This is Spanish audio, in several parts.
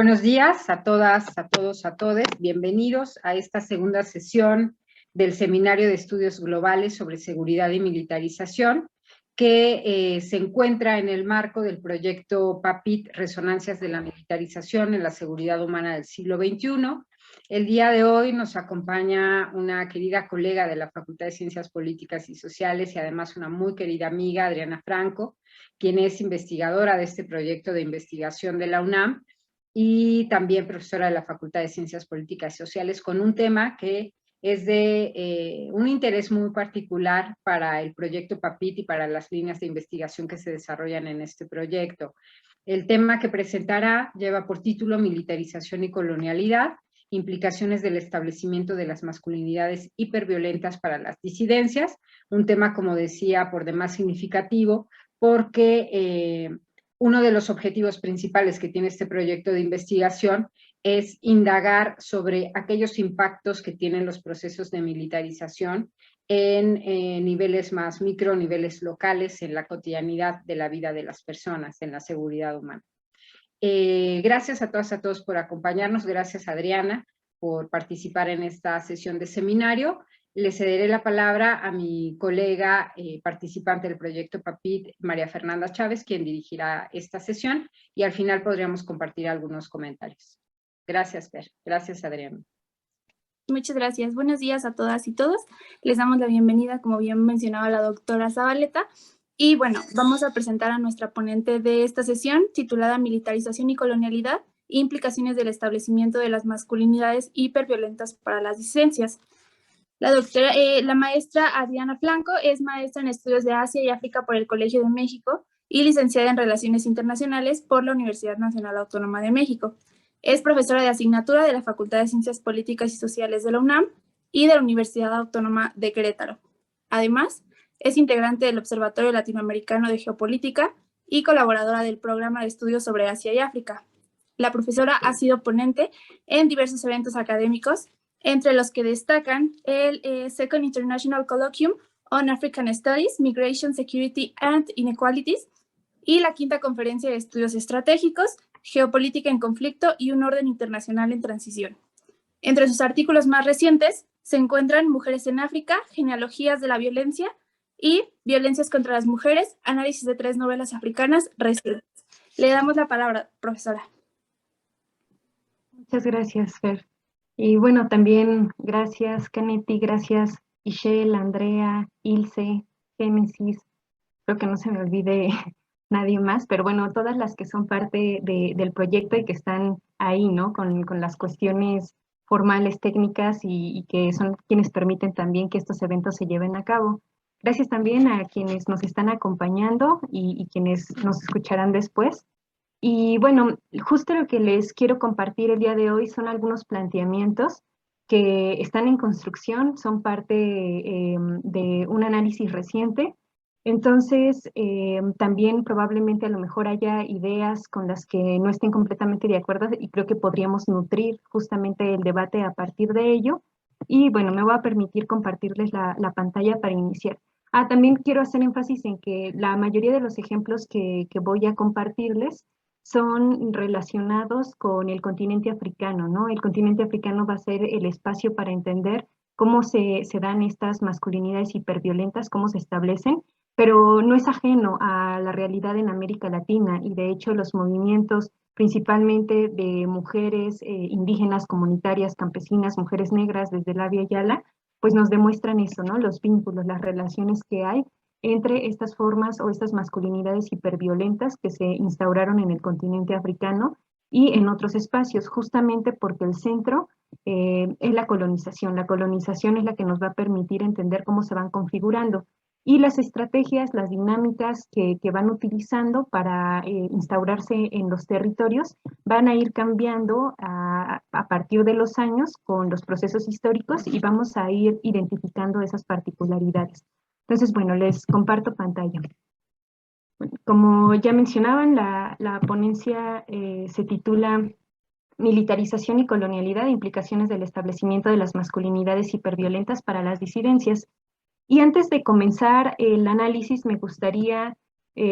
Buenos días a todas, a todos, a todes. Bienvenidos a esta segunda sesión del Seminario de Estudios Globales sobre Seguridad y Militarización, que se encuentra en el marco del proyecto PAPIT, Resonancias de la Militarización en la Seguridad Humana del Siglo XXI. El día de hoy nos acompaña una querida colega de la Facultad de Ciencias Políticas y Sociales y además una muy querida amiga, Adriana Franco, quien es investigadora de este proyecto de investigación de la UNAM, y también profesora de la Facultad de Ciencias Políticas y Sociales, con un tema que es de un interés muy particular para el proyecto PAPIT y para las líneas de investigación que se desarrollan en este proyecto. El tema que presentará lleva por título Militarización y colonialidad, implicaciones del establecimiento de las masculinidades hiperviolentas para las disidencias, un tema, como decía, por demás significativo, porque uno de los objetivos principales que tiene este proyecto de investigación es indagar sobre aquellos impactos que tienen los procesos de militarización en niveles más micro, niveles locales, en la cotidianidad de la vida de las personas, en la seguridad humana. Gracias a todas, a todos por acompañarnos. Gracias, Adriana, por participar en esta sesión de seminario. Le cederé la palabra a mi colega participante del proyecto PAPIT, María Fernanda Chávez, quien dirigirá esta sesión, y al final podríamos compartir algunos comentarios. Gracias, Fer. Gracias, Adriana. Muchas gracias. Buenos días a todas y todos. Les damos la bienvenida, como bien mencionaba la doctora Zabaleta. Y bueno, vamos a presentar a nuestra ponente de esta sesión, titulada Militarización y colonialidad, implicaciones del establecimiento de las masculinidades hiperviolentas para las disidencias. La maestra Adriana Franco es maestra en estudios de Asia y África por el Colegio de México y licenciada en Relaciones Internacionales por la Universidad Nacional Autónoma de México. Es profesora de asignatura de la Facultad de Ciencias Políticas y Sociales de la UNAM y de la Universidad Autónoma de Querétaro. Además, es integrante del Observatorio Latinoamericano de Geopolítica y colaboradora del Programa de Estudios sobre Asia y África. La profesora ha sido ponente en diversos eventos académicos, entre los que destacan el Second International Colloquium on African Studies, Migration, Security and Inequalities, y la quinta Conferencia de Estudios Estratégicos, Geopolítica en Conflicto y un Orden Internacional en Transición. Entre sus artículos más recientes se encuentran Mujeres en África, Genealogías de la Violencia y Violencias contra las Mujeres, análisis de 3 novelas africanas recientes. Le damos la palabra, profesora. Muchas gracias, Fer. Y bueno, también gracias, Canetti, gracias, Ishel, Andrea, Ilse, Génesis, creo que no se me olvide nadie más, pero bueno, todas las que son parte del proyecto y que están ahí, ¿no? Con las cuestiones formales, técnicas y que son quienes permiten también que estos eventos se lleven a cabo. Gracias también a quienes nos están acompañando y quienes nos escucharán después. Y bueno, justo lo que les quiero compartir el día de hoy son algunos planteamientos que están en construcción, son parte de un análisis reciente. Entonces, también probablemente a lo mejor haya ideas con las que no estén completamente de acuerdo y creo que podríamos nutrir justamente el debate a partir de ello. Y bueno, me voy a permitir compartirles la pantalla para iniciar. También quiero hacer énfasis en que la mayoría de los ejemplos que voy a compartirles son relacionados con el continente africano, ¿no? El continente africano va a ser el espacio para entender cómo se dan estas masculinidades hiperviolentas, cómo se establecen, pero no es ajeno a la realidad en América Latina y de hecho los movimientos principalmente de mujeres indígenas, comunitarias, campesinas, mujeres negras desde la Via Yala, pues nos demuestran eso, ¿no? Los vínculos, las relaciones que hay entre estas formas o estas masculinidades hiperviolentas que se instauraron en el continente africano y en otros espacios, justamente porque el centro es la colonización. La colonización es la que nos va a permitir entender cómo se van configurando y las estrategias, las dinámicas que van utilizando para instaurarse en los territorios van a ir cambiando a partir de los años con los procesos históricos y vamos a ir identificando esas particularidades. Entonces, bueno, les comparto pantalla. Como ya mencionaban, la ponencia se titula Militarización y colonialidad, implicaciones del establecimiento de las masculinidades hiperviolentas para las disidencias. Y antes de comenzar el análisis, me gustaría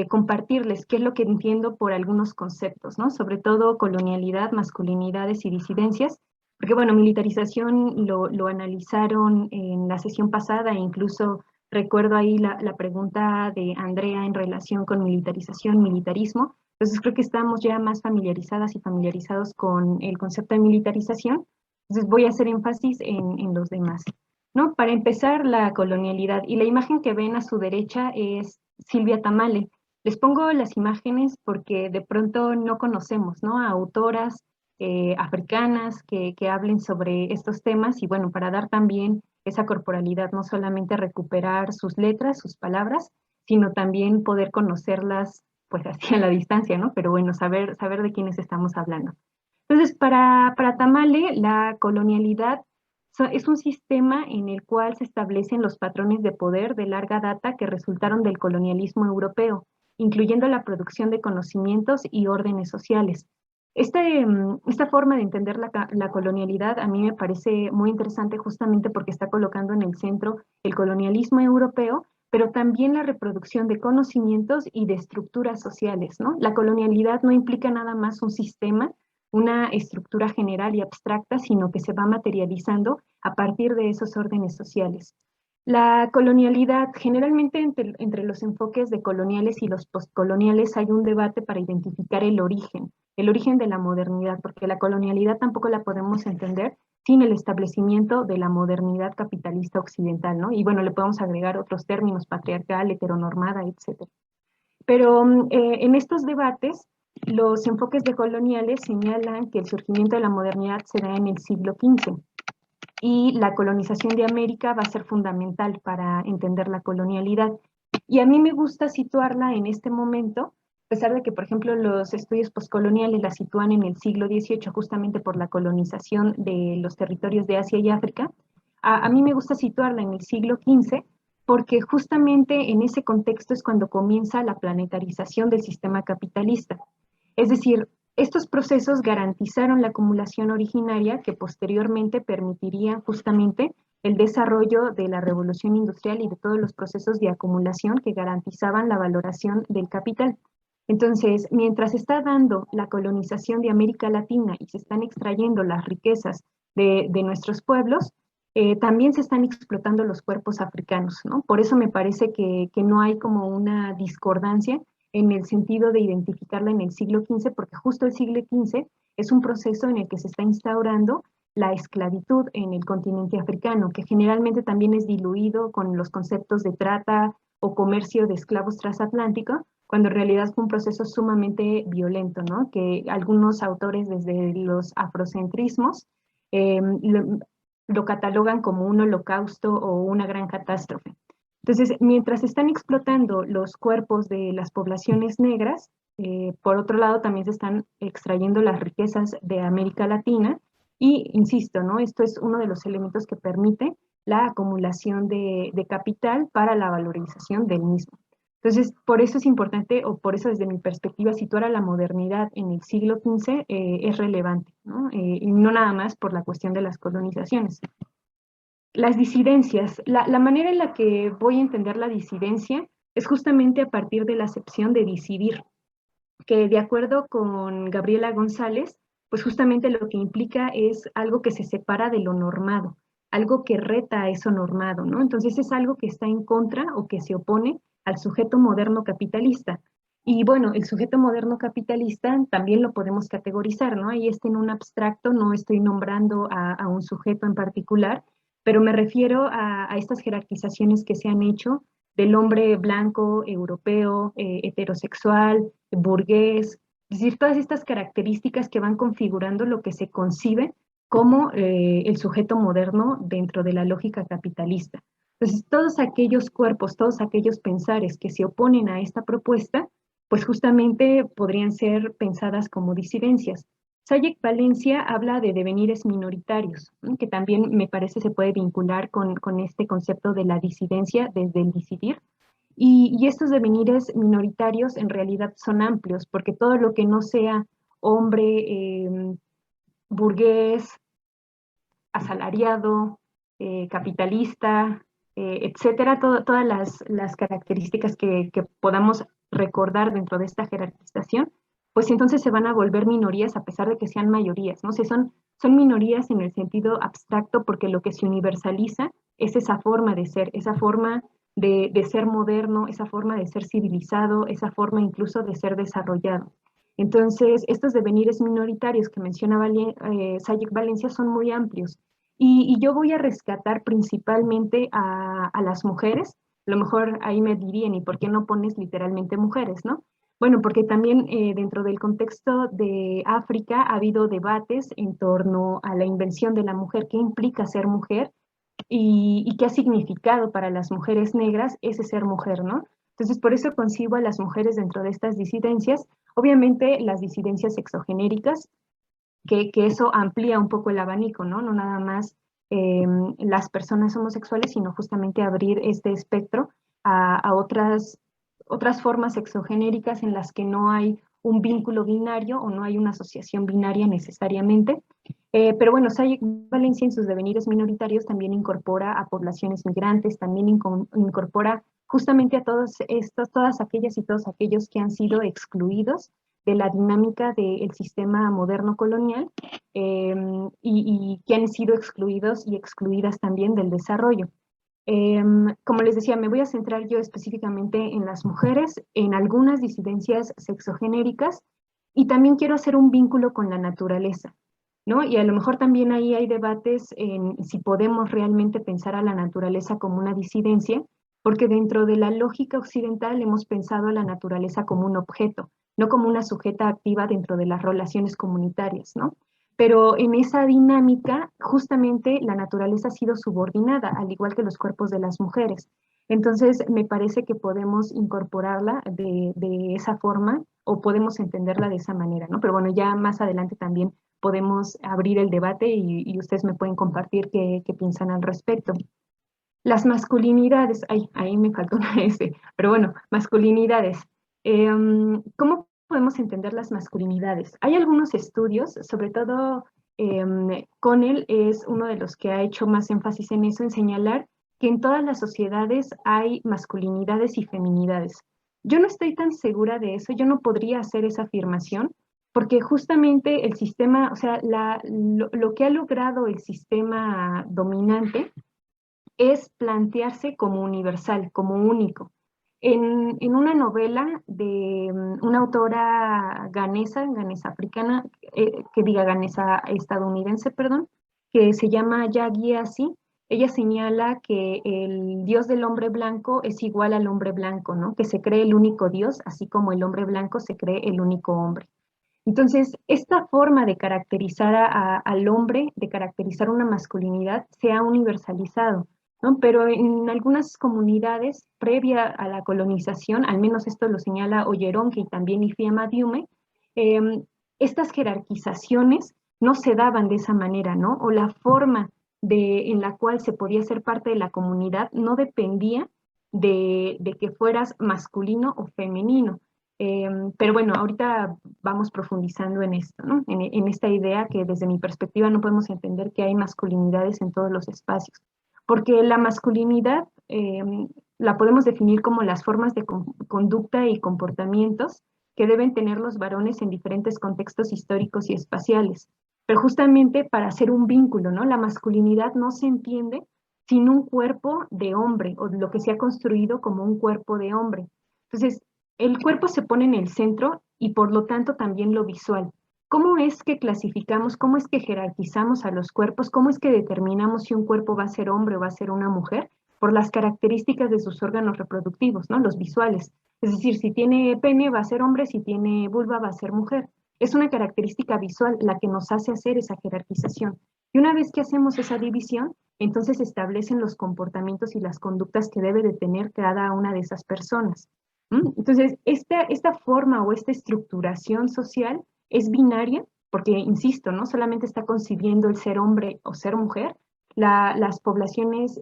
compartirles qué es lo que entiendo por algunos conceptos, ¿no? Sobre todo colonialidad, masculinidades y disidencias, porque bueno, militarización lo analizaron en la sesión pasada e incluso recuerdo ahí la pregunta de Andrea en relación con militarización, militarismo. Entonces creo que estamos ya más familiarizadas y familiarizados con el concepto de militarización. Entonces voy a hacer énfasis en los demás, ¿no? Para empezar, la colonialidad. Y la imagen que ven a su derecha es Silvia Tamale. Les pongo las imágenes porque de pronto no conocemos, ¿no? A autoras africanas que hablen sobre estos temas y bueno, para dar también esa corporalidad, no solamente recuperar sus letras, sus palabras, sino también poder conocerlas pues así a la distancia, ¿no? Pero bueno, saber de quiénes estamos hablando. Entonces, para Tamale, la colonialidad es un sistema en el cual se establecen los patrones de poder de larga data que resultaron del colonialismo europeo, incluyendo la producción de conocimientos y órdenes sociales. Esta forma de entender la colonialidad a mí me parece muy interesante justamente porque está colocando en el centro el colonialismo europeo, pero también la reproducción de conocimientos y de estructuras sociales, ¿no? La colonialidad no implica nada más un sistema, una estructura general y abstracta, sino que se va materializando a partir de esos órdenes sociales. La colonialidad, generalmente entre los enfoques de coloniales y los postcoloniales hay un debate para identificar el origen de la modernidad, porque la colonialidad tampoco la podemos entender sin el establecimiento de la modernidad capitalista occidental, ¿no? Y bueno, le podemos agregar otros términos, patriarcal, heteronormada, etc. Pero en estos debates, los enfoques de coloniales señalan que el surgimiento de la modernidad se da en el siglo XV y la colonización de América va a ser fundamental para entender la colonialidad. Y a mí me gusta situarla en este momento, a pesar de que, por ejemplo, los estudios postcoloniales la sitúan en el siglo XVIII justamente por la colonización de los territorios de Asia y África, a mí me gusta situarla en el siglo XV porque justamente en ese contexto es cuando comienza la planetarización del sistema capitalista. Es decir, estos procesos garantizaron la acumulación originaria que posteriormente permitiría justamente el desarrollo de la revolución industrial y de todos los procesos de acumulación que garantizaban la valoración del capital. Entonces, mientras está dando la colonización de América Latina y se están extrayendo las riquezas de nuestros pueblos, también se están explotando los cuerpos africanos, ¿no? Por eso me parece que no hay como una discordancia en el sentido de identificarla en el siglo XV, porque justo el siglo XV es un proceso en el que se está instaurando la esclavitud en el continente africano, que generalmente también es diluido con los conceptos de trata o comercio de esclavos transatlántico, cuando en realidad fue un proceso sumamente violento, ¿no? Que algunos autores desde los afrocentrismos lo catalogan como un holocausto o una gran catástrofe. Entonces, mientras están explotando los cuerpos de las poblaciones negras, por otro lado también se están extrayendo las riquezas de América Latina y, insisto, ¿no? Esto es uno de los elementos que permite la acumulación de capital para la valorización del mismo. Entonces, por eso es importante, o por eso desde mi perspectiva, situar a la modernidad en el siglo XV es relevante, ¿no? Y no nada más por la cuestión de las colonizaciones. Las disidencias, la manera en la que voy a entender la disidencia es justamente a partir de la acepción de disidir, que de acuerdo con Gabriela González, pues justamente lo que implica es algo que se separa de lo normado, algo que reta a eso normado, ¿no? Entonces es algo que está en contra o que se opone al sujeto moderno capitalista. Y bueno, el sujeto moderno capitalista también lo podemos categorizar, ¿no? Ahí está en un abstracto, no estoy nombrando a un sujeto en particular, pero me refiero a estas jerarquizaciones que se han hecho del hombre blanco, europeo, heterosexual, burgués, es decir, todas estas características que van configurando lo que se concibe como el sujeto moderno dentro de la lógica capitalista. Entonces, todos aquellos cuerpos, todos aquellos pensares que se oponen a esta propuesta, pues justamente podrían ser pensadas como disidencias. Sayek Valencia habla de devenires minoritarios, ¿no? Que también me parece se puede vincular con este concepto de la disidencia desde el disidir. Y estos devenires minoritarios en realidad son amplios, porque todo lo que no sea hombre, burgués, asalariado, capitalista, etcétera, todas las características que podamos recordar dentro de esta jerarquización, pues entonces se van a volver minorías a pesar de que sean mayorías, ¿no? O sea, son minorías en el sentido abstracto porque lo que se universaliza es esa forma de ser, esa forma de ser moderno, esa forma de ser civilizado, esa forma incluso de ser desarrollado. Entonces, estos devenires minoritarios que menciona Sayek Valencia son muy amplios. Y yo voy a rescatar principalmente a las mujeres. A lo mejor ahí me dirían, ¿y por qué no pones literalmente mujeres, no? Bueno, porque también dentro del contexto de África ha habido debates en torno a la invención de la mujer, qué implica ser mujer y qué ha significado para las mujeres negras ese ser mujer, ¿no? Entonces, por eso concibo a las mujeres dentro de estas disidencias, obviamente las disidencias sexogenéricas, que eso amplía un poco el abanico, ¿no? No nada más las personas homosexuales, sino justamente abrir este espectro a otras formas sexogenéricas en las que no hay un vínculo binario o no hay una asociación binaria necesariamente. Pero bueno, Sayek Valencia en sus devenires minoritarios también incorpora a poblaciones migrantes, también incorpora justamente a todas aquellas y todos aquellos que han sido excluidos de la dinámica del sistema moderno colonial y que han sido excluidos y excluidas también del desarrollo. Como les decía, me voy a centrar yo específicamente en las mujeres, en algunas disidencias sexogenéricas y también quiero hacer un vínculo con la naturaleza, ¿no? Y a lo mejor también ahí hay debates en si podemos realmente pensar a la naturaleza como una disidencia, porque dentro de la lógica occidental hemos pensado a la naturaleza como un objeto, no como una sujeta activa dentro de las relaciones comunitarias, ¿no? Pero en esa dinámica, justamente la naturaleza ha sido subordinada, al igual que los cuerpos de las mujeres. Entonces, me parece que podemos incorporarla de esa forma o podemos entenderla de esa manera, ¿no? Pero bueno, ya más adelante también podemos abrir el debate y ustedes me pueden compartir qué piensan al respecto. Las masculinidades, ahí me faltó una S, pero bueno, masculinidades. ¿Cómo podemos entender las masculinidades? Hay algunos estudios, sobre todo Connell es uno de los que ha hecho más énfasis en eso, en señalar que en todas las sociedades hay masculinidades y feminidades. Yo no estoy tan segura de eso, yo no podría hacer esa afirmación, porque justamente el sistema, o sea, lo que ha logrado el sistema dominante es plantearse como universal, como único. En una novela de una autora ganesa africana, que diga ganesa estadounidense, perdón, que se llama Yagi Asi, ella señala que el dios del hombre blanco es igual al hombre blanco, ¿no? Que se cree el único dios, así como el hombre blanco se cree el único hombre. Entonces, esta forma de caracterizar al hombre, de caracterizar una masculinidad, se ha universalizado, ¿no? Pero en algunas comunidades, previa a la colonización, al menos esto lo señala Oyeronke y también Ifeoma Diume, eh, estas jerarquizaciones no se daban de esa manera, ¿no? O la forma en la cual se podía ser parte de la comunidad no dependía de que fueras masculino o femenino. Pero bueno, ahorita vamos profundizando en esto, ¿no? En esta idea que desde mi perspectiva no podemos entender que hay masculinidades en todos los espacios, porque la masculinidad la podemos definir como las formas de conducta y comportamientos que deben tener los varones en diferentes contextos históricos y espaciales. Pero justamente para hacer un vínculo, ¿no? La masculinidad no se entiende sin un cuerpo de hombre o lo que se ha construido como un cuerpo de hombre. Entonces, el cuerpo se pone en el centro y por lo tanto también lo visual. ¿Cómo es que clasificamos, cómo es que jerarquizamos a los cuerpos? ¿Cómo es que determinamos si un cuerpo va a ser hombre o va a ser una mujer? Por las características de sus órganos reproductivos, ¿no? Los visuales. Es decir, si tiene pene va a ser hombre, si tiene vulva va a ser mujer. Es una característica visual la que nos hace hacer esa jerarquización. Y una vez que hacemos esa división, entonces se establecen los comportamientos y las conductas que debe de tener cada una de esas personas. Entonces, esta forma o esta estructuración social es binaria, porque, insisto, no solamente está concibiendo el ser hombre o ser mujer, las poblaciones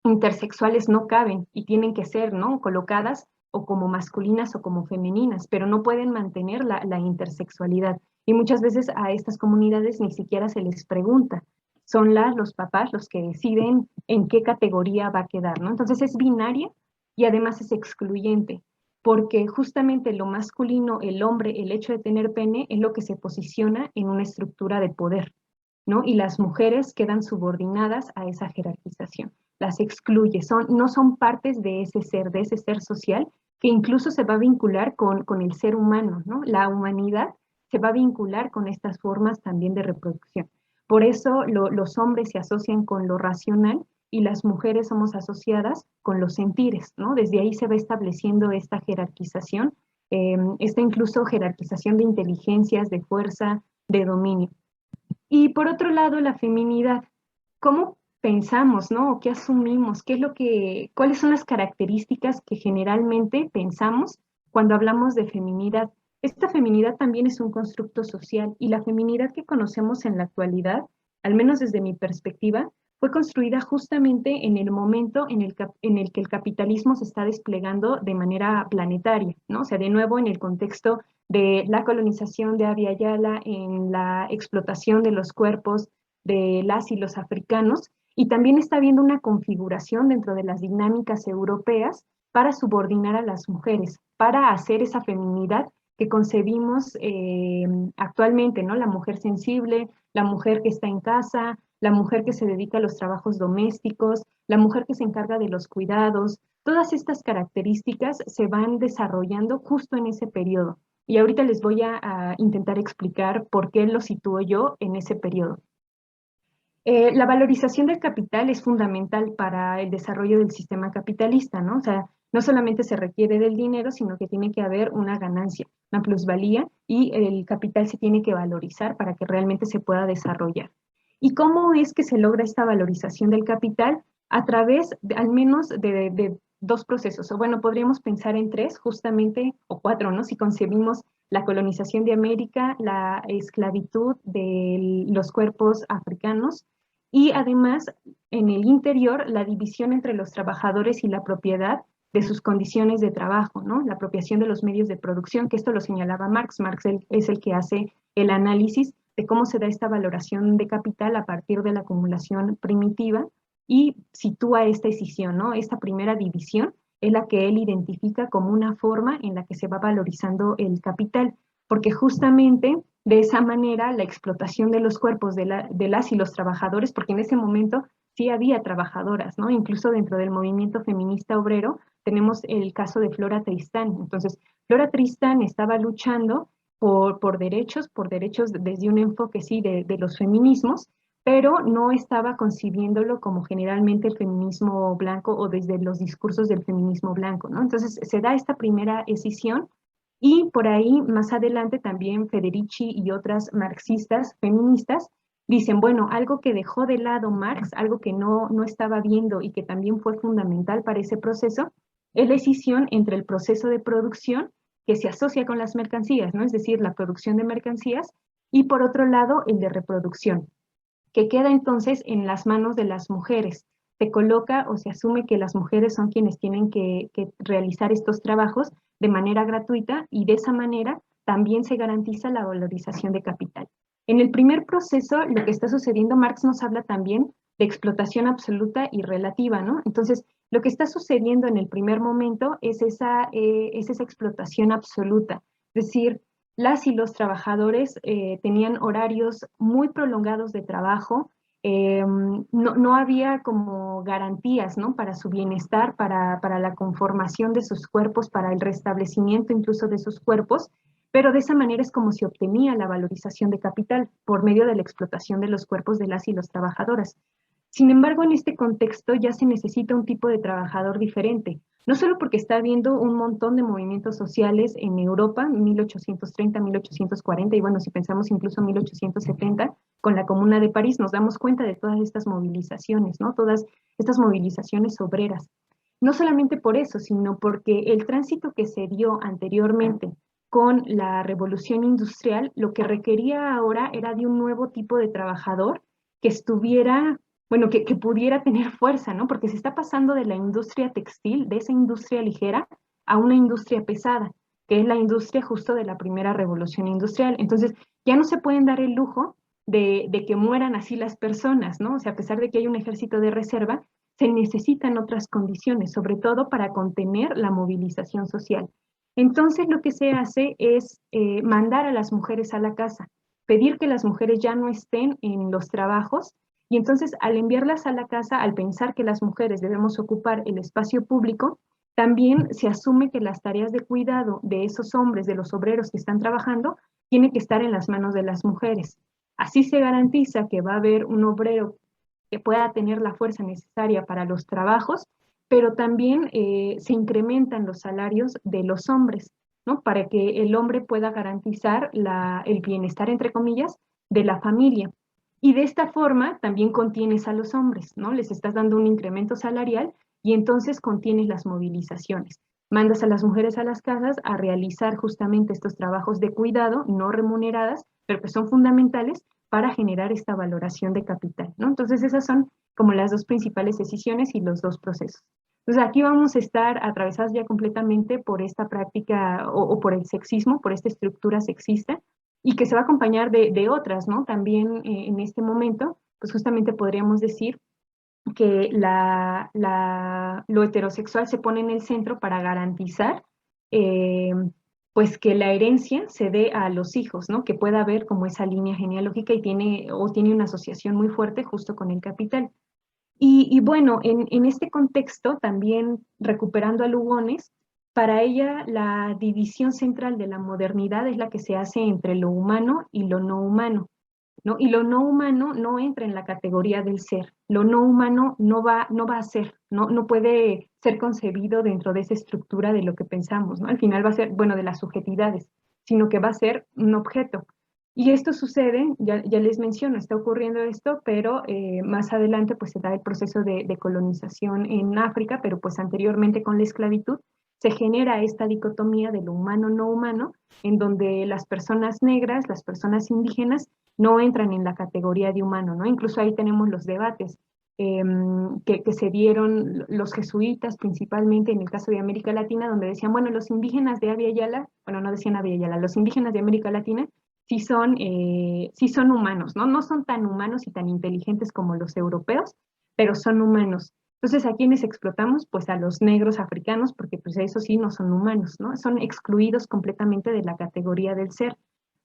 intersexuales no caben y tienen que ser, ¿no? Colocadas o como masculinas o como femeninas, pero no pueden mantener la intersexualidad. Y muchas veces a estas comunidades ni siquiera se les pregunta. Son los papás los que deciden en qué categoría va a quedar, ¿no? Entonces es binaria y además es excluyente. porque justamente lo masculino, el hombre, el hecho de tener pene, es lo que se posiciona en una estructura de poder, ¿no? Y las mujeres quedan subordinadas a esa jerarquización, las excluye, no son partes de ese ser social, que incluso se va a vincular con el ser humano, ¿no? La humanidad se va a vincular con estas formas también de reproducción. Por eso los hombres se asocian con lo racional y las mujeres somos asociadas con los sentires, ¿no? Desde ahí se va estableciendo esta jerarquización, esta incluso jerarquización de inteligencias, de fuerza, de dominio. Y por otro lado, la feminidad. ¿Cómo pensamos, no? ¿O qué asumimos? ¿Cuáles son las características que generalmente pensamos cuando hablamos de feminidad? Esta feminidad también es un constructo social y la feminidad que conocemos en la actualidad, al menos desde mi perspectiva, fue construida justamente en el momento en el que el capitalismo se está desplegando de manera planetaria, ¿no? O sea, de nuevo en el contexto de la colonización de Abya Yala, en la explotación de los cuerpos de las y los africanos, y también está habiendo una configuración dentro de las dinámicas europeas para subordinar a las mujeres, para hacer esa feminidad que concebimos actualmente, ¿no? La mujer sensible, la mujer que está en casa, la mujer que se dedica a los trabajos domésticos, la mujer que se encarga de los cuidados. Todas estas características se van desarrollando justo en ese periodo. Y ahorita les voy a intentar explicar por qué lo sitúo yo en ese periodo. La valorización del capital es fundamental para el desarrollo del sistema capitalista, ¿no? O sea, no solamente se requiere del dinero, sino que tiene que haber una ganancia, una plusvalía, y el capital se tiene que valorizar para que realmente se pueda desarrollar. ¿Y cómo es que se logra esta valorización del capital? A través, al menos, de dos procesos, o bueno, podríamos pensar en tres, justamente, o cuatro, ¿no? Si concebimos la colonización de América, la esclavitud de los cuerpos africanos, y además, en el interior, la división entre los trabajadores y la propiedad de sus condiciones de trabajo, ¿no? La apropiación de los medios de producción, que esto lo señalaba Marx. Marx es el que hace el análisis de cómo se da esta valoración de capital a partir de la acumulación primitiva y sitúa esta escisión, ¿no? Esta primera división es la que él identifica como una forma en la que se va valorizando el capital, porque justamente de esa manera la explotación de los cuerpos de las y los trabajadores, porque en ese momento sí había trabajadoras, ¿no? Incluso dentro del movimiento feminista obrero tenemos el caso de Flora Tristán. Entonces, Flora Tristán estaba luchando por derechos desde un enfoque, sí, de los feminismos, pero no estaba concibiéndolo como generalmente el feminismo blanco o desde los discursos del feminismo blanco, ¿no? Entonces, se da esta primera escisión y por ahí más adelante también Federici y otras marxistas feministas dicen, bueno, algo que dejó de lado Marx, algo que no estaba viendo y que también fue fundamental para ese proceso, es la escisión entre el proceso de producción que se asocia con las mercancías, ¿no? Es decir, la producción de mercancías, y por otro lado, el de reproducción, que queda entonces en las manos de las mujeres. Se coloca o se asume que las mujeres son quienes tienen que realizar estos trabajos de manera gratuita y de esa manera también se garantiza la valorización de capital. En el primer proceso, lo que está sucediendo, Marx nos habla también de explotación absoluta y relativa, ¿no? Entonces, lo que está sucediendo en el primer momento es esa explotación absoluta, es decir, las y los trabajadores tenían horarios muy prolongados de trabajo, no había como garantías, ¿no? Para su bienestar, para la conformación de sus cuerpos, para el restablecimiento incluso de sus cuerpos, pero de esa manera es como se obtenía la valorización de capital por medio de la explotación de los cuerpos de las y los trabajadores. Sin embargo, en este contexto ya se necesita un tipo de trabajador diferente, no solo porque está habiendo un montón de movimientos sociales en Europa, 1830, 1840, y bueno, si pensamos incluso 1870, con la Comuna de París, nos damos cuenta de todas estas movilizaciones, ¿no? Todas estas movilizaciones obreras. No solamente por eso, sino porque el tránsito que se dio anteriormente con la revolución industrial, lo que requería ahora era de un nuevo tipo de trabajador que estuviera, bueno, que pudiera tener fuerza, ¿no? Porque se está pasando de la industria textil, de esa industria ligera, a una industria pesada, que es la industria justo de la primera revolución industrial. Entonces, ya no se pueden dar el lujo de que mueran así las personas, ¿no? O sea, a pesar de que hay un ejército de reserva, se necesitan otras condiciones, sobre todo para contener la movilización social. Entonces lo que se hace es mandar a las mujeres a la casa, pedir que las mujeres ya no estén en los trabajos, y entonces al enviarlas a la casa, al pensar que las mujeres debemos ocupar el espacio público, también se asume que las tareas de cuidado de esos hombres, de los obreros que están trabajando, tienen que estar en las manos de las mujeres. Así se garantiza que va a haber un obrero que pueda tener la fuerza necesaria para los trabajos, pero también se incrementan los salarios de los hombres, ¿no? Para que el hombre pueda garantizar el bienestar, entre comillas, de la familia. Y de esta forma también contienes a los hombres, ¿no? Les estás dando un incremento salarial y entonces contienes las movilizaciones. Mandas a las mujeres a las casas a realizar justamente estos trabajos de cuidado no remuneradas, pero que son fundamentales para generar esta valoración de capital, ¿no? Entonces esas son como las dos principales decisiones y los dos procesos. Entonces aquí vamos a estar atravesadas ya completamente por esta práctica o por el sexismo, por esta estructura sexista, y que se va a acompañar de otras, ¿no? También en este momento, pues justamente podríamos decir que lo heterosexual se pone en el centro para garantizar eh, pues que la herencia se dé a los hijos, ¿no? Que pueda haber como esa línea genealógica y tiene una asociación muy fuerte justo con el capital. Y bueno, en este contexto, también recuperando a Lugones, para ella la división central de la modernidad es la que se hace entre lo humano y lo no humano, ¿no? Y lo no humano no entra en la categoría del ser. Lo no humano no va a ser, no puede ser concebido dentro de esa estructura de lo que pensamos, ¿no? Al final va a ser, bueno, de las subjetividades, sino que va a ser un objeto. Y esto sucede, ya les menciono, está ocurriendo esto, pero más adelante pues se da el proceso de colonización en África, pero pues anteriormente con la esclavitud se genera esta dicotomía de lo humano no humano, en donde las personas negras, las personas indígenas, no entran en la categoría de humano, ¿no? Incluso ahí tenemos los debates que se dieron los jesuitas, principalmente en el caso de América Latina, donde decían, bueno, los indígenas de Abya Yala, bueno, no decían Abya Yala, los indígenas de América Latina sí son humanos, ¿no? No son tan humanos y tan inteligentes como los europeos, pero son humanos. Entonces, ¿a quiénes explotamos? Pues a los negros africanos, porque pues eso sí no son humanos, ¿no? Son excluidos completamente de la categoría del ser.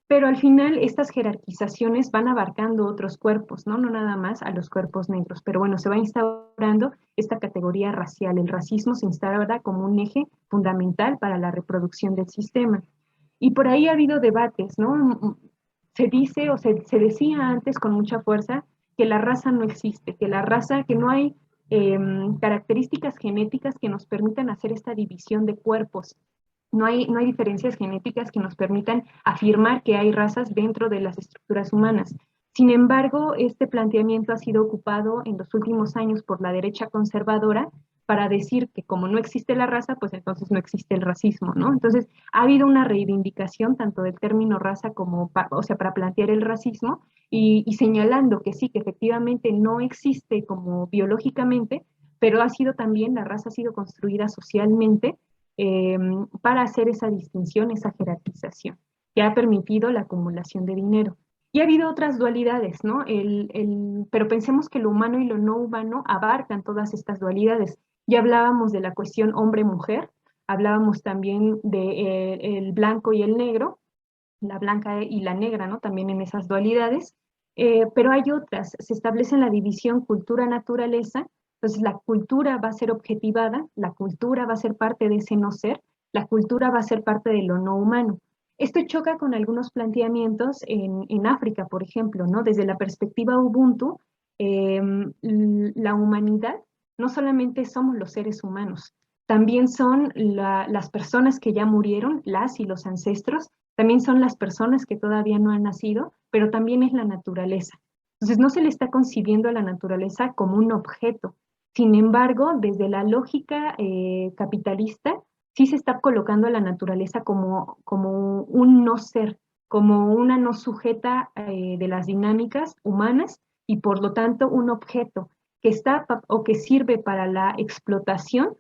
Pero al final estas jerarquizaciones van abarcando otros cuerpos, ¿no? No nada más a los cuerpos negros. Pero bueno, se va instaurando esta categoría racial. El racismo se instaura como un eje fundamental para la reproducción del sistema. Y por ahí ha habido debates, ¿no? Se dice o se decía antes con mucha fuerza que la raza no existe, que no hay características genéticas que nos permitan hacer esta división de cuerpos. No hay diferencias genéticas que nos permitan afirmar que hay razas dentro de las estructuras humanas. Sin embargo, este planteamiento ha sido ocupado en los últimos años por la derecha conservadora para decir que como no existe la raza, pues entonces no existe el racismo, ¿no? Entonces, ha habido una reivindicación tanto del término raza como, o sea, para plantear el racismo y señalando que sí, que efectivamente no existe como biológicamente, pero ha sido también, la raza ha sido construida socialmente eh, para hacer esa distinción, esa jerarquización, que ha permitido la acumulación de dinero. Y ha habido otras dualidades, ¿no? Pero pensemos que lo humano y lo no humano abarcan todas estas dualidades. Ya hablábamos de la cuestión hombre-mujer, hablábamos también de el blanco y el negro, la blanca y la negra, ¿no? También en esas dualidades. Pero hay otras, se establece la división cultura-naturaleza, entonces la cultura va a ser objetivada, la cultura va a ser parte de ese no ser, la cultura va a ser parte de lo no humano. Esto choca con algunos planteamientos en África, por ejemplo, ¿no? Desde la perspectiva Ubuntu, la humanidad no solamente somos los seres humanos, también son las personas que ya murieron, las y los ancestros, también son las personas que todavía no han nacido, pero también es la naturaleza. Entonces no se le está concibiendo a la naturaleza como un objeto. Sin embargo, desde la lógica capitalista, sí se está colocando a la naturaleza como un no ser, como una no sujeta de las dinámicas humanas y por lo tanto un objeto que está o que sirve para la explotación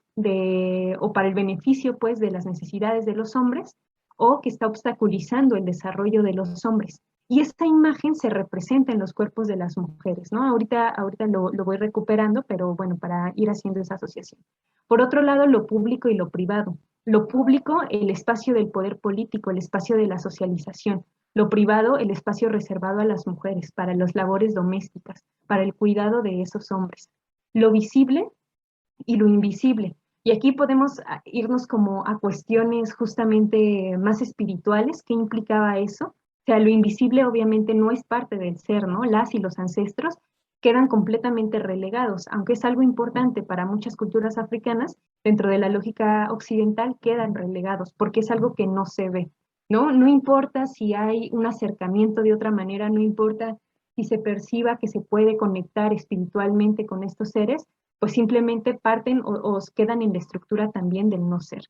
o para el beneficio pues de las necesidades de los hombres o que está obstaculizando el desarrollo de los hombres. Y esta imagen se representa en los cuerpos de las mujeres, ¿no? Ahorita lo voy recuperando, pero bueno, para ir haciendo esa asociación. Por otro lado, lo público y lo privado. Lo público, el espacio del poder político, el espacio de la socialización. Lo privado, el espacio reservado a las mujeres, para las labores domésticas, para el cuidado de esos hombres. Lo visible y lo invisible. Y aquí podemos irnos como a cuestiones justamente más espirituales. ¿Qué implicaba eso? O sea, lo invisible obviamente no es parte del ser, ¿no? Las y los ancestros quedan completamente relegados, aunque es algo importante para muchas culturas africanas, dentro de la lógica occidental quedan relegados, porque es algo que no se ve, ¿no? No importa si hay un acercamiento de otra manera, no importa si se perciba que se puede conectar espiritualmente con estos seres, pues simplemente parten o quedan en la estructura también del no ser.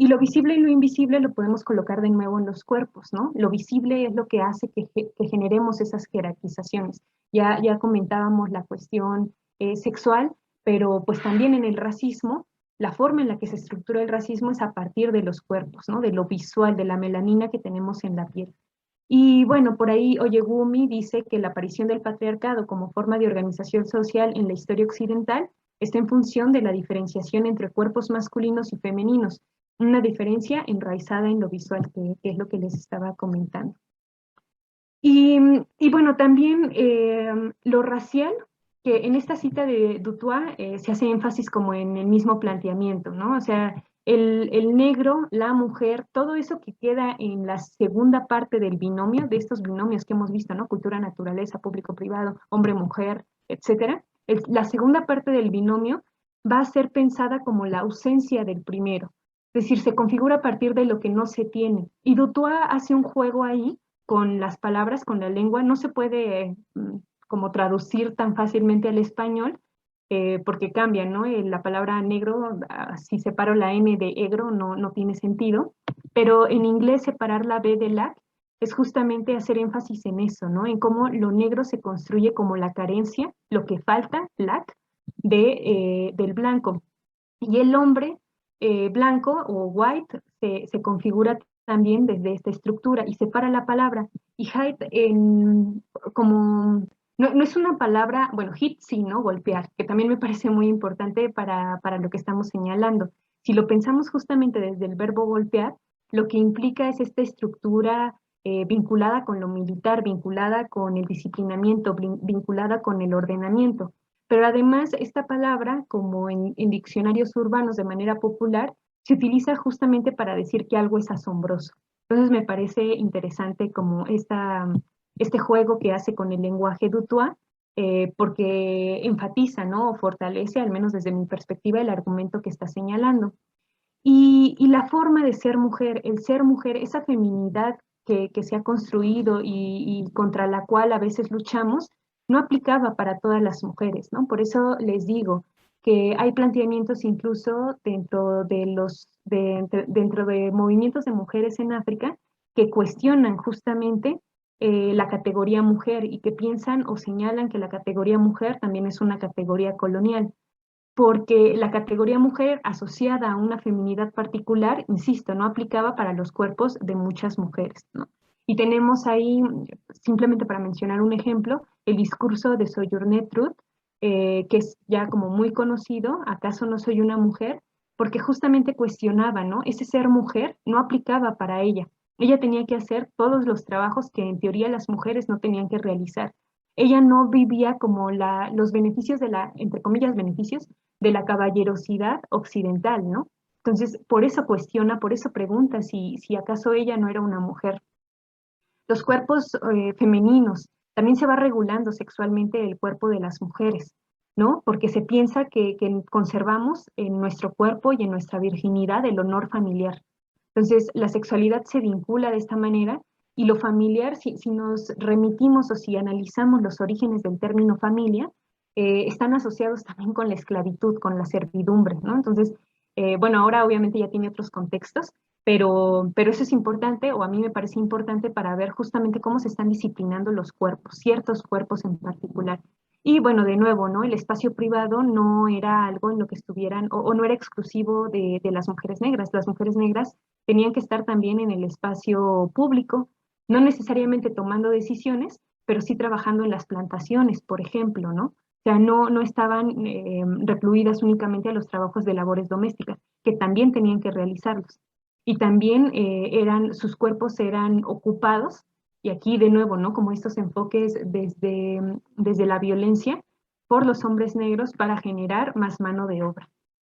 Y lo visible y lo invisible lo podemos colocar de nuevo en los cuerpos, ¿no? Lo visible es lo que hace que generemos esas jerarquizaciones. Ya comentábamos la cuestión sexual, pero pues también en el racismo, la forma en la que se estructura el racismo es a partir de los cuerpos, ¿no? De lo visual, de la melanina que tenemos en la piel. Y bueno, por ahí Oyegumi dice que la aparición del patriarcado como forma de organización social en la historia occidental está en función de la diferenciación entre cuerpos masculinos y femeninos, una diferencia enraizada en lo visual, que es lo que les estaba comentando. Y bueno, también lo racial, que en esta cita de Dutoit se hace énfasis como en el mismo planteamiento, ¿no? O sea, el negro, la mujer, todo eso que queda en la segunda parte del binomio, de estos binomios que hemos visto, ¿no? Cultura, naturaleza, público-privado, hombre-mujer, etcétera. La segunda parte del binomio va a ser pensada como la ausencia del primero. Es decir, se configura a partir de lo que no se tiene. Y Dutoit hace un juego ahí con las palabras, con la lengua. No se puede como traducir tan fácilmente al español, porque cambia, ¿no? La palabra negro, si separo la N de egro, no tiene sentido, pero en inglés separar la B de lack es justamente hacer énfasis en eso, ¿no? En cómo lo negro se construye como la carencia, lo que falta, lack, del blanco. Y el hombre blanco o white se configura también desde esta estructura y separa la palabra. Y hide como no es una palabra, bueno, hit sí, ¿no? Golpear, que también me parece muy importante para lo que estamos señalando. Si lo pensamos justamente desde el verbo golpear, lo que implica es esta estructura vinculada con lo militar, vinculada con el disciplinamiento, vinculada con el ordenamiento. Pero además, esta palabra, como en diccionarios urbanos de manera popular, se utiliza justamente para decir que algo es asombroso. Entonces me parece interesante como este juego que hace con el lenguaje Dutoit, porque enfatiza, ¿no? O fortalece, al menos desde mi perspectiva, el argumento que está señalando. Y la forma de ser mujer, el ser mujer, esa feminidad que se ha construido y contra la cual a veces luchamos, no aplicaba para todas las mujeres, ¿no? Por eso les digo que hay planteamientos incluso dentro de movimientos de mujeres en África que cuestionan justamente la categoría mujer y que piensan o señalan que la categoría mujer también es una categoría colonial, porque la categoría mujer asociada a una feminidad particular, insisto, no aplicaba para los cuerpos de muchas mujeres, ¿no? Y tenemos ahí, simplemente para mencionar un ejemplo, el discurso de Sojourner Truth, que es ya como muy conocido, ¿acaso no soy una mujer? Porque justamente cuestionaba, ¿no? Ese ser mujer no aplicaba para ella. Ella tenía que hacer todos los trabajos que en teoría las mujeres no tenían que realizar. Ella no vivía como los beneficios entre comillas, beneficios de la caballerosidad occidental, ¿no? Entonces, por eso cuestiona, por eso pregunta si acaso ella no era una mujer. Los cuerpos femeninos, también se va regulando sexualmente el cuerpo de las mujeres, ¿no? Porque se piensa que conservamos en nuestro cuerpo y en nuestra virginidad el honor familiar. Entonces, la sexualidad se vincula de esta manera y lo familiar, si nos remitimos o si analizamos los orígenes del término familia, están asociados también con la esclavitud, con la servidumbre, ¿no? Entonces, bueno, ahora obviamente ya tiene otros contextos, pero eso es importante, o a mí me parece importante para ver justamente cómo se están disciplinando los cuerpos, ciertos cuerpos en particular. Y bueno, de nuevo, ¿no? El espacio privado no era algo en lo que estuvieran, o no era exclusivo de las mujeres negras. Las mujeres negras tenían que estar también en el espacio público, no necesariamente tomando decisiones, pero sí trabajando en las plantaciones, por ejemplo, ¿no? O sea, no estaban recluidas únicamente a los trabajos de labores domésticas, que también tenían que realizarlos. Y también sus cuerpos eran ocupados, y aquí de nuevo, ¿no? Como estos enfoques desde la violencia por los hombres negros para generar más mano de obra.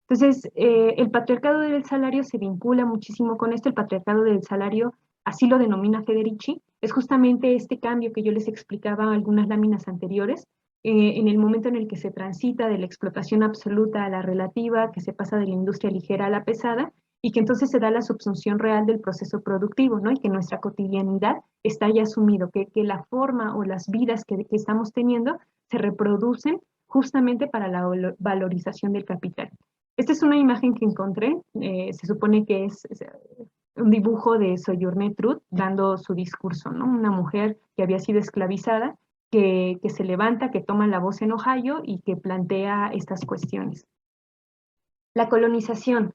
Entonces, el patriarcado del salario se vincula muchísimo con esto. El patriarcado del salario, así lo denomina Federici, es justamente este cambio que yo les explicaba en algunas láminas anteriores, en el momento en el que se transita de la explotación absoluta a la relativa, que se pasa de la industria ligera a la pesada, y que entonces se da la subsunción real del proceso productivo, ¿no? Y que nuestra cotidianidad está ya asumido, que la forma o las vidas que estamos teniendo se reproducen justamente para la valorización del capital. Esta es una imagen que encontré, se supone que es un dibujo de Sojourner Truth dando su discurso, ¿no? Una mujer que había sido esclavizada, que se levanta, que toma la voz en Ohio y que plantea estas cuestiones. La colonización.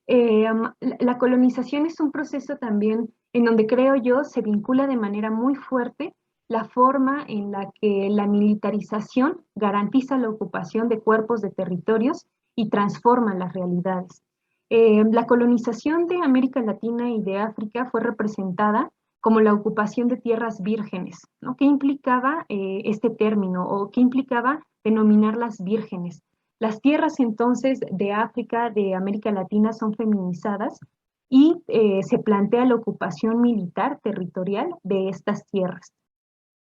La colonización es un proceso también en donde creo yo se vincula de manera muy fuerte la forma en la que la militarización garantiza la ocupación de cuerpos de territorios y transforma las realidades. La colonización de América Latina y de África fue representada como la ocupación de tierras vírgenes, ¿no? ¿Qué implicaba este término o qué implicaba denominarlas vírgenes? Las tierras entonces de África, de América Latina son feminizadas y se plantea la ocupación militar territorial de estas tierras.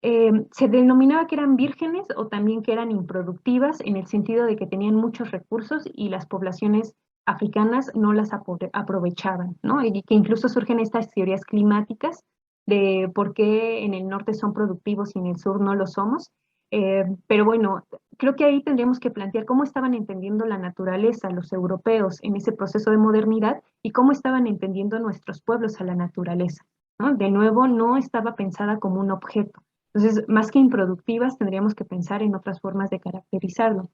Se denominaba que eran vírgenes o también que eran improductivas en el sentido de que tenían muchos recursos y las poblaciones africanas no las aprovechaban, ¿no? Y que incluso surgen estas teorías climáticas de por qué en el norte son productivos y en el sur no lo somos. Pero bueno, creo que ahí tendríamos que plantear cómo estaban entendiendo la naturaleza los europeos en ese proceso de modernidad y cómo estaban entendiendo nuestros pueblos a la naturaleza, ¿no? De nuevo, no estaba pensada como un objeto. Entonces, más que improductivas, tendríamos que pensar en otras formas de caracterizarlo.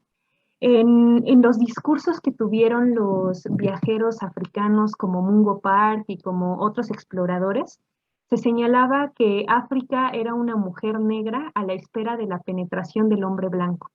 En los discursos que tuvieron los viajeros africanos como Mungo Park y como otros exploradores, se señalaba que África era una mujer negra a la espera de la penetración del hombre blanco.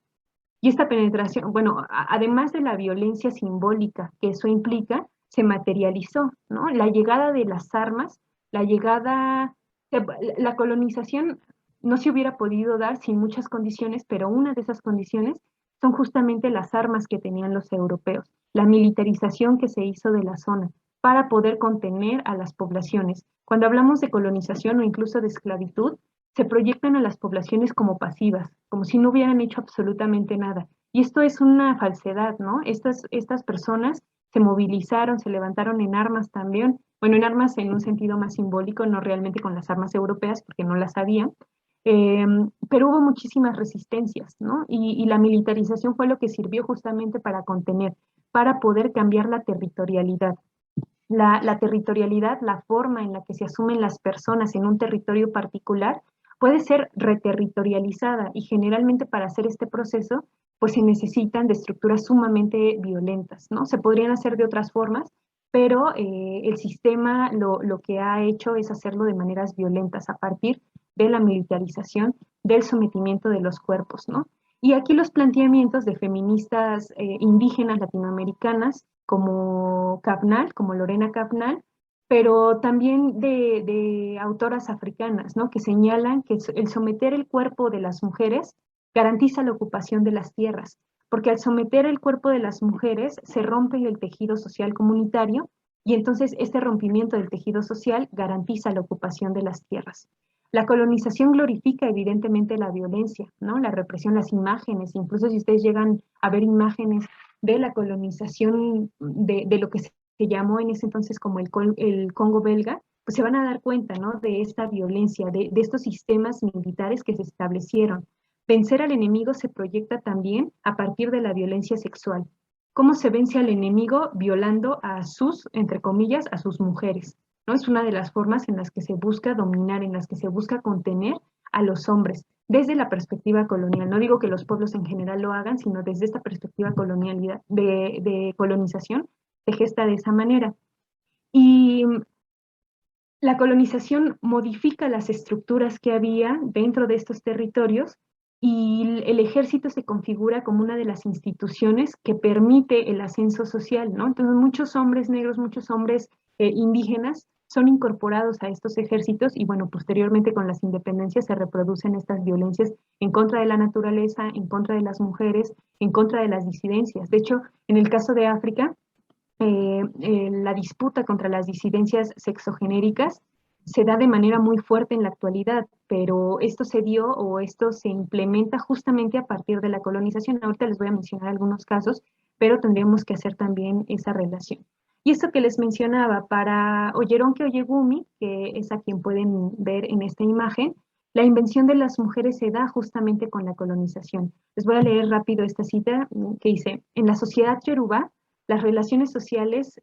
Y esta penetración, bueno, además de la violencia simbólica que eso implica, se materializó, ¿no? La llegada de las armas, la colonización no se hubiera podido dar sin muchas condiciones, pero una de esas condiciones son justamente las armas que tenían los europeos, la militarización que se hizo de la zona para poder contener a las poblaciones. Cuando hablamos de colonización o incluso de esclavitud, se proyectan a las poblaciones como pasivas, como si no hubieran hecho absolutamente nada. Y esto es una falsedad, ¿no? Estas personas se movilizaron, se levantaron en armas también, bueno, en armas en un sentido más simbólico, no realmente con las armas europeas, porque no las había, pero hubo muchísimas resistencias, ¿no? Y la militarización fue lo que sirvió justamente para contener, para poder cambiar la territorialidad. La territorialidad, la forma en la que se asumen las personas en un territorio particular, puede ser reterritorializada y generalmente para hacer este proceso, pues se necesitan de estructuras sumamente violentas, ¿no? Se podrían hacer de otras formas, pero el sistema lo que ha hecho es hacerlo de maneras violentas a partir de la militarización, del sometimiento de los cuerpos, ¿no? Y aquí los planteamientos de feministas indígenas latinoamericanas como Cabnal, como Lorena Cabnal, pero también de autoras africanas, ¿no? Que señalan que el someter el cuerpo de las mujeres garantiza la ocupación de las tierras, porque al someter el cuerpo de las mujeres se rompe el tejido social comunitario y entonces este rompimiento del tejido social garantiza la ocupación de las tierras. La colonización glorifica evidentemente la violencia, ¿no? La represión, las imágenes, incluso si ustedes llegan a ver imágenes de la colonización de lo que se llamó en ese entonces como el Congo belga, pues se van a dar cuenta, ¿no? De esta violencia, de estos sistemas militares que se establecieron. Vencer al enemigo se proyecta también a partir de la violencia sexual. ¿Cómo se vence al enemigo? Violando a sus, entre comillas, a sus mujeres, ¿no? Es una de las formas en las que se busca dominar, en las que se busca contener a los hombres, desde la perspectiva colonial. No digo que los pueblos en general lo hagan, sino desde esta perspectiva colonialidad, de colonización, se gesta de esa manera. Y la colonización modifica las estructuras que había dentro de estos territorios y el ejército se configura como una de las instituciones que permite el ascenso social, ¿no? Entonces muchos hombres negros, muchos hombres indígenas son incorporados a estos ejércitos y bueno, posteriormente con las independencias se reproducen estas violencias en contra de la naturaleza, en contra de las mujeres, en contra de las disidencias. De hecho, en el caso de África, la disputa contra las disidencias sexogenéricas se da de manera muy fuerte en la actualidad, pero esto se dio o esto se implementa justamente a partir de la colonización. Ahorita les voy a mencionar algunos casos, pero tendríamos que hacer también esa relación. Y esto que les mencionaba, para Oyeronke Oyegumi, que es a quien pueden ver en esta imagen, la invención de las mujeres se da justamente con la colonización. Les voy a leer rápido esta cita que dice: en la sociedad yoruba, las relaciones sociales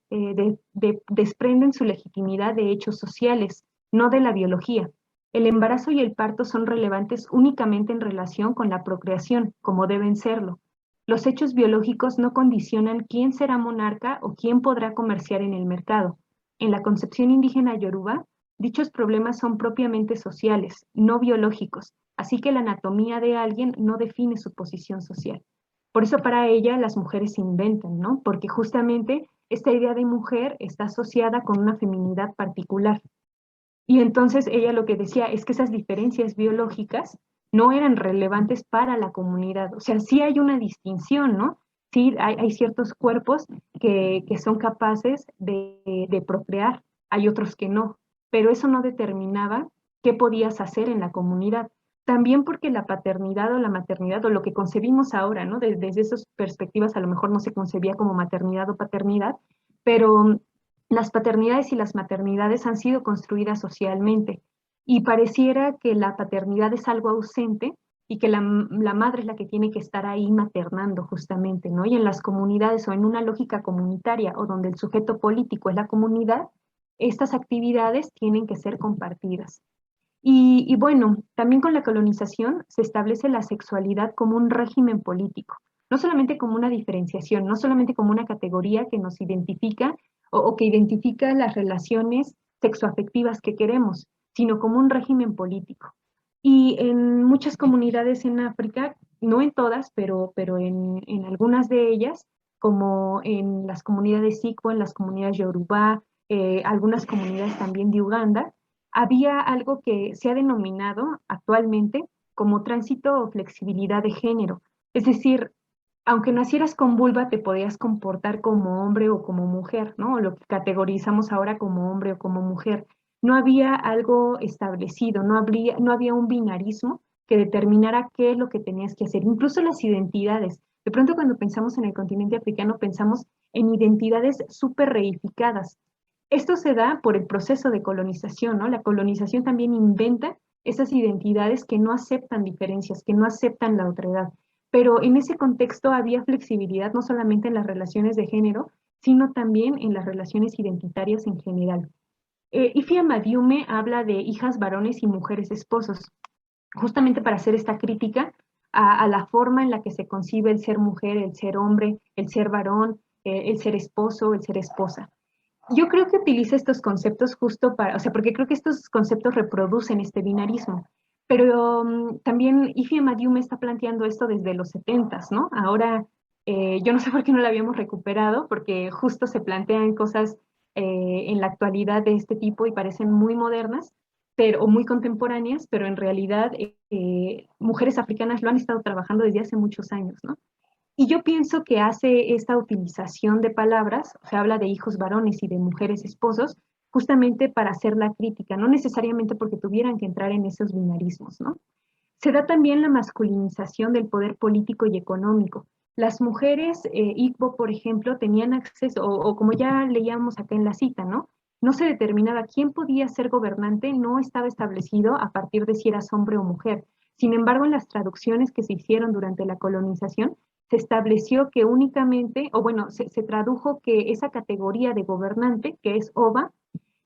desprenden su legitimidad de hechos sociales, no de la biología. El embarazo y el parto son relevantes únicamente en relación con la procreación, como deben serlo. Los hechos biológicos no condicionan quién será monarca o quién podrá comerciar en el mercado. En la concepción indígena yoruba, dichos problemas son propiamente sociales, no biológicos, así que la anatomía de alguien no define su posición social. Por eso para ella las mujeres se inventan, ¿no? Porque justamente esta idea de mujer está asociada con una feminidad particular. Y entonces ella lo que decía es que esas diferencias biológicas no eran relevantes para la comunidad. O sea, sí hay una distinción, ¿no? Sí hay ciertos cuerpos que son capaces de procrear, hay otros que no, pero eso no determinaba qué podías hacer en la comunidad. También porque la paternidad o la maternidad, o lo que concebimos ahora, ¿no? Desde esas perspectivas a lo mejor no se concebía como maternidad o paternidad, pero las paternidades y las maternidades han sido construidas socialmente y pareciera que la paternidad es algo ausente y que la madre es la que tiene que estar ahí maternando justamente, ¿no? Y en las comunidades o en una lógica comunitaria o donde el sujeto político es la comunidad, estas actividades tienen que ser compartidas. Y bueno, también con la colonización se establece la sexualidad como un régimen político, no solamente como una diferenciación, no solamente como una categoría que nos identifica o que identifica las relaciones sexoafectivas que queremos, sino como un régimen político. Y en muchas comunidades en África, no en todas, pero en algunas de ellas, como en las comunidades Igbo, en las comunidades Yoruba, algunas comunidades también de Uganda, había algo que se ha denominado actualmente como tránsito o flexibilidad de género. Es decir, aunque nacieras con vulva, te podías comportar como hombre o como mujer, ¿no? O lo que categorizamos ahora como hombre o como mujer. No había algo establecido, no había un binarismo que determinara qué es lo que tenías que hacer. Incluso las identidades. De pronto cuando pensamos en el continente africano, pensamos en identidades súper reificadas. Esto se da por el proceso de colonización, ¿no? La colonización también inventa esas identidades que no aceptan diferencias, que no aceptan la otredad. Pero en ese contexto había flexibilidad no solamente en las relaciones de género, sino también en las relaciones identitarias en general. Ify Amadiume habla de hijas varones y mujeres esposos, justamente para hacer esta crítica a la forma en la que se concibe el ser mujer, el ser hombre, el ser varón, el ser esposo, el ser esposa. Yo creo que utiliza estos conceptos justo para, o sea, porque creo que estos conceptos reproducen este binarismo, pero también Ify Amadiume está planteando esto desde los 70s, ¿no? Ahora, yo no sé por qué no lo habíamos recuperado, porque justo se plantean cosas en la actualidad de este tipo y parecen muy modernas, pero, o muy contemporáneas, pero en realidad mujeres africanas lo han estado trabajando desde hace muchos años, ¿no? Y yo pienso que hace esta utilización de palabras, se habla de hijos varones y de mujeres esposos, justamente para hacer la crítica, no necesariamente porque tuvieran que entrar en esos binarismos, ¿no? Se da también la masculinización del poder político y económico. Las mujeres Igbo, por ejemplo, tenían acceso, o como ya leíamos acá en la cita, ¿no? No se determinaba quién podía ser gobernante, no estaba establecido a partir de si eras hombre o mujer. Sin embargo, en las traducciones que se hicieron durante la colonización, se estableció que únicamente, o bueno, se tradujo que esa categoría de gobernante, que es OVA,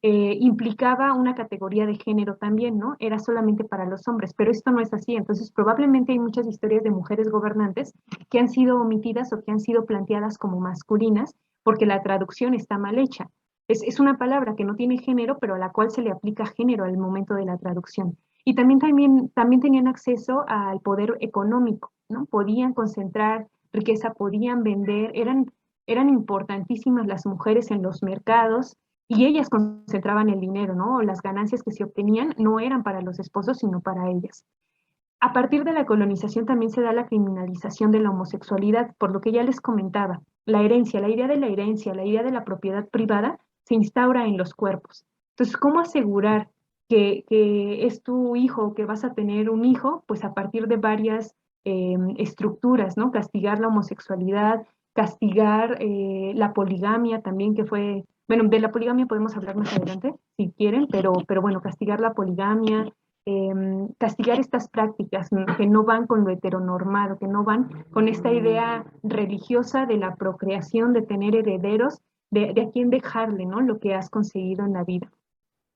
implicaba una categoría de género también, ¿no? Era solamente para los hombres, pero esto no es así. Entonces, probablemente hay muchas historias de mujeres gobernantes que han sido omitidas o que han sido planteadas como masculinas porque la traducción está mal hecha. Es una palabra que no tiene género, pero a la cual se le aplica género al momento de la traducción. Y también tenían acceso al poder económico, ¿no? Podían concentrar riqueza, podían vender, eran importantísimas las mujeres en los mercados y ellas concentraban el dinero, ¿no? Las ganancias que se obtenían no eran para los esposos, sino para ellas. A partir de la colonización también se da la criminalización de la homosexualidad, por lo que ya les comentaba. La herencia, la idea de la herencia, la idea de la propiedad privada se instaura en los cuerpos. Entonces, ¿cómo asegurar que es tu hijo, que vas a tener un hijo? Pues a partir de varias estructuras, ¿no? Castigar la homosexualidad, castigar la poligamia también, que fue, bueno, de la poligamia podemos hablar más adelante, si quieren, pero bueno, castigar la poligamia, castigar estas prácticas que no van con lo heteronormado, que no van con esta idea religiosa de la procreación, de tener herederos, de a quién dejarle, ¿no? Lo que has conseguido en la vida.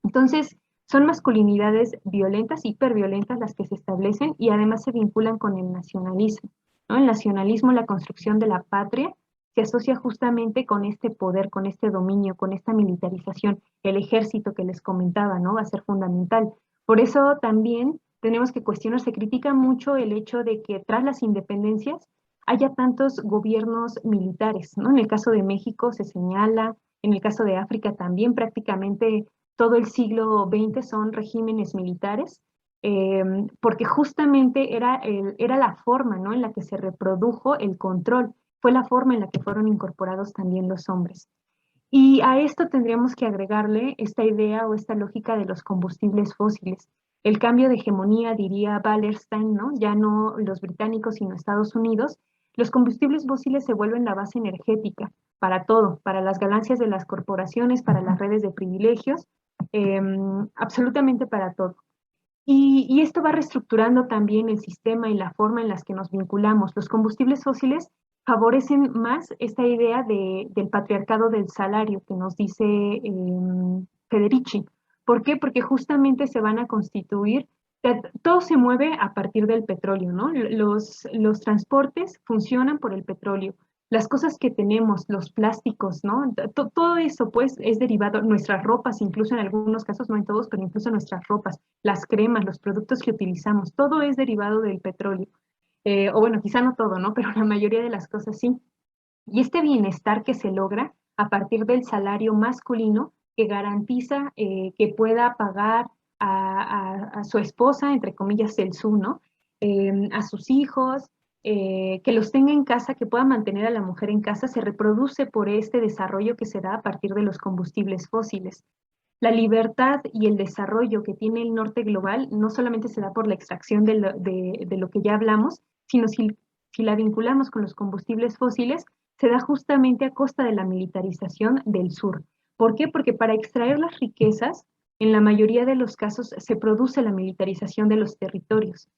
Entonces, son masculinidades violentas, hiperviolentas las que se establecen y además se vinculan con el nacionalismo, ¿no? El nacionalismo, la construcción de la patria, se asocia justamente con este poder, con este dominio, con esta militarización. El ejército que les comentaba, ¿no? Va a ser fundamental. Por eso también tenemos que cuestionar, se critica mucho el hecho de que tras las independencias haya tantos gobiernos militares, ¿no? En el caso de México se señala, en el caso de África también prácticamente todo el siglo XX son regímenes militares, porque justamente era la forma, ¿no? En la que se reprodujo el control, fue la forma en la que fueron incorporados también los hombres. Y a esto tendríamos que agregarle esta idea o esta lógica de los combustibles fósiles. El cambio de hegemonía, diría Wallerstein, ¿no? Ya no los británicos, sino Estados Unidos. Los combustibles fósiles se vuelven la base energética para todo, para las ganancias de las corporaciones, para las redes de privilegios, absolutamente para todo. Y esto va reestructurando también el sistema y la forma en las que nos vinculamos. Los combustibles fósiles favorecen más esta idea del patriarcado del salario que nos dice Federici. ¿Por qué? Porque justamente se van a constituir, todo se mueve a partir del petróleo, ¿no? Los transportes funcionan por el petróleo. Las cosas que tenemos, los plásticos, ¿no? Todo eso, pues, es derivado, nuestras ropas, incluso en algunos casos, no en todos, pero incluso nuestras ropas, las cremas, los productos que utilizamos, todo es derivado del petróleo. O bueno, quizá no todo, ¿no? Pero la mayoría de las cosas sí. Y este bienestar que se logra a partir del salario masculino que garantiza que pueda pagar a su esposa, entre comillas, el su, ¿no? A sus hijos, que los tenga en casa, que pueda mantener a la mujer en casa, se reproduce por este desarrollo que se da a partir de los combustibles fósiles. La libertad y el desarrollo que tiene el norte global no solamente se da por la extracción de lo que ya hablamos, sino si la vinculamos con los combustibles fósiles, se da justamente a costa de la militarización del sur. ¿Por qué? Porque para extraer las riquezas, en la mayoría de los casos se produce la militarización de los territorios.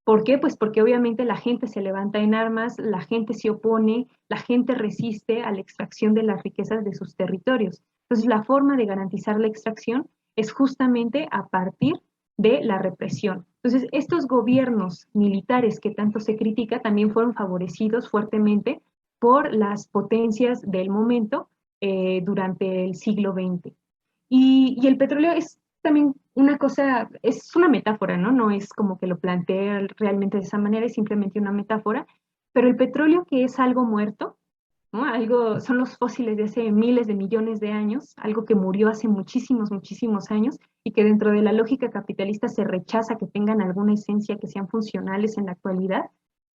¿Por qué? Pues porque obviamente la gente se levanta en armas, la gente se opone, la gente resiste a la extracción de las riquezas de sus territorios. Entonces, la forma de garantizar la extracción es justamente a partir de la represión. Entonces, estos gobiernos militares que tanto se critica también fueron favorecidos fuertemente por las potencias del momento durante el siglo XX. Y el petróleo es también una cosa, es una metáfora, ¿no? No es como que lo plantee realmente de esa manera, es simplemente una metáfora, pero el petróleo que es algo muerto, ¿no? Algo, son los fósiles de hace miles de millones de años, algo que murió hace muchísimos, muchísimos años y que dentro de la lógica capitalista se rechaza que tengan alguna esencia, que sean funcionales en la actualidad.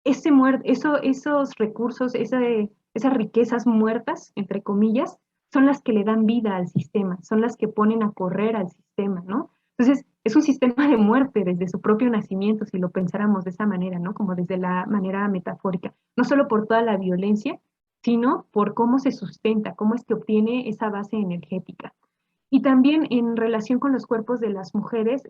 Esos recursos, esas riquezas muertas, entre comillas, son las que le dan vida al sistema, son las que ponen a correr al sistema, ¿no? Entonces, es un sistema de muerte desde su propio nacimiento, si lo pensáramos de esa manera, ¿no? Como desde la manera metafórica, no solo por toda la violencia, sino por cómo se sustenta, cómo es que obtiene esa base energética. Y también en relación con los cuerpos de las mujeres,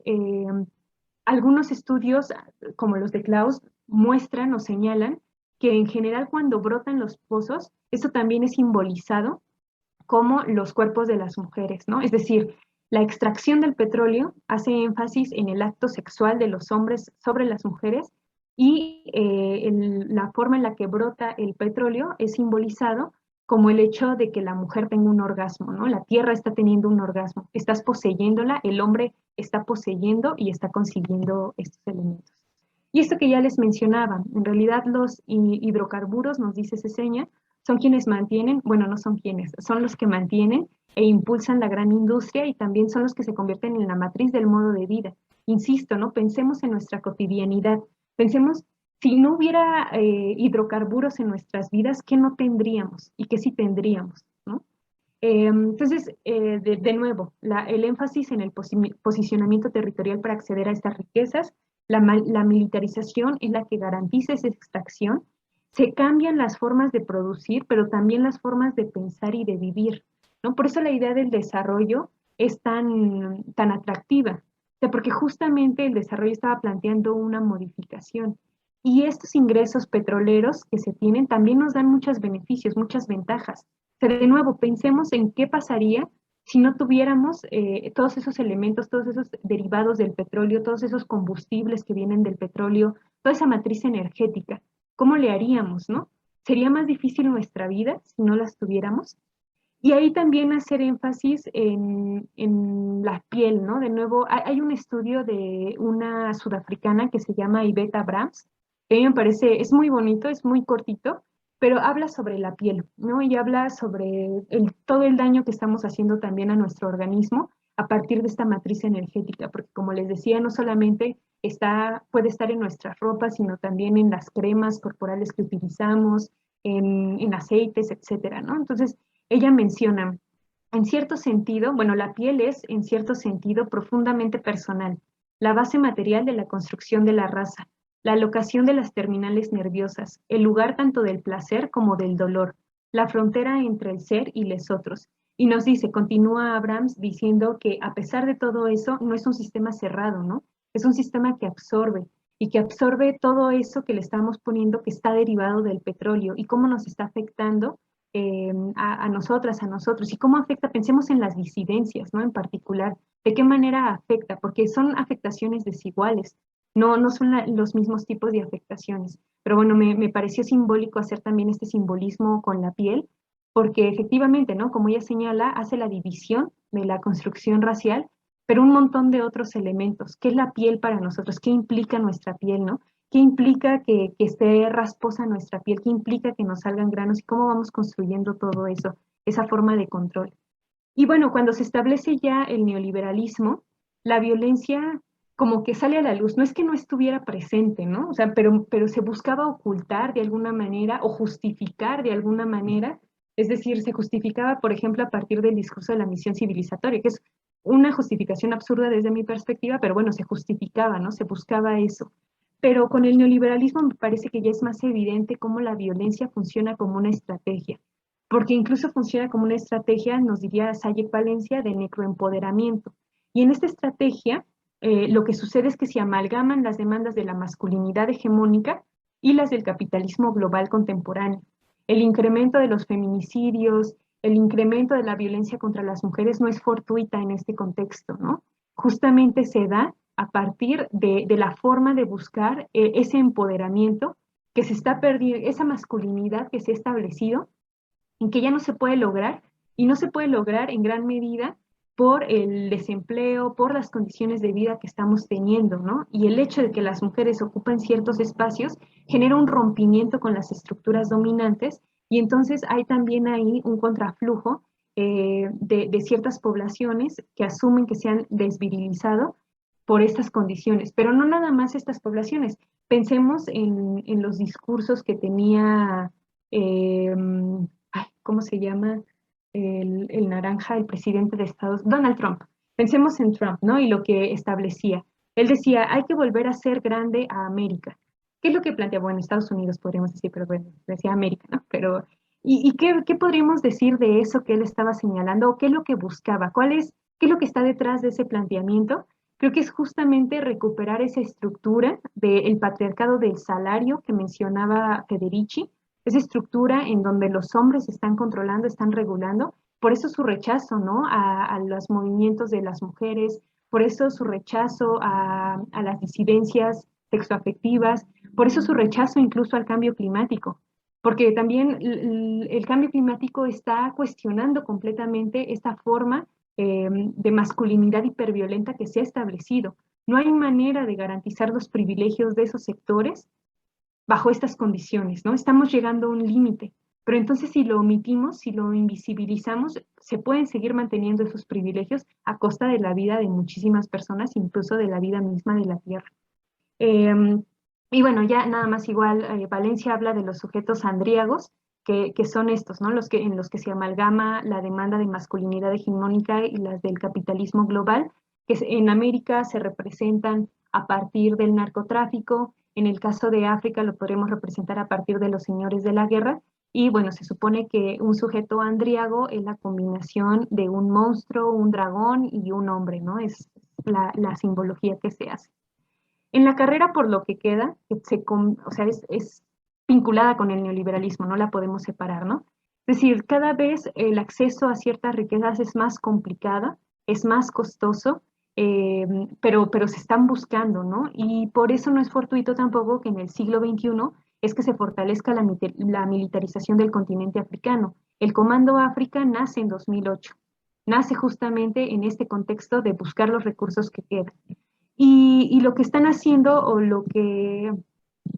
algunos estudios, como los de Klaus, muestran o señalan que en general cuando brotan los pozos, eso también es simbolizado como los cuerpos de las mujeres, ¿no? Es decir, la extracción del petróleo hace énfasis en el acto sexual de los hombres sobre las mujeres y la forma en la que brota el petróleo es simbolizado como el hecho de que la mujer tenga un orgasmo, ¿no? La tierra está teniendo un orgasmo, estás poseyéndola, el hombre está poseyendo y está consiguiendo estos elementos. Y esto que ya les mencionaba, en realidad los hidrocarburos, nos dice Seseña, son quienes mantienen, bueno, no son quienes, son los que mantienen e impulsan la gran industria y también son los que se convierten en la matriz del modo de vida. Insisto, ¿no? Pensemos en nuestra cotidianidad, pensemos, si no hubiera hidrocarburos en nuestras vidas, ¿qué no tendríamos y qué sí tendríamos, ¿no? Entonces, de nuevo, el énfasis en el posicionamiento territorial para acceder a estas riquezas, la militarización es la que garantiza esa extracción, se cambian las formas de producir, pero también las formas de pensar y de vivir, ¿no? Por eso la idea del desarrollo es tan atractiva, o sea, porque justamente el desarrollo estaba planteando una modificación. Y estos ingresos petroleros que se tienen también nos dan muchos beneficios, muchas ventajas. O sea, de nuevo, pensemos en qué pasaría si no tuviéramos todos esos elementos, todos esos derivados del petróleo, todos esos combustibles que vienen del petróleo, toda esa matriz energética. ¿Cómo le haríamos, no? ¿Sería más difícil nuestra vida si no las tuviéramos? Y ahí también hacer énfasis en la piel, ¿no? De nuevo, hay un estudio de una sudafricana que se llama Yvette Abrams, que a mí me parece, es muy bonito, es muy cortito, pero habla sobre la piel, ¿no? Y habla sobre todo el daño que estamos haciendo también a nuestro organismo a partir de esta matriz energética, porque como les decía, no solamente puede estar en nuestras ropas, sino también en las cremas corporales que utilizamos, en aceites, etcétera, ¿no? Entonces, ella menciona, en cierto sentido, bueno, la piel es, en cierto sentido, profundamente personal, la base material de la construcción de la raza, la locación de las terminales nerviosas, el lugar tanto del placer como del dolor, la frontera entre el ser y los otros. Y nos dice, continúa Abrams diciendo que a pesar de todo eso, no es un sistema cerrado, ¿no? Es un sistema que absorbe y que absorbe todo eso que le estamos poniendo que está derivado del petróleo y cómo nos está afectando a nosotras, a nosotros, y cómo afecta, pensemos en las disidencias, ¿no? En particular, de qué manera afecta, porque son afectaciones desiguales, no son los mismos tipos de afectaciones. Pero bueno, me pareció simbólico hacer también este simbolismo con la piel, porque efectivamente, ¿no? Como ella señala, hace la división de la construcción racial, pero un montón de otros elementos. ¿Qué es la piel para nosotros? ¿Qué implica nuestra piel, no? ¿Qué implica que esté rasposa nuestra piel? ¿Qué implica que nos salgan granos? ¿Y cómo vamos construyendo todo eso, esa forma de control? Y bueno, cuando se establece ya el neoliberalismo, la violencia como que sale a la luz. No es que no estuviera presente, ¿no? O sea, pero se buscaba ocultar de alguna manera o justificar de alguna manera. Es decir, se justificaba, por ejemplo, a partir del discurso de la misión civilizatoria, que es una justificación absurda desde mi perspectiva, pero bueno, se justificaba, ¿no? Se buscaba eso. Pero con el neoliberalismo me parece que ya es más evidente cómo la violencia funciona como una estrategia, porque incluso funciona como una estrategia, nos diría Sayek Valencia, de necroempoderamiento. Y en esta estrategia, lo que sucede es que se amalgaman las demandas de la masculinidad hegemónica y las del capitalismo global contemporáneo. El incremento de los feminicidios, el incremento de la violencia contra las mujeres no es fortuita en este contexto, ¿no? Justamente se da a partir de la forma de buscar ese empoderamiento que se está perdiendo, esa masculinidad que se ha establecido y que ya no se puede lograr, y no se puede lograr en gran medida por el desempleo, por las condiciones de vida que estamos teniendo, ¿no? Y el hecho de que las mujeres ocupan ciertos espacios genera un rompimiento con las estructuras dominantes, y entonces hay también ahí un contraflujo de ciertas poblaciones que asumen que se han desvirilizado por estas condiciones, pero no nada más estas poblaciones. Pensemos en los discursos que tenía, ¿cómo se llama? El naranja, el presidente de Estados Unidos, Donald Trump. Pensemos en Trump, ¿no? Y lo que establecía. Él decía, hay que volver a ser grande a América. ¿Qué es lo que planteaba? Bueno, Estados Unidos podríamos decir, pero bueno, decía América, ¿no? Pero, ¿y qué podríamos decir de eso que él estaba señalando? ¿O qué es lo que buscaba? ¿Qué es lo que está detrás de ese planteamiento? Creo que es justamente recuperar esa estructura del patriarcado del salario que mencionaba Federici, esa estructura en donde los hombres están controlando, están regulando, por eso su rechazo, ¿no? A los movimientos de las mujeres, por eso su rechazo a las disidencias sexoafectivas, por eso su rechazo incluso al cambio climático, porque también el cambio climático está cuestionando completamente esta forma de masculinidad hiperviolenta que se ha establecido. No hay manera de garantizar los privilegios de esos sectores bajo estas condiciones, ¿no? Estamos llegando a un límite, pero entonces si lo omitimos, si lo invisibilizamos, se pueden seguir manteniendo esos privilegios a costa de la vida de muchísimas personas, incluso de la vida misma de la Tierra. Y bueno, ya nada más igual, Valencia habla de los sujetos andríagos, que son estos, ¿no? En los que se amalgama la demanda de masculinidad hegemónica y las del capitalismo global, que en América se representan a partir del narcotráfico, en el caso de África lo podremos representar a partir de los señores de la guerra, y bueno, se supone que un sujeto andríago es la combinación de un monstruo, un dragón y un hombre, ¿no? Es la simbología que se hace. En la carrera, por lo que queda, o sea, es vinculada con el neoliberalismo, no la podemos separar, ¿no? Es decir, cada vez el acceso a ciertas riquezas es más complicada, es más costoso, pero se están buscando, ¿no? Y por eso no es fortuito tampoco que en el siglo XXI es que se fortalezca la militarización del continente africano. El Comando África nace en 2008, nace justamente en este contexto de buscar los recursos que quedan. Y lo que están haciendo, o lo que,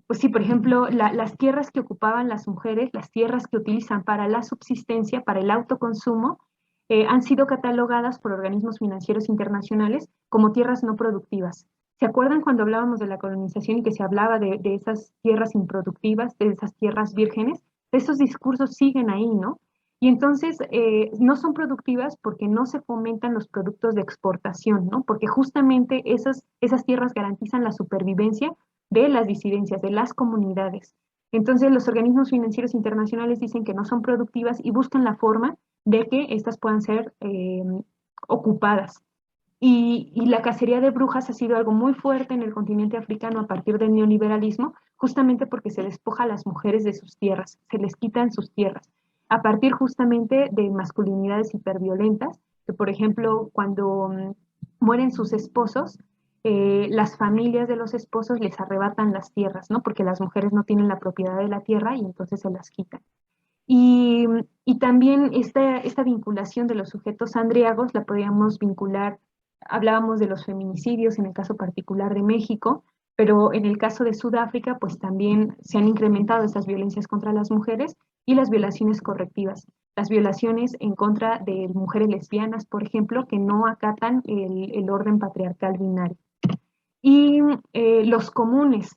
pues sí, por ejemplo, las tierras que ocupaban las mujeres, las tierras que utilizan para la subsistencia, para el autoconsumo, han sido catalogadas por organismos financieros internacionales como tierras no productivas. ¿Se acuerdan cuando hablábamos de la colonización y que se hablaba de esas tierras improductivas, de esas tierras vírgenes? Esos discursos siguen ahí, ¿no? Y entonces no son productivas porque no se fomentan los productos de exportación, ¿no? Porque justamente esas tierras garantizan la supervivencia de las disidencias, de las comunidades. Entonces los organismos financieros internacionales dicen que no son productivas y buscan la forma de que estas puedan ser ocupadas. Y la cacería de brujas ha sido algo muy fuerte en el continente africano a partir del neoliberalismo, justamente porque se despoja a las mujeres de sus tierras, se les quitan sus tierras, a partir justamente de masculinidades hiperviolentas, que por ejemplo cuando mueren sus esposos, las familias de los esposos les arrebatan las tierras, ¿no? Porque las mujeres no tienen la propiedad de la tierra y entonces se las quitan. Y también esta vinculación de los sujetos andríagos la podríamos vincular, hablábamos de los feminicidios en el caso particular de México, pero en el caso de Sudáfrica, pues también se han incrementado estas violencias contra las mujeres y las violaciones correctivas. Las violaciones en contra de mujeres lesbianas, por ejemplo, que no acatan el orden patriarcal binario. Y los comunes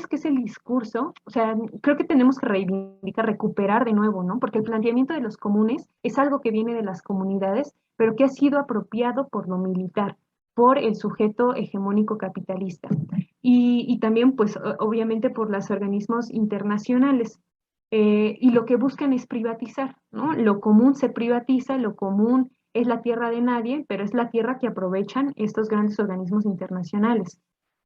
que es el discurso, o sea, creo que tenemos que reivindicar, recuperar de nuevo, ¿no? Porque el planteamiento de los comunes es algo que viene de las comunidades, pero que ha sido apropiado por lo militar, por el sujeto hegemónico capitalista. Y también, pues, obviamente por los organismos internacionales. Y lo que buscan es privatizar, ¿no? Lo común se privatiza, lo común es la tierra de nadie, pero es la tierra que aprovechan estos grandes organismos internacionales.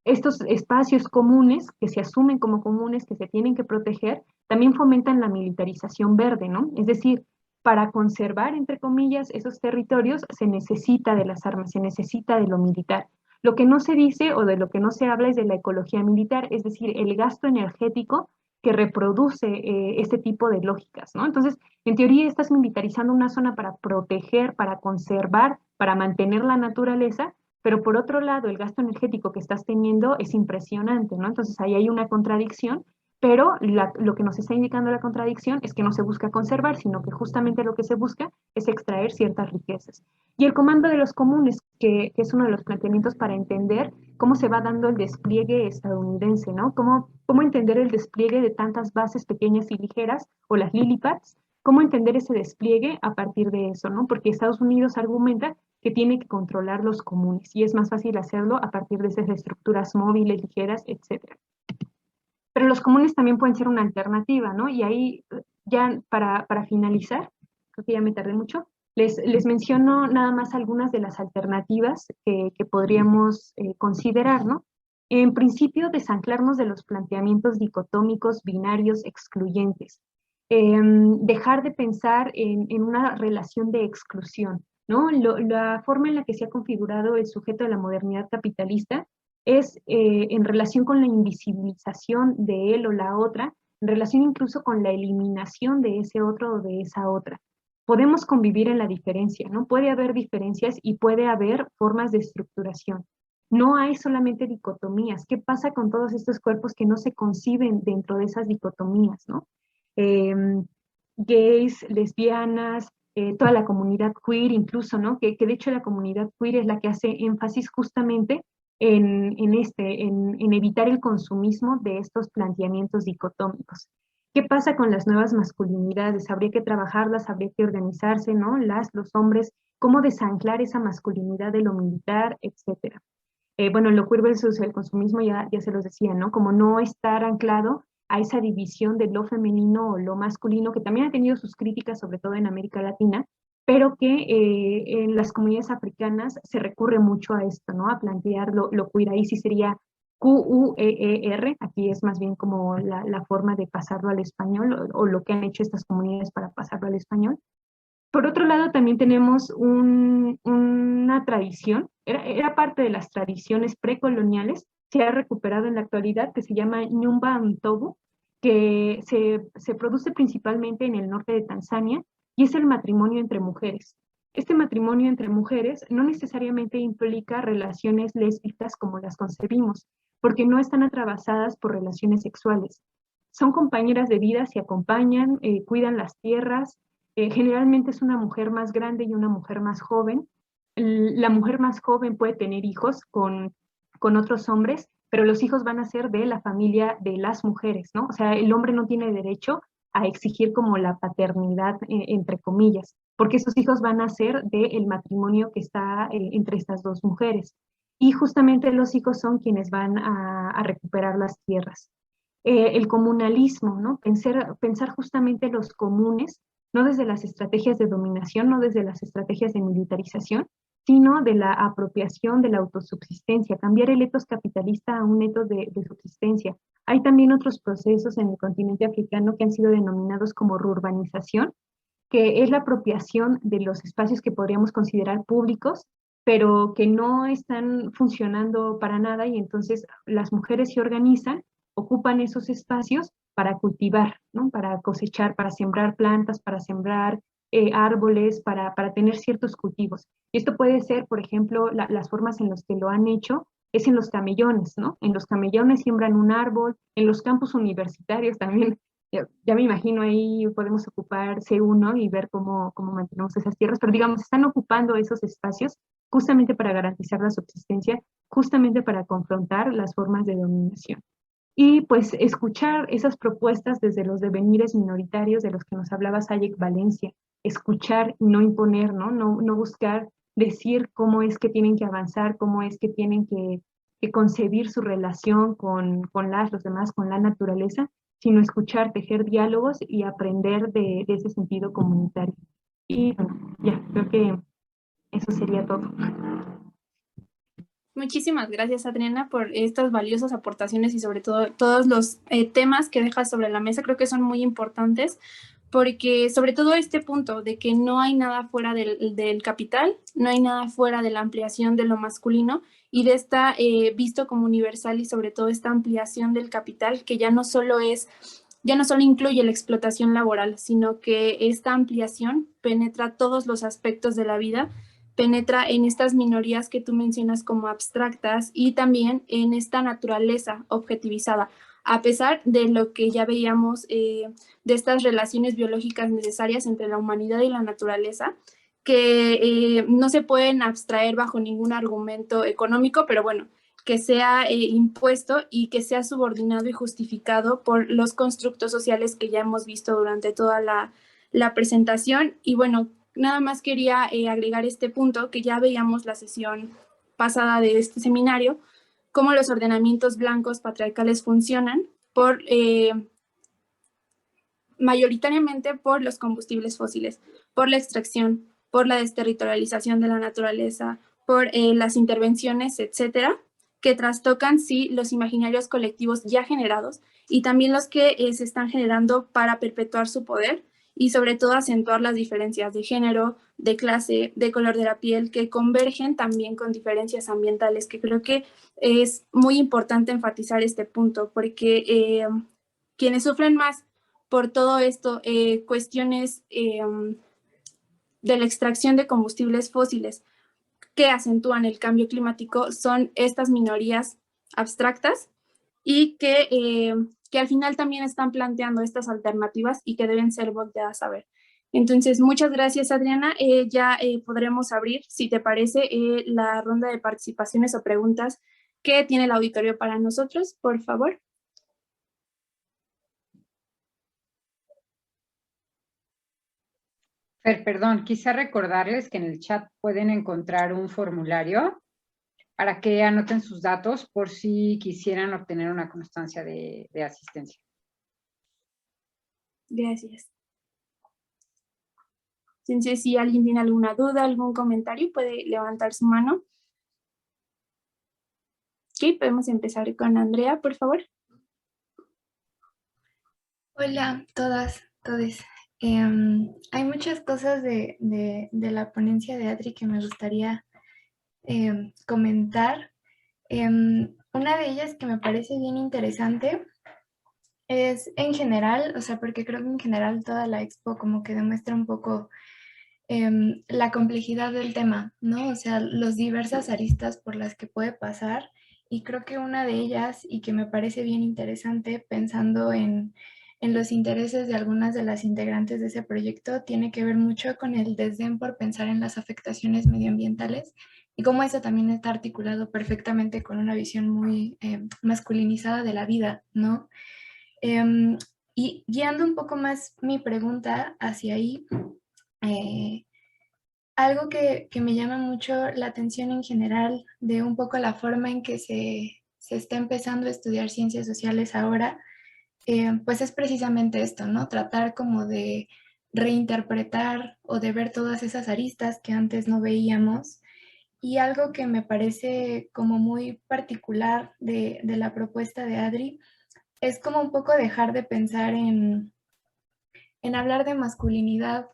Estos espacios comunes, que se asumen como comunes, que se tienen que proteger, también fomentan la militarización verde, ¿no? Es decir, para conservar, entre comillas, esos territorios se necesita de las armas, se necesita de lo militar. Lo que no se dice o de lo que no se habla es de la ecología militar, es decir, el gasto energético que reproduce este tipo de lógicas, ¿no? Entonces, en teoría estás militarizando una zona para proteger, para conservar, para mantener la naturaleza, pero por otro lado, el gasto energético que estás teniendo es impresionante, ¿no? Entonces ahí hay una contradicción, pero lo que nos está indicando la contradicción es que no se busca conservar, sino que justamente lo que se busca es extraer ciertas riquezas. Y el comando de los comunes, que es uno de los planteamientos para entender cómo se va dando el despliegue estadounidense, ¿no? Cómo entender el despliegue de tantas bases pequeñas y ligeras, o las lilipads, cómo entender ese despliegue a partir de eso, ¿no? Porque Estados Unidos argumenta que tiene que controlar los comunes y es más fácil hacerlo a partir de esas estructuras móviles, ligeras, etc. Pero los comunes también pueden ser una alternativa, ¿no? Y ahí ya para finalizar, creo que ya me tardé mucho, les menciono nada más algunas de las alternativas que podríamos considerar, ¿no? En principio, desanclarnos de los planteamientos dicotómicos, binarios, excluyentes. Dejar de pensar en una relación de exclusión, ¿no? La forma en la que se ha configurado el sujeto de la modernidad capitalista es en relación con la invisibilización de él o la otra, en relación incluso con la eliminación de ese otro o de esa otra. Podemos convivir en la diferencia, ¿no? Puede haber diferencias y puede haber formas de estructuración. No hay solamente dicotomías. ¿Qué pasa con todos estos cuerpos que no se conciben dentro de esas dicotomías, ¿no? Gays, lesbianas, toda la comunidad queer incluso, ¿no? Que de hecho la comunidad queer es la que hace énfasis justamente en evitar el consumismo de estos planteamientos dicotómicos. ¿Qué pasa con las nuevas masculinidades? Habría que trabajarlas, habría que organizarse, ¿no? Los hombres, cómo desanclar esa masculinidad de lo militar, etcétera. Bueno, lo queer versus el consumismo ya se los decía, ¿no? Como no estar anclado a esa división de lo femenino o lo masculino, que también ha tenido sus críticas, sobre todo en América Latina, pero que en las comunidades africanas se recurre mucho a esto, ¿no? A plantear lo queer, ahí sí sería Q-U-E-E-R, aquí es más bien como la forma de pasarlo al español, o lo que han hecho estas comunidades para pasarlo al español. Por otro lado, también tenemos una tradición, era parte de las tradiciones precoloniales, se ha recuperado en la actualidad, que se llama Nyumba Mtovu, que se produce principalmente en el norte de Tanzania, y es el matrimonio entre mujeres. Este matrimonio entre mujeres no necesariamente implica relaciones lésbicas como las concebimos, porque no están atravesadas por relaciones sexuales. Son compañeras de vida, se acompañan, cuidan las tierras. Generalmente es una mujer más grande y una mujer más joven. La mujer más joven puede tener hijos con otros hombres, pero los hijos van a ser de la familia de las mujeres, ¿no? O sea, el hombre no tiene derecho a exigir como la paternidad, entre comillas, porque esos hijos van a ser del matrimonio que está entre estas dos mujeres. Y justamente los hijos son quienes van a recuperar las tierras. El comunalismo, ¿no? Pensar justamente los comunes, no desde las estrategias de dominación, no desde las estrategias de militarización, sino de la apropiación de la autosubsistencia, cambiar el etos capitalista a un etos de subsistencia. Hay también otros procesos en el continente africano que han sido denominados como rurbanización, que es la apropiación de los espacios que podríamos considerar públicos, pero que no están funcionando para nada, y entonces las mujeres se organizan, ocupan esos espacios para cultivar, ¿no? Para cosechar, para sembrar plantas, para sembrar árboles, para tener ciertos cultivos. Y esto puede ser, por ejemplo, las formas en las que lo han hecho es en los camellones, ¿no? En los camellones siembran un árbol, en los campus universitarios también. Ya me imagino ahí podemos ocupar C1 y ver cómo mantenemos esas tierras, pero digamos, están ocupando esos espacios justamente para garantizar la subsistencia, justamente para confrontar las formas de dominación. Y pues escuchar esas propuestas desde los devenires minoritarios de los que nos hablaba Sayek Valencia, escuchar y no imponer, ¿no? No buscar decir cómo es que tienen que avanzar, cómo es que tienen que concebir su relación con los demás, con la naturaleza, sino escuchar, tejer diálogos y aprender de ese sentido comunitario. Y bueno, ya, creo que eso sería todo. Muchísimas gracias, Adriana, por estas valiosas aportaciones y sobre todo todos los temas que dejas sobre la mesa. Creo que son muy importantes porque sobre todo este punto de que no hay nada fuera del capital, no hay nada fuera de la ampliación de lo masculino y de esta visto como universal y sobre todo esta ampliación del capital que ya no solo incluye la explotación laboral, sino que esta ampliación penetra todos los aspectos de la vida, penetra en estas minorías que tú mencionas como abstractas y también en esta naturaleza objetivizada, a pesar de lo que ya veíamos de estas relaciones biológicas necesarias entre la humanidad y la naturaleza, que no se pueden abstraer bajo ningún argumento económico, pero bueno, que sea impuesto y que sea subordinado y justificado por los constructos sociales que ya hemos visto durante toda la presentación. Y bueno, nada más quería agregar este punto que ya veíamos la sesión pasada de este seminario, cómo los ordenamientos blancos patriarcales funcionan mayoritariamente por los combustibles fósiles, por la extracción, por la desterritorialización de la naturaleza, por las intervenciones, etcétera, que trastocan, sí, los imaginarios colectivos ya generados y también los que se están generando para perpetuar su poder y sobre todo acentuar las diferencias de género, de clase, de color de la piel, que convergen también con diferencias ambientales, que creo que es muy importante enfatizar este punto, porque quienes sufren más por todo esto, cuestiones de la extracción de combustibles fósiles que acentúan el cambio climático, son estas minorías abstractas y que al final también están planteando estas alternativas y que deben ser volteadas a ver. Entonces, muchas gracias, Adriana. Ya podremos abrir, si te parece, la ronda de participaciones o preguntas que tiene el auditorio para nosotros, por favor. Perdón, quizá recordarles que en el chat pueden encontrar un formulario para que anoten sus datos por si quisieran obtener una constancia de asistencia. Gracias. Entonces, si alguien tiene alguna duda, algún comentario, puede levantar su mano. Ok, podemos empezar con Andrea, por favor. Hola, todas, todes. Hay muchas cosas de la ponencia de Adri que me gustaría comentar. Una de ellas que me parece bien interesante es en general, o sea, porque creo que en general toda la expo como que demuestra un poco la complejidad del tema, ¿no? O sea, las diversas aristas por las que puede pasar, y creo que una de ellas, y que me parece bien interesante pensando en los intereses de algunas de las integrantes de ese proyecto, tiene que ver mucho con el desdén por pensar en las afectaciones medioambientales y cómo eso también está articulado perfectamente con una visión muy masculinizada de la vida, ¿no? Y guiando un poco más mi pregunta hacia ahí, algo que me llama mucho la atención en general de un poco la forma en que se está empezando a estudiar ciencias sociales ahora, pues es precisamente esto, ¿no? Tratar como de reinterpretar o de ver todas esas aristas que antes no veíamos. Y algo que me parece como muy particular de la propuesta de Adri es como un poco dejar de pensar en hablar de masculinidad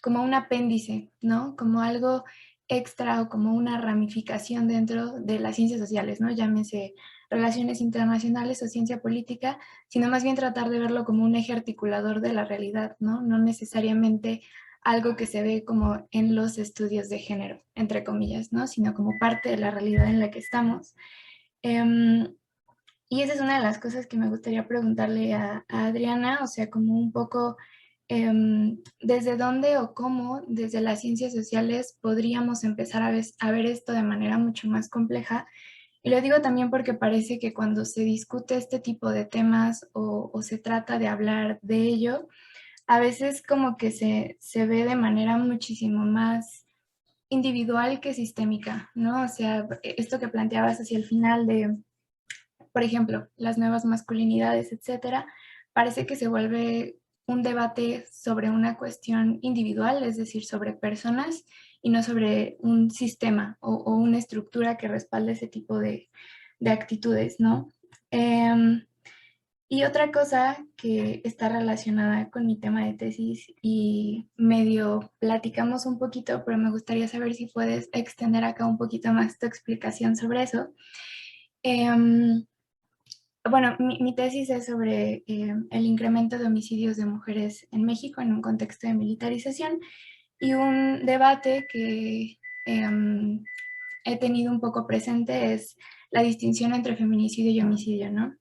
como un apéndice, ¿no? Como algo extra o como una ramificación dentro de las ciencias sociales, ¿no? Llámese relaciones internacionales o ciencia política, sino más bien tratar de verlo como un eje articulador de la realidad, ¿no? No necesariamente algo que se ve como en los estudios de género, entre comillas, ¿no? Sino como parte de la realidad en la que estamos. Y esa es una de las cosas que me gustaría preguntarle a Adriana, o sea, como un poco desde dónde o cómo desde las ciencias sociales podríamos empezar a ver esto de manera mucho más compleja. Y lo digo también porque parece que cuando se discute este tipo de temas o se trata de hablar de ello, a veces como que se ve de manera muchísimo más individual que sistémica, ¿no? O sea, esto que planteabas hacia el final de, por ejemplo, las nuevas masculinidades, etcétera, parece que se vuelve un debate sobre una cuestión individual, es decir, sobre personas y no sobre un sistema o una estructura que respalde ese tipo de actitudes, ¿no? Y otra cosa que está relacionada con mi tema de tesis y medio platicamos un poquito, pero me gustaría saber si puedes extender acá un poquito más tu explicación sobre eso. Bueno, mi tesis es sobre el incremento de homicidios de mujeres en México en un contexto de militarización y un debate que he tenido un poco presente es la distinción entre feminicidio y homicidio, ¿no?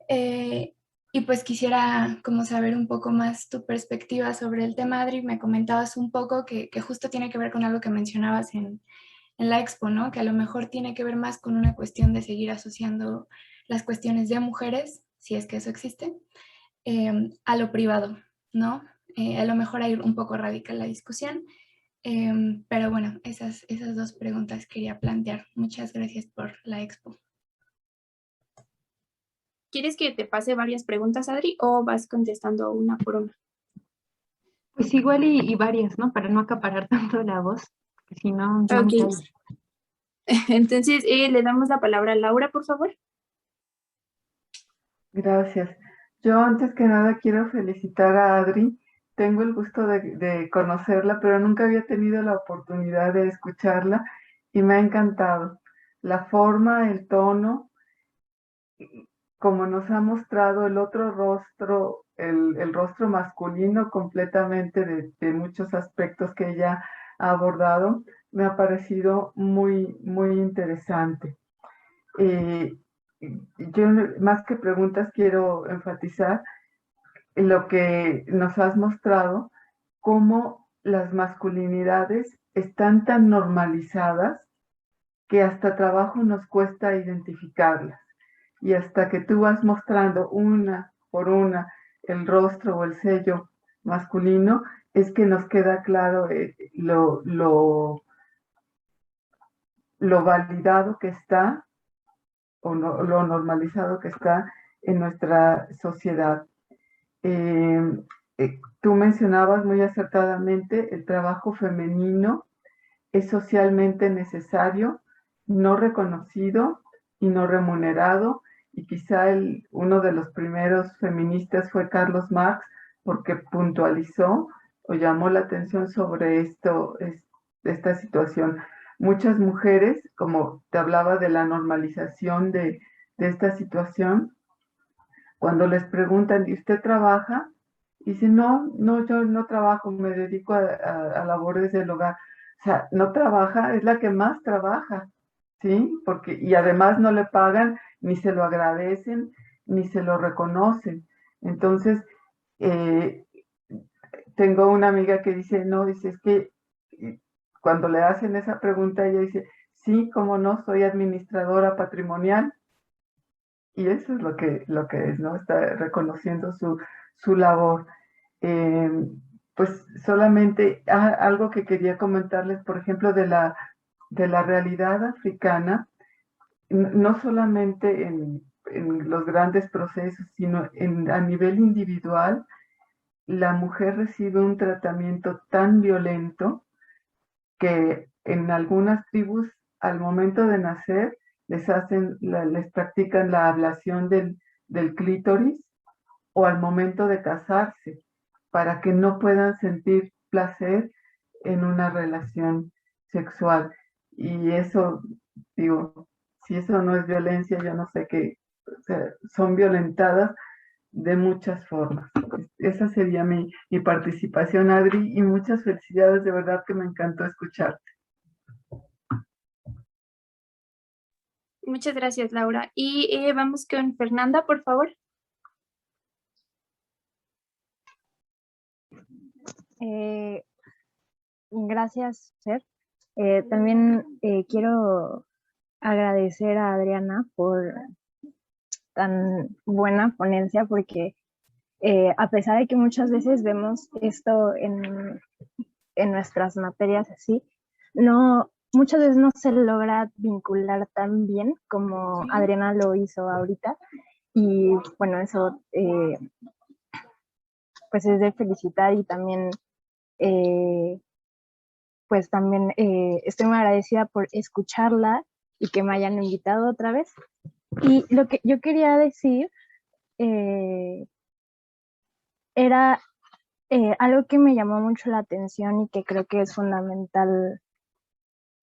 Y pues quisiera como saber un poco más tu perspectiva sobre el tema, Adri. Me comentabas un poco que justo tiene que ver con algo que mencionabas en la expo, ¿no? Que a lo mejor tiene que ver más con una cuestión de seguir asociando las cuestiones de mujeres, si es que eso existe, a lo privado, ¿no? A lo mejor hay un poco radical la discusión, pero bueno, esas dos preguntas quería plantear. Muchas gracias por la expo. ¿Quieres que te pase varias preguntas, Adri, o vas contestando una por una? Pues igual y varias, ¿no? Para no acaparar tanto la voz, porque si no, no me callo. Entonces, le damos la palabra a Laura, por favor. Gracias. Yo antes que nada quiero felicitar a Adri. Tengo el gusto de conocerla, pero nunca había tenido la oportunidad de escucharla y me ha encantado. La forma, el tono como nos ha mostrado el otro rostro, el rostro masculino completamente de muchos aspectos que ella ha abordado, me ha parecido muy, muy interesante. Yo, más que preguntas, quiero enfatizar en lo que nos has mostrado, cómo las masculinidades están tan normalizadas que hasta trabajo nos cuesta identificarlas. Y hasta que tú vas mostrando una por una el rostro o el sello masculino, es que nos queda claro lo validado que está o no, lo normalizado que está en nuestra sociedad. Tú mencionabas muy acertadamente el trabajo femenino es socialmente necesario, no reconocido y no remunerado, y quizá uno de los primeros feministas fue Carlos Marx, porque puntualizó o llamó la atención sobre esta situación. Muchas mujeres, como te hablaba de la normalización de esta situación, cuando les preguntan, ¿y usted trabaja? Dicen, no, yo no trabajo, me dedico a labores del hogar. O sea, no trabaja, es la que más trabaja, ¿sí? Y además no le pagan, ni se lo agradecen, ni se lo reconocen. Entonces, tengo una amiga que dice, no, dice, es que cuando le hacen esa pregunta, ella dice, sí, cómo no, soy administradora patrimonial. Y eso es lo que es, ¿no? Está reconociendo su labor. Pues solamente algo que quería comentarles, por ejemplo, de la realidad africana, no solamente en los grandes procesos, sino a nivel individual, la mujer recibe un tratamiento tan violento que en algunas tribus, al momento de nacer, les practican la ablación del clítoris, o al momento de casarse, para que no puedan sentir placer en una relación sexual. Y eso, digo, si eso no es violencia, yo no sé qué, o sea, son violentadas de muchas formas. Esa sería mi participación, Adri, y muchas felicidades, de verdad que me encantó escucharte. Muchas gracias, Laura. Y vamos con Fernanda, por favor. Gracias, Fer. También quiero agradecer a Adriana por tan buena ponencia, porque a pesar de que muchas veces vemos esto en nuestras materias así, muchas veces no se logra vincular tan bien como Adriana lo hizo ahorita. Y bueno, eso pues es de felicitar, y también pues también estoy muy agradecida por escucharla y que me hayan invitado otra vez. Y lo que yo quería decir era algo que me llamó mucho la atención y que creo que es fundamental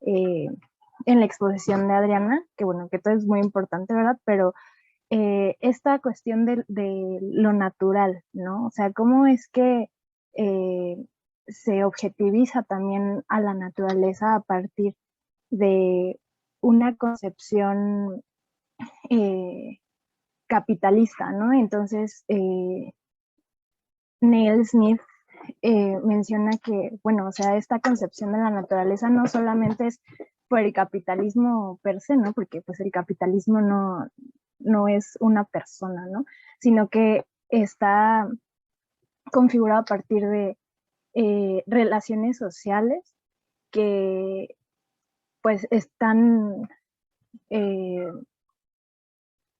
en la exposición de Adriana, que bueno, que todo es muy importante, ¿verdad? Pero esta cuestión de lo natural, ¿no? O sea, cómo es que se objetiviza también a la naturaleza a partir de una concepción capitalista, ¿no? Entonces, Neil Smith menciona que, bueno, o sea, esta concepción de la naturaleza no solamente es por el capitalismo per se, ¿no? Porque pues el capitalismo no es una persona, ¿no? Sino que está configurado a partir de relaciones sociales que pues están en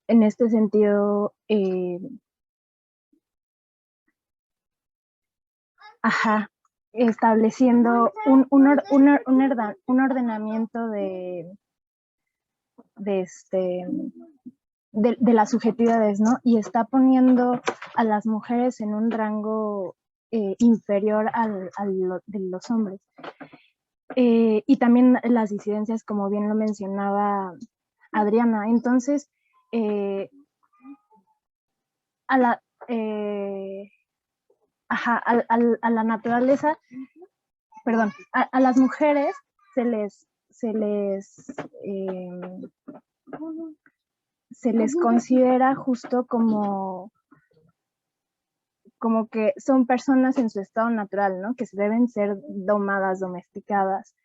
este sentido estableciendo un ordenamiento de las subjetividades, ¿no? Y está poniendo a las mujeres en un rango inferior de los hombres. Y también las disidencias, como bien lo mencionaba Adriana. Entonces, a la, a la naturaleza, perdón, a las mujeres se les considera justo como que son personas en su estado natural, ¿no? Que se deben ser domadas, domesticadas,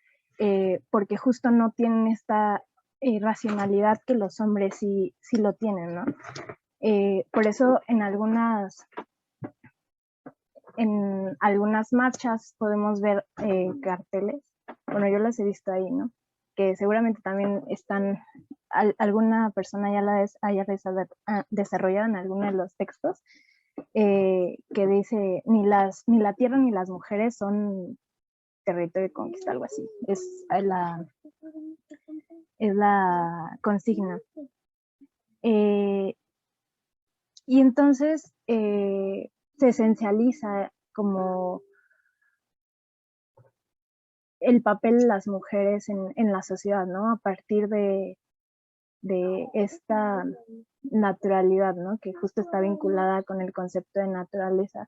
porque justo no tienen esta racionalidad que los hombres sí lo tienen, ¿no? Por eso en algunas marchas podemos ver carteles, bueno, yo las he visto ahí, ¿no? Que seguramente también están, alguna persona ya la haya desarrollado en alguno de los textos, que dice, ni la tierra ni las mujeres son territorio de conquista, algo así. Es la consigna. Y entonces se esencializa como el papel de las mujeres en la sociedad, ¿no? A partir de esta naturalidad, ¿no? Que justo está vinculada con el concepto de naturaleza.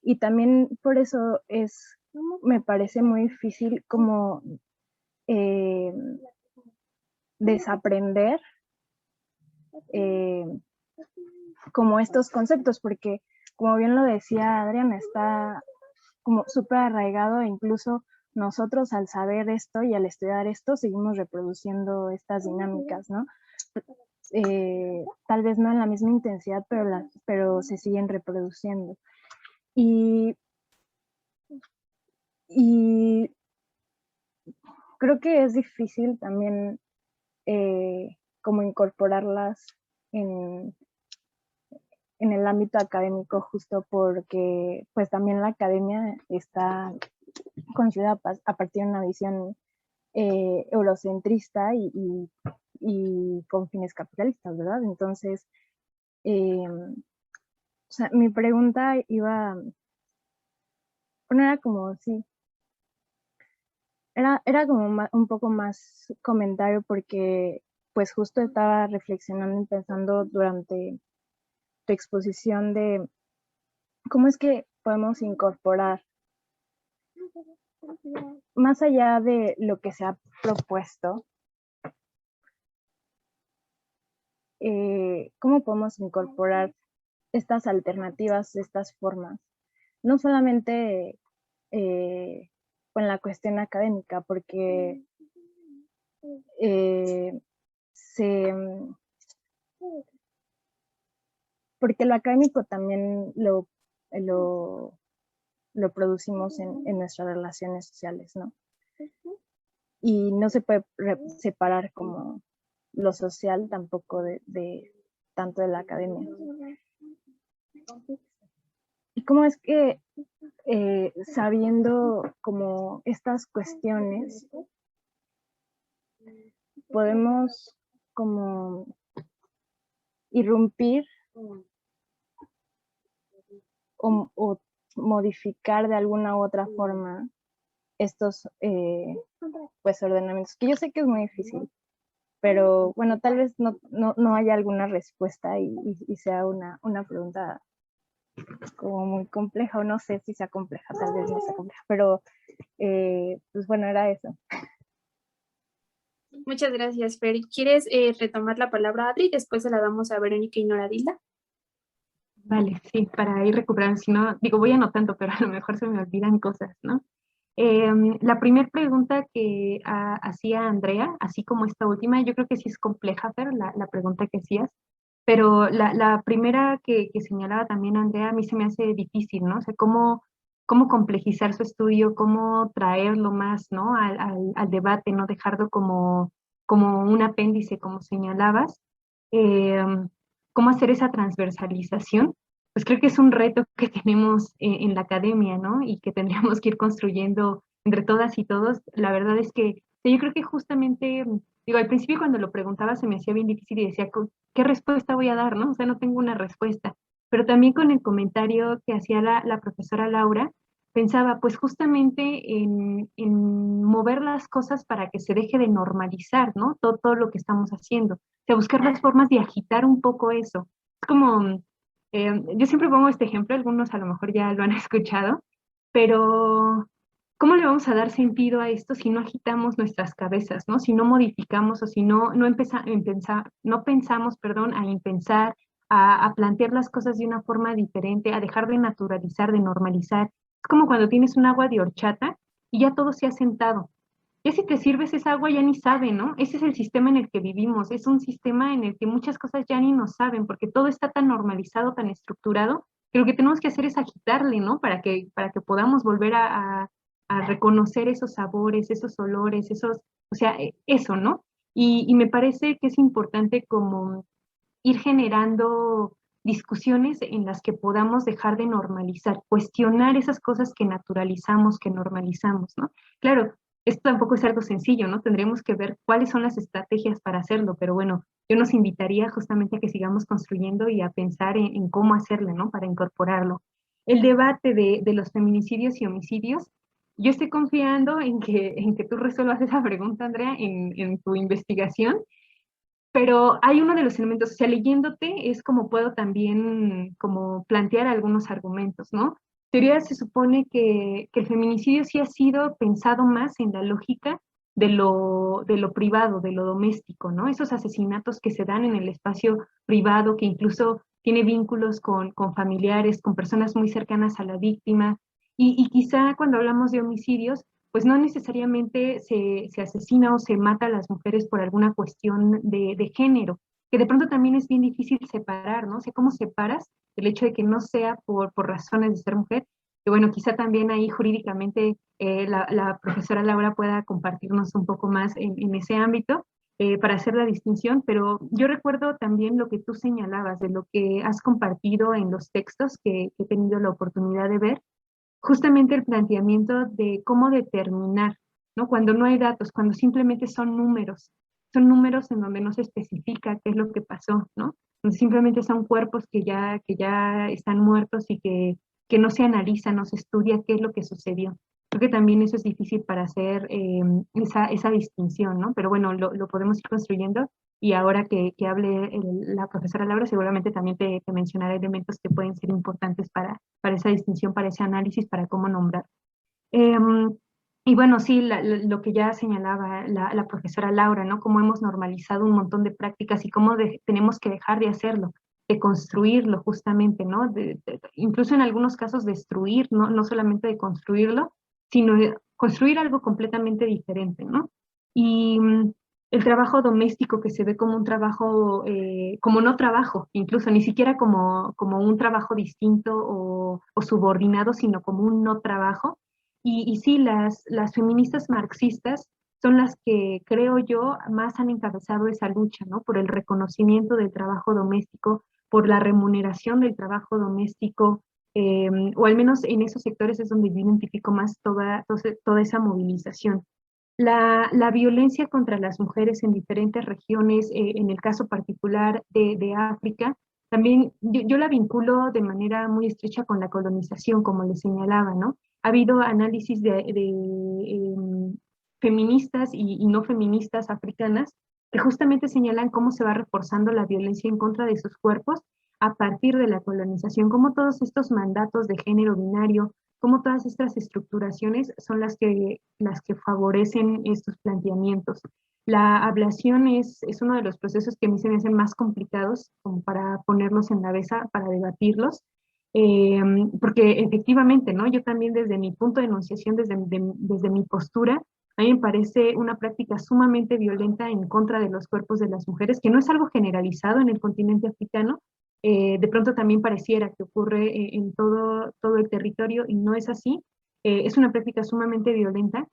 Y también por eso me parece muy difícil como desaprender como estos conceptos, porque como bien lo decía Adriana, está como súper arraigado, e incluso nosotros al saber esto y al estudiar esto seguimos reproduciendo estas dinámicas, ¿no? Tal vez no en la misma intensidad, pero se siguen reproduciendo. Y creo que es difícil también como incorporarlas en el ámbito académico, justo porque pues también la academia está construida a partir de una visión eurocentrista y con fines capitalistas, ¿verdad? Entonces, o sea, mi pregunta iba, bueno, era como, sí, era como un poco más comentario porque pues justo estaba reflexionando y pensando durante tu exposición de cómo es que podemos incorporar, más allá de lo que se ha propuesto, cómo podemos incorporar estas alternativas, estas formas, no solamente con la cuestión académica, porque porque lo académico también lo producimos en nuestras relaciones sociales, ¿no? Y no se puede separar como lo social tampoco de tanto de la academia. ¿Y cómo es que sabiendo como estas cuestiones podemos como irrumpir o modificar de alguna u otra forma estos pues ordenamientos, que yo sé que es muy difícil, pero bueno, tal vez no haya alguna respuesta y sea una pregunta como muy compleja, o no sé si sea compleja, tal vez no sea compleja, pero pues bueno, era eso. Muchas gracias, Fer. ¿Quieres retomar la palabra, Adri? Después se la damos a Verónica y Noradilda. Vale, sí, para ir recuperando, si no, digo, voy anotando, pero a lo mejor se me olvidan cosas, ¿no? La primera pregunta que hacía Andrea, así como esta última, yo creo que sí es compleja, pero la pregunta que hacías, pero la primera que señalaba también Andrea, a mí se me hace difícil, ¿no? O sea, cómo complejizar su estudio, cómo traerlo más, ¿no? Al debate, no dejarlo como un apéndice, como señalabas. Cómo hacer esa transversalización, pues creo que es un reto que tenemos en la academia, ¿no? Y que tendríamos que ir construyendo entre todas y todos. La verdad es que yo creo que justamente, digo, al principio cuando lo preguntaba se me hacía bien difícil y decía, ¿qué respuesta voy a dar, no? O sea, no tengo una respuesta. Pero también con el comentario que hacía la profesora Laura, pensaba pues justamente en mover las cosas para que se deje de normalizar, ¿no? Todo lo que estamos haciendo. O sea, buscar las formas de agitar un poco eso. Es como Yo siempre pongo este ejemplo, algunos a lo mejor ya lo han escuchado, pero ¿cómo le vamos a dar sentido a esto si no agitamos nuestras cabezas, ¿no? Si no modificamos o si no pensamos, perdón, a impensar, a plantear las cosas de una forma diferente, a dejar de naturalizar, de normalizar. Es como cuando tienes un agua de horchata y ya todo se ha sentado. Ya si te sirves esa agua ya ni sabe, ¿no? Ese es el sistema en el que vivimos, es un sistema en el que muchas cosas ya ni nos saben, porque todo está tan normalizado, tan estructurado, que lo que tenemos que hacer es agitarle, ¿no? Para que podamos volver a reconocer esos sabores, esos olores, o sea, eso, ¿no? Y me parece que es importante como ir generando discusiones en las que podamos dejar de normalizar, cuestionar esas cosas que naturalizamos, que normalizamos, ¿no? Claro, esto tampoco es algo sencillo, ¿no? Tendremos que ver cuáles son las estrategias para hacerlo, pero bueno, yo nos invitaría justamente a que sigamos construyendo y a pensar en cómo hacerlo, ¿no? Para incorporarlo. El debate de los feminicidios y homicidios, yo estoy confiando en que tú resuelvas esa pregunta, Andrea, en tu investigación, pero hay uno de los elementos, o sea, leyéndote es como puedo también como plantear algunos argumentos, ¿no? En teoría se supone que el feminicidio sí ha sido pensado más en la lógica de lo privado, de lo doméstico, ¿no? Esos asesinatos que se dan en el espacio privado, que incluso tiene vínculos con familiares, con personas muy cercanas a la víctima, y quizá cuando hablamos de homicidios, pues no necesariamente se asesina o se mata a las mujeres por alguna cuestión de género, que de pronto también es bien difícil separar, ¿no? O sea, ¿cómo separas el hecho de que no sea por razones de ser mujer? Que bueno, quizá también ahí jurídicamente la profesora Laura pueda compartirnos un poco más en ese ámbito para hacer la distinción, pero yo recuerdo también lo que tú señalabas, de lo que has compartido en los textos que he tenido la oportunidad de ver, justamente el planteamiento de cómo determinar, ¿no? Cuando no hay datos, cuando simplemente son números en donde no se especifica qué es lo que pasó, ¿no? Donde simplemente son cuerpos que ya están muertos y que no se analiza, no se estudia qué es lo que sucedió. Creo que también eso es difícil para hacer esa distinción, ¿no? Pero bueno, lo podemos ir construyendo y ahora que hable la profesora Laura, seguramente también te mencionará elementos que pueden ser importantes para esa distinción, para ese análisis, para cómo nombrar. Y bueno, sí, lo que ya señalaba la profesora Laura, ¿no? Cómo hemos normalizado un montón de prácticas y cómo tenemos que dejar de hacerlo, de construirlo justamente, ¿no? Incluso en algunos casos destruir, ¿no? No solamente de construirlo, sino de construir algo completamente diferente, ¿no? Y el trabajo doméstico que se ve como un trabajo, como no trabajo, incluso ni siquiera como un trabajo distinto o subordinado, sino como un no trabajo. Y sí, las feministas marxistas son las que, creo yo, más han encabezado esa lucha, ¿no? Por el reconocimiento del trabajo doméstico, por la remuneración del trabajo doméstico, o al menos en esos sectores es donde yo identifico más toda esa movilización. La violencia contra las mujeres en diferentes regiones, en el caso particular de África, también yo la vinculo de manera muy estrecha con la colonización, como les señalaba, ¿no? Ha habido análisis de feministas y no feministas africanas que justamente señalan cómo se va reforzando la violencia en contra de sus cuerpos a partir de la colonización, cómo todos estos mandatos de género binario, cómo todas estas estructuraciones son las que favorecen estos planteamientos. La ablación es uno de los procesos que a mí se me hacen más complicados como para ponerlos en la mesa, para debatirlos, porque efectivamente, ¿no? Yo también desde mi punto de enunciación, desde mi postura, a mí me parece una práctica sumamente violenta en contra de los cuerpos de las mujeres, que no es algo generalizado en el continente africano, de pronto también pareciera que ocurre en todo el territorio y no es así. Es una práctica sumamente violenta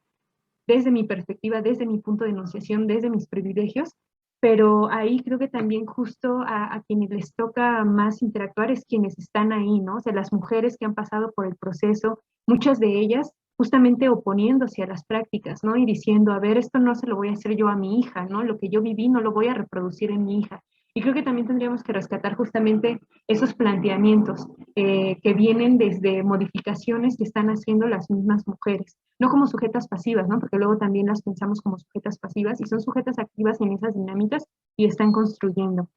desde mi perspectiva, desde mi punto de enunciación, desde mis privilegios, pero ahí creo que también justo a quienes les toca más interactuar es quienes están ahí, ¿no? O sea, las mujeres que han pasado por el proceso, muchas de ellas justamente oponiéndose a las prácticas, ¿no? Y diciendo, a ver, esto no se lo voy a hacer yo a mi hija, ¿no? Lo que yo viví no lo voy a reproducir en mi hija. Y creo que también tendríamos que rescatar justamente esos planteamientos que vienen desde modificaciones que están haciendo las mismas mujeres, no como sujetas pasivas, ¿no? Porque luego también las pensamos como sujetas pasivas y son sujetas activas en esas dinámicas y están construyendo.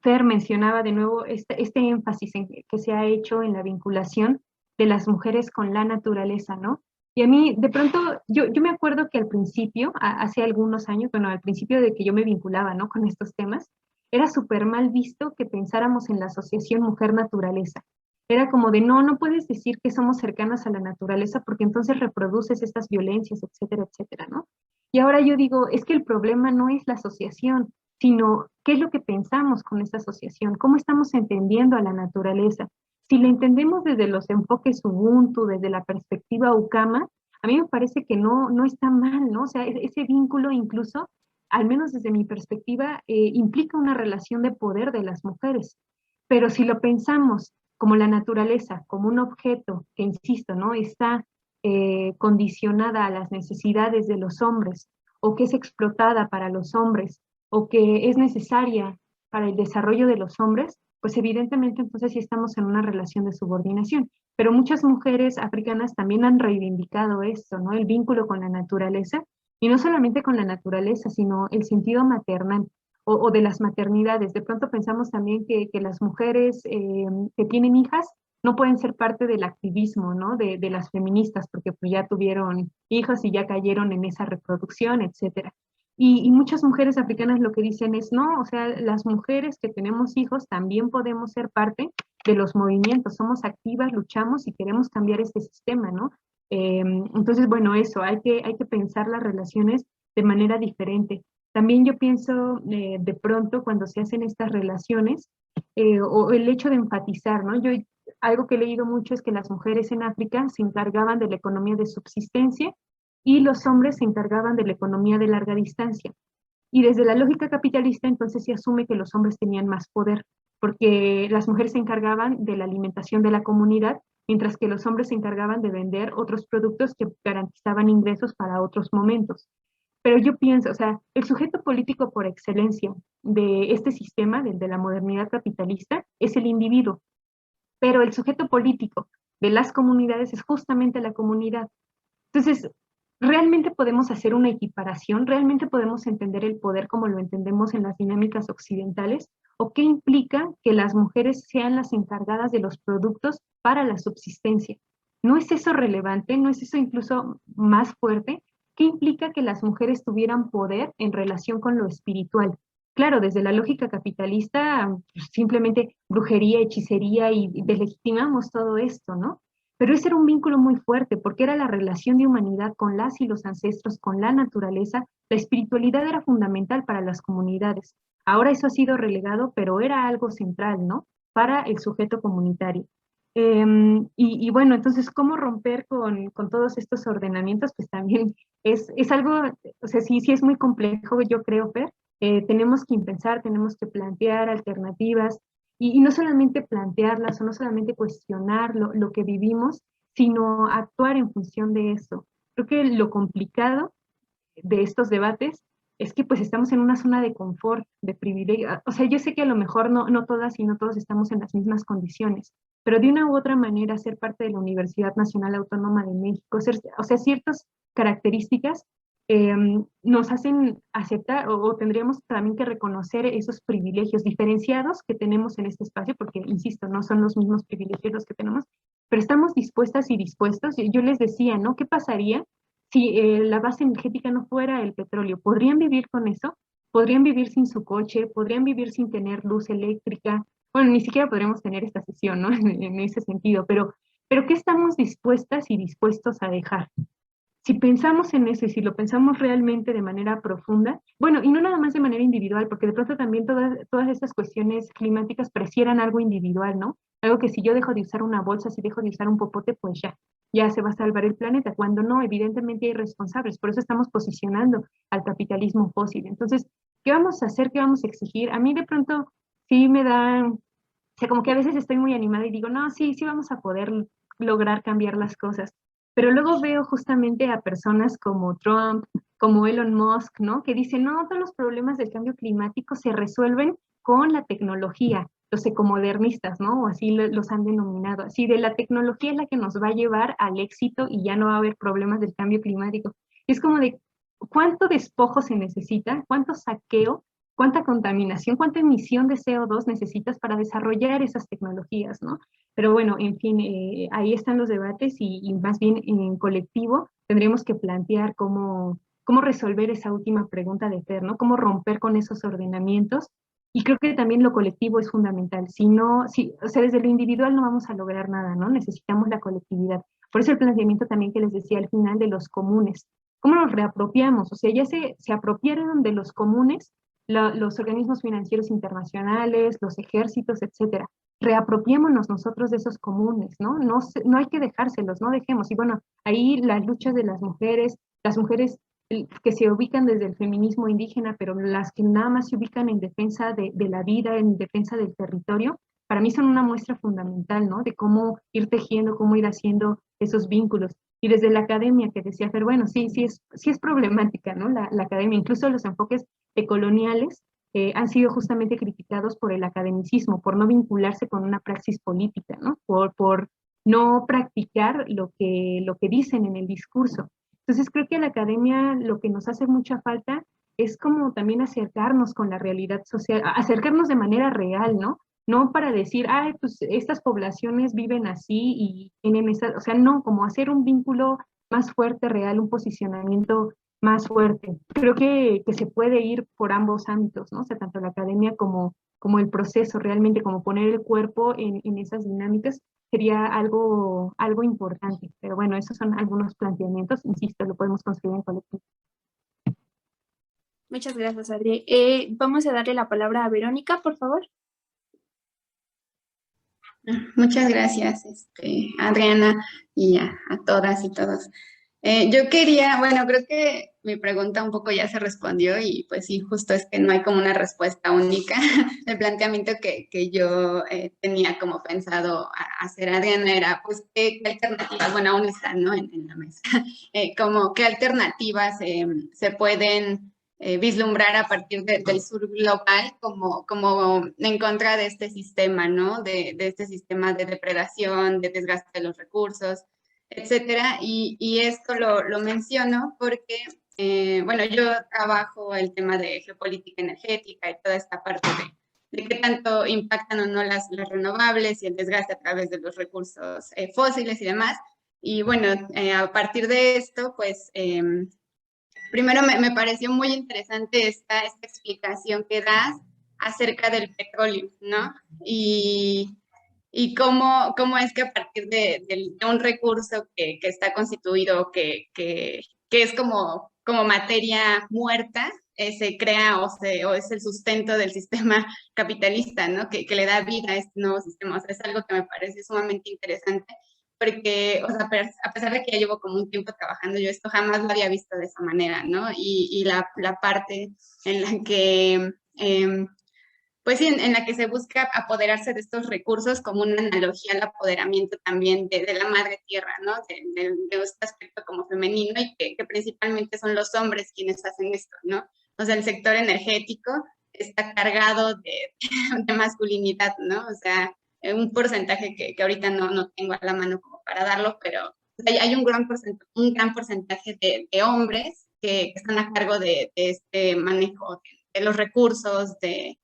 Fer mencionaba de nuevo este énfasis que se ha hecho en la vinculación de las mujeres con la naturaleza, ¿no? Y a mí, de pronto, yo me acuerdo que al principio, hace algunos años, bueno, al principio de que yo me vinculaba, ¿no?, con estos temas, era súper mal visto que pensáramos en la asociación mujer-naturaleza. Era como de, no puedes decir que somos cercanas a la naturaleza porque entonces reproduces estas violencias, etcétera, etcétera, ¿no? Y ahora yo digo, es que el problema no es la asociación, sino qué es lo que pensamos con esta asociación, cómo estamos entendiendo a la naturaleza. Si la entendemos desde los enfoques Ubuntu, desde la perspectiva Ukama, a mí me parece que no está mal, ¿no? O sea, ese vínculo incluso, al menos desde mi perspectiva, implica una relación de poder de las mujeres. Pero si lo pensamos como la naturaleza, como un objeto que, insisto, ¿no?, está condicionada a las necesidades de los hombres, o que es explotada para los hombres, o que es necesaria para el desarrollo de los hombres, pues evidentemente entonces sí estamos en una relación de subordinación. Pero muchas mujeres africanas también han reivindicado esto, ¿no?, el vínculo con la naturaleza, y no solamente con la naturaleza, sino el sentido maternal o de las maternidades. De pronto pensamos también que las mujeres que tienen hijas no pueden ser parte del activismo, ¿no?, de las feministas, porque pues ya tuvieron hijos y ya cayeron en esa reproducción, etcétera. Y muchas mujeres africanas lo que dicen es, no, o sea, las mujeres que tenemos hijos también podemos ser parte de los movimientos, somos activas, luchamos y queremos cambiar este sistema, ¿no? Entonces, bueno, eso, hay que pensar las relaciones de manera diferente. También yo pienso de pronto cuando se hacen estas relaciones, o el hecho de enfatizar, ¿no? Algo que he leído mucho es que las mujeres en África se encargaban de la economía de subsistencia y los hombres se encargaban de la economía de larga distancia. Y desde la lógica capitalista entonces se asume que los hombres tenían más poder, porque las mujeres se encargaban de la alimentación de la comunidad, mientras que los hombres se encargaban de vender otros productos que garantizaban ingresos para otros momentos. Pero yo pienso, o sea, el sujeto político por excelencia de este sistema, de la modernidad capitalista, es el individuo, pero el sujeto político de las comunidades es justamente la comunidad. Entonces, ¿realmente podemos hacer una equiparación? ¿Realmente podemos entender el poder como lo entendemos en las dinámicas occidentales? ¿O qué implica que las mujeres sean las encargadas de los productos para la subsistencia? ¿No es eso relevante? ¿No es eso incluso más fuerte? ¿Qué implica que las mujeres tuvieran poder en relación con lo espiritual? Claro, desde la lógica capitalista, simplemente brujería, hechicería y deslegitimamos todo esto, ¿no? Pero ese era un vínculo muy fuerte porque era la relación de humanidad con las y los ancestros, con la naturaleza. La espiritualidad era fundamental para las comunidades. Ahora eso ha sido relegado, pero era algo central, ¿no?, para el sujeto comunitario. Y bueno, entonces, ¿cómo romper con todos estos ordenamientos? Pues también es algo, o sea, sí es muy complejo, yo creo, Fer. Tenemos que pensar, tenemos que plantear alternativas, y no solamente plantearlas o no solamente cuestionar lo que vivimos, sino actuar en función de eso. Creo que lo complicado de estos debates es que pues estamos en una zona de confort, de privilegio. O sea, yo sé que a lo mejor no todas y no todos estamos en las mismas condiciones, pero de una u otra manera ser parte de la Universidad Nacional Autónoma de México, o sea, ciertas características nos hacen aceptar o tendríamos también que reconocer esos privilegios diferenciados que tenemos en este espacio, porque, insisto, no son los mismos privilegios los que tenemos, pero estamos dispuestas y dispuestos. Yo les decía, ¿no? ¿Qué pasaría si la base energética no fuera el petróleo? ¿Podrían vivir con eso? ¿Podrían vivir sin su coche? ¿Podrían vivir sin tener luz eléctrica? Bueno, ni siquiera podremos tener esta sesión, ¿no? En ese sentido, pero ¿qué estamos dispuestas y dispuestos a dejar? Si pensamos en eso y si lo pensamos realmente de manera profunda, bueno, y no nada más de manera individual, porque de pronto también todas estas cuestiones climáticas parecieran algo individual, ¿no? Algo que si yo dejo de usar una bolsa, si dejo de usar un popote, pues ya se va a salvar el planeta, cuando no, evidentemente hay responsables, por eso estamos posicionando al capitalismo fósil. Entonces, ¿qué vamos a hacer? ¿Qué vamos a exigir? A mí de pronto sí me da, o sea, como que a veces estoy muy animada y digo, no, sí vamos a poder lograr cambiar las cosas. Pero luego veo justamente a personas como Trump, como Elon Musk, ¿no?, que dicen, no, todos los problemas del cambio climático se resuelven con la tecnología, los ecomodernistas, ¿no?, o así los han denominado, así de la tecnología es la que nos va a llevar al éxito y ya no va a haber problemas del cambio climático. Es como de, ¿cuánto despojo se necesita? ¿Cuánto saqueo? cuánta contaminación, cuánta emisión de CO2 necesitas para desarrollar esas tecnologías, ¿no? Pero bueno, en fin, ahí están los debates y más bien en colectivo tendríamos que plantear cómo resolver esa última pregunta de Fer, ¿no? Cómo romper con esos ordenamientos. Y creo que también lo colectivo es fundamental. O sea, desde lo individual no vamos a lograr nada, ¿no? Necesitamos la colectividad. Por eso el planteamiento también que les decía al final de los comunes. ¿Cómo nos reapropiamos? O sea, ya se apropiaron de los comunes los organismos financieros internacionales, los ejércitos, etcétera. Reapropiémonos nosotros de esos comunes, ¿no? No hay que dejárselos, no dejemos. Y bueno, ahí las luchas de las mujeres que se ubican desde el feminismo indígena, pero las que nada más se ubican en defensa de la vida, en defensa del territorio, para mí son una muestra fundamental, ¿no? De cómo ir tejiendo, cómo ir haciendo esos vínculos. Y desde la academia, que decía, pero bueno, sí es problemática, ¿no? La academia, incluso los enfoques coloniales han sido justamente criticados por el academicismo, por no vincularse con una praxis política, ¿no? Por no practicar lo que dicen en el discurso. Entonces creo que a la academia lo que nos hace mucha falta es como también acercarnos con la realidad social, acercarnos de manera real, ¿no? No para decir, ay, pues estas poblaciones viven así y tienen esa, o sea, no, como hacer un vínculo más fuerte, real, un posicionamiento más fuerte. Creo que se puede ir por ambos ámbitos, ¿no? O sea, tanto la academia como el proceso, realmente como poner el cuerpo en esas dinámicas sería algo importante. Pero bueno, esos son algunos planteamientos, insisto, lo podemos construir en colectivo. Muchas gracias, Adri. Vamos a darle la palabra a Verónica, por favor. Muchas gracias, Adriana, y a todas y todos. Yo quería, bueno, creo que mi pregunta un poco ya se respondió y pues sí, justo es que no hay como una respuesta única. El planteamiento que yo tenía como pensado hacer, Adriana, era pues qué alternativas, bueno, aún están, ¿no? en la mesa, como qué alternativas se pueden vislumbrar a partir del sur global como en contra de este sistema, ¿no? De este sistema de depredación, de desgaste de los recursos, etcétera. Y esto lo menciono porque, bueno, yo trabajo el tema de geopolítica energética y toda esta parte de qué tanto impactan o no las renovables y el desgaste a través de los recursos fósiles y demás. Y bueno, a partir de esto, pues, primero me pareció muy interesante esta explicación que das acerca del petróleo, ¿no? Y cómo es que a partir de un recurso que está constituido, que es como materia muerta, se crea o es el sustento del sistema capitalista, ¿no? Que le da vida a este nuevo sistema. O sea, es algo que me parece sumamente interesante porque, o sea, a pesar de que ya llevo como un tiempo trabajando, yo esto jamás lo había visto de esa manera, ¿no? Y la parte en la que pues sí, en la que se busca apoderarse de estos recursos como una analogía al apoderamiento también de la madre tierra, ¿no? De este aspecto como femenino y que principalmente son los hombres quienes hacen esto, ¿no? O sea, el sector energético está cargado de masculinidad, ¿no? O sea, un porcentaje que ahorita no tengo a la mano como para darlo, pero hay un gran porcentaje de hombres que están a cargo de este manejo de los recursos, de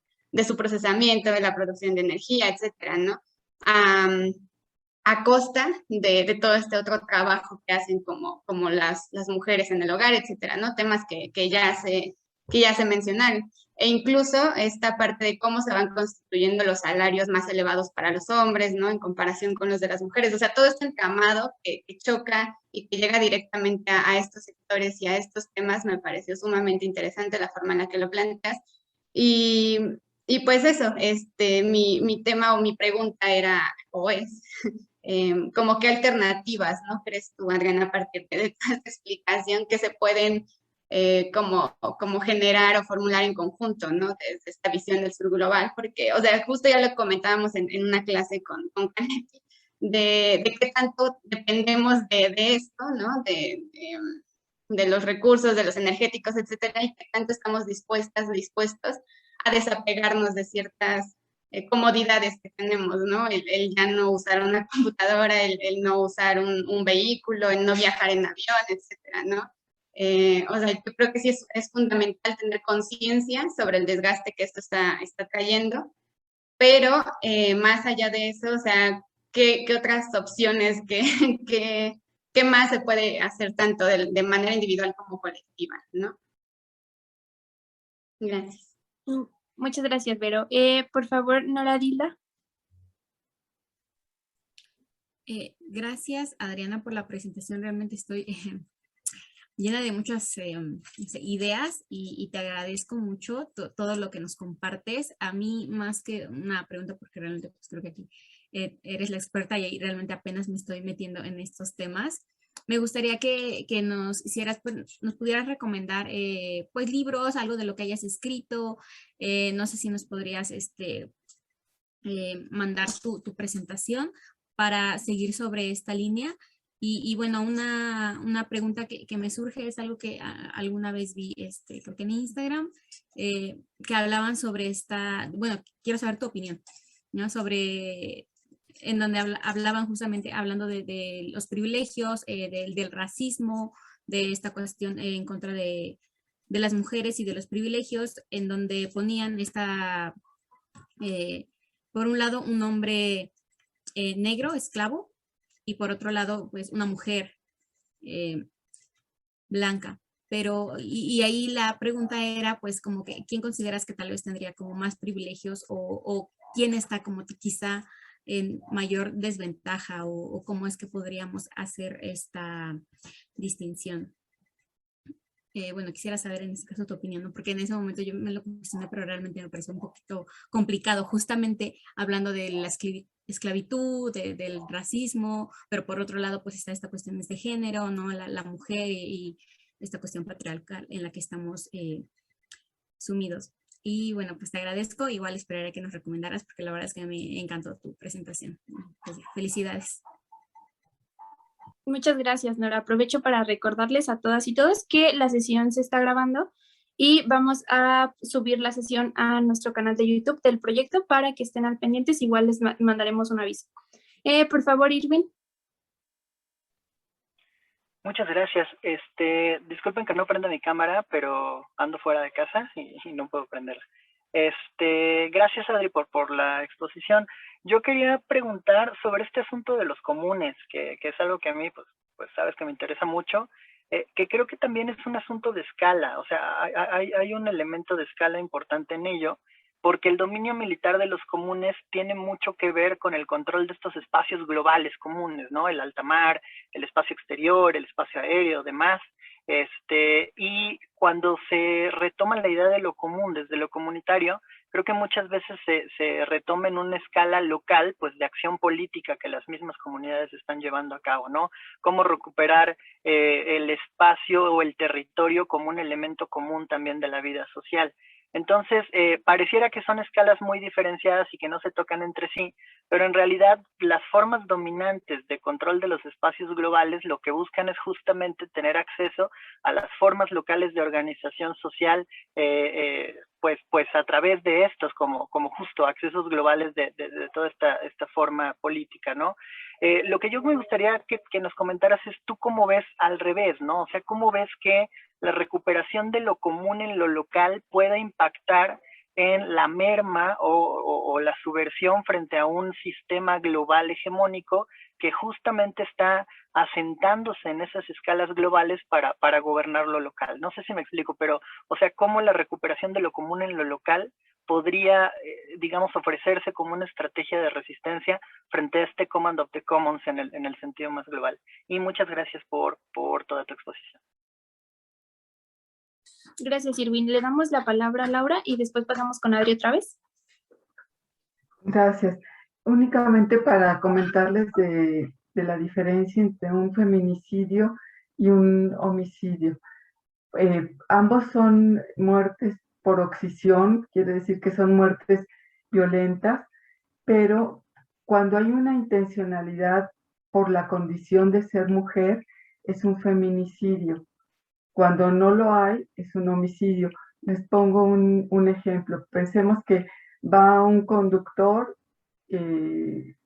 su procesamiento, de la producción de energía, etcétera, ¿no? A costa de todo este otro trabajo que hacen como las mujeres en el hogar, etcétera, ¿no? Temas que ya se mencionaron. E incluso esta parte de cómo se van constituyendo los salarios más elevados para los hombres, ¿no? En comparación con los de las mujeres. O sea, todo este entramado que choca y que llega directamente a estos sectores y a estos temas me pareció sumamente interesante la forma en la que lo planteas. Y pues eso, mi tema o mi pregunta era, o es, como qué alternativas, ¿no? ¿Crees tú, Adriana, a partir de esta explicación que se pueden como generar o formular en conjunto, ¿no? Desde esta visión del sur global, porque, o sea, justo ya lo comentábamos en una clase con Canetti, de qué tanto dependemos de esto, ¿no? De los recursos, de los energéticos, etcétera, y qué tanto estamos dispuestos a desapegarnos de ciertas comodidades que tenemos, ¿no? El ya no usar una computadora, el no usar un vehículo, el no viajar en avión, etcétera, ¿no? O sea, yo creo que sí es fundamental tener conciencia sobre el desgaste que esto está trayendo, pero más allá de eso, o sea, ¿qué otras opciones, qué más se puede hacer tanto de manera individual como colectiva, ¿no? Gracias. Muchas gracias, Vero. Por favor, Nora Dilda. Gracias, Adriana, por la presentación. Realmente estoy llena de muchas ideas y te agradezco mucho todo lo que nos compartes. A mí, más que una pregunta, porque realmente pues, creo que aquí eres la experta y realmente apenas me estoy metiendo en estos temas. Me gustaría que nos hicieras, pues, nos pudieras recomendar pues libros, algo de lo que hayas escrito. No sé si nos podrías mandar tu presentación para seguir sobre esta línea. Y bueno, una pregunta que me surge es algo que alguna vez vi, creo que en Instagram, que hablaban sobre bueno, quiero saber tu opinión, ¿no? Sobre, en donde hablaban justamente, hablando de los privilegios, del racismo, de esta cuestión en contra de las mujeres y de los privilegios, en donde ponían por un lado, un hombre negro, esclavo, y por otro lado, pues una mujer blanca. Pero, y ahí la pregunta era, pues, como que, ¿quién consideras que tal vez tendría como más privilegios o quién está como quizá en mayor desventaja o cómo es que podríamos hacer esta distinción? Bueno, quisiera saber en este caso tu opinión, ¿no? Porque en ese momento yo me lo cuestioné, pero realmente me pareció un poquito complicado, justamente hablando de la esclavitud, del racismo, pero por otro lado pues está esta cuestión de género, ¿no? La mujer y esta cuestión patriarcal en la que estamos sumidos. Y bueno, pues te agradezco, igual esperaré que nos recomendaras porque la verdad es que me encantó tu presentación. Pues, felicidades. Muchas gracias, Nora. Aprovecho para recordarles a todas y todos que la sesión se está grabando y vamos a subir la sesión a nuestro canal de YouTube del proyecto para que estén al pendientes. Igual les mandaremos un aviso. Por favor, Irving. Muchas gracias. Disculpen que no prenda mi cámara, pero ando fuera de casa y no puedo prenderla. Gracias, Adri, por la exposición. Yo quería preguntar sobre este asunto de los comunes, que es algo que a mí, pues sabes que me interesa mucho, que creo que también es un asunto de escala. O sea, hay un elemento de escala importante en ello, porque el dominio militar de los comunes tiene mucho que ver con el control de estos espacios globales comunes, ¿no? El alta mar, el espacio exterior, el espacio aéreo, demás. Y cuando se retoma la idea de lo común desde lo comunitario, creo que muchas veces se retoma en una escala local, pues de acción política que las mismas comunidades están llevando a cabo, ¿no? Cómo recuperar el espacio o el territorio como un elemento común también de la vida social. Entonces, pareciera que son escalas muy diferenciadas y que no se tocan entre sí, pero en realidad las formas dominantes de control de los espacios globales lo que buscan es justamente tener acceso a las formas locales de organización social, pues a través de estos, como justo accesos globales de toda esta forma política, ¿no? Lo que yo me gustaría que nos comentaras es tú cómo ves al revés, ¿no? O sea, cómo ves que la recuperación de lo común en lo local pueda impactar en la merma o la subversión frente a un sistema global hegemónico que justamente está asentándose en esas escalas globales para gobernar lo local. No sé si me explico, pero, o sea, cómo la recuperación de lo común en lo local podría, digamos, ofrecerse como una estrategia de resistencia frente a este Command of the Commons en el sentido más global. Y muchas gracias por toda tu exposición. Gracias, Irving. Le damos la palabra a Laura y después pasamos con Adri otra vez. Gracias. Únicamente para comentarles de la diferencia entre un feminicidio y un homicidio. Ambos son muertes por oxisión, quiere decir que son muertes violentas, pero cuando hay una intencionalidad por la condición de ser mujer, es un feminicidio. Cuando no lo hay, es un homicidio. Les pongo un ejemplo. Pensemos que va un conductor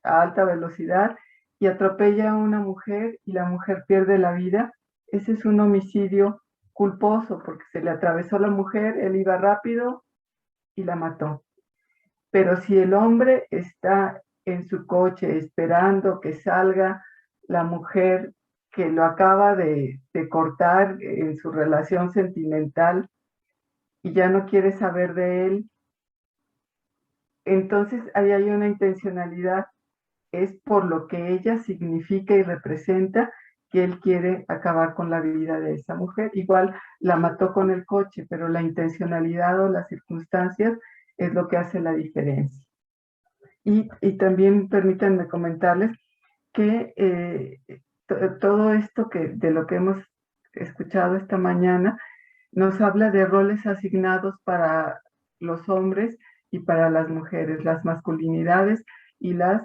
a alta velocidad y atropella a una mujer y la mujer pierde la vida. Ese es un homicidio culposo porque se le atravesó la mujer, él iba rápido y la mató. Pero si el hombre está en su coche esperando que salga la mujer que lo acaba de cortar en su relación sentimental y ya no quiere saber de él, entonces ahí hay una intencionalidad, es por lo que ella significa y representa que él quiere acabar con la vida de esa mujer. Igual la mató con el coche, pero la intencionalidad o las circunstancias es lo que hace la diferencia. Y también permítanme comentarles que todo esto de lo que hemos escuchado esta mañana nos habla de roles asignados para los hombres y para las mujeres, las masculinidades y las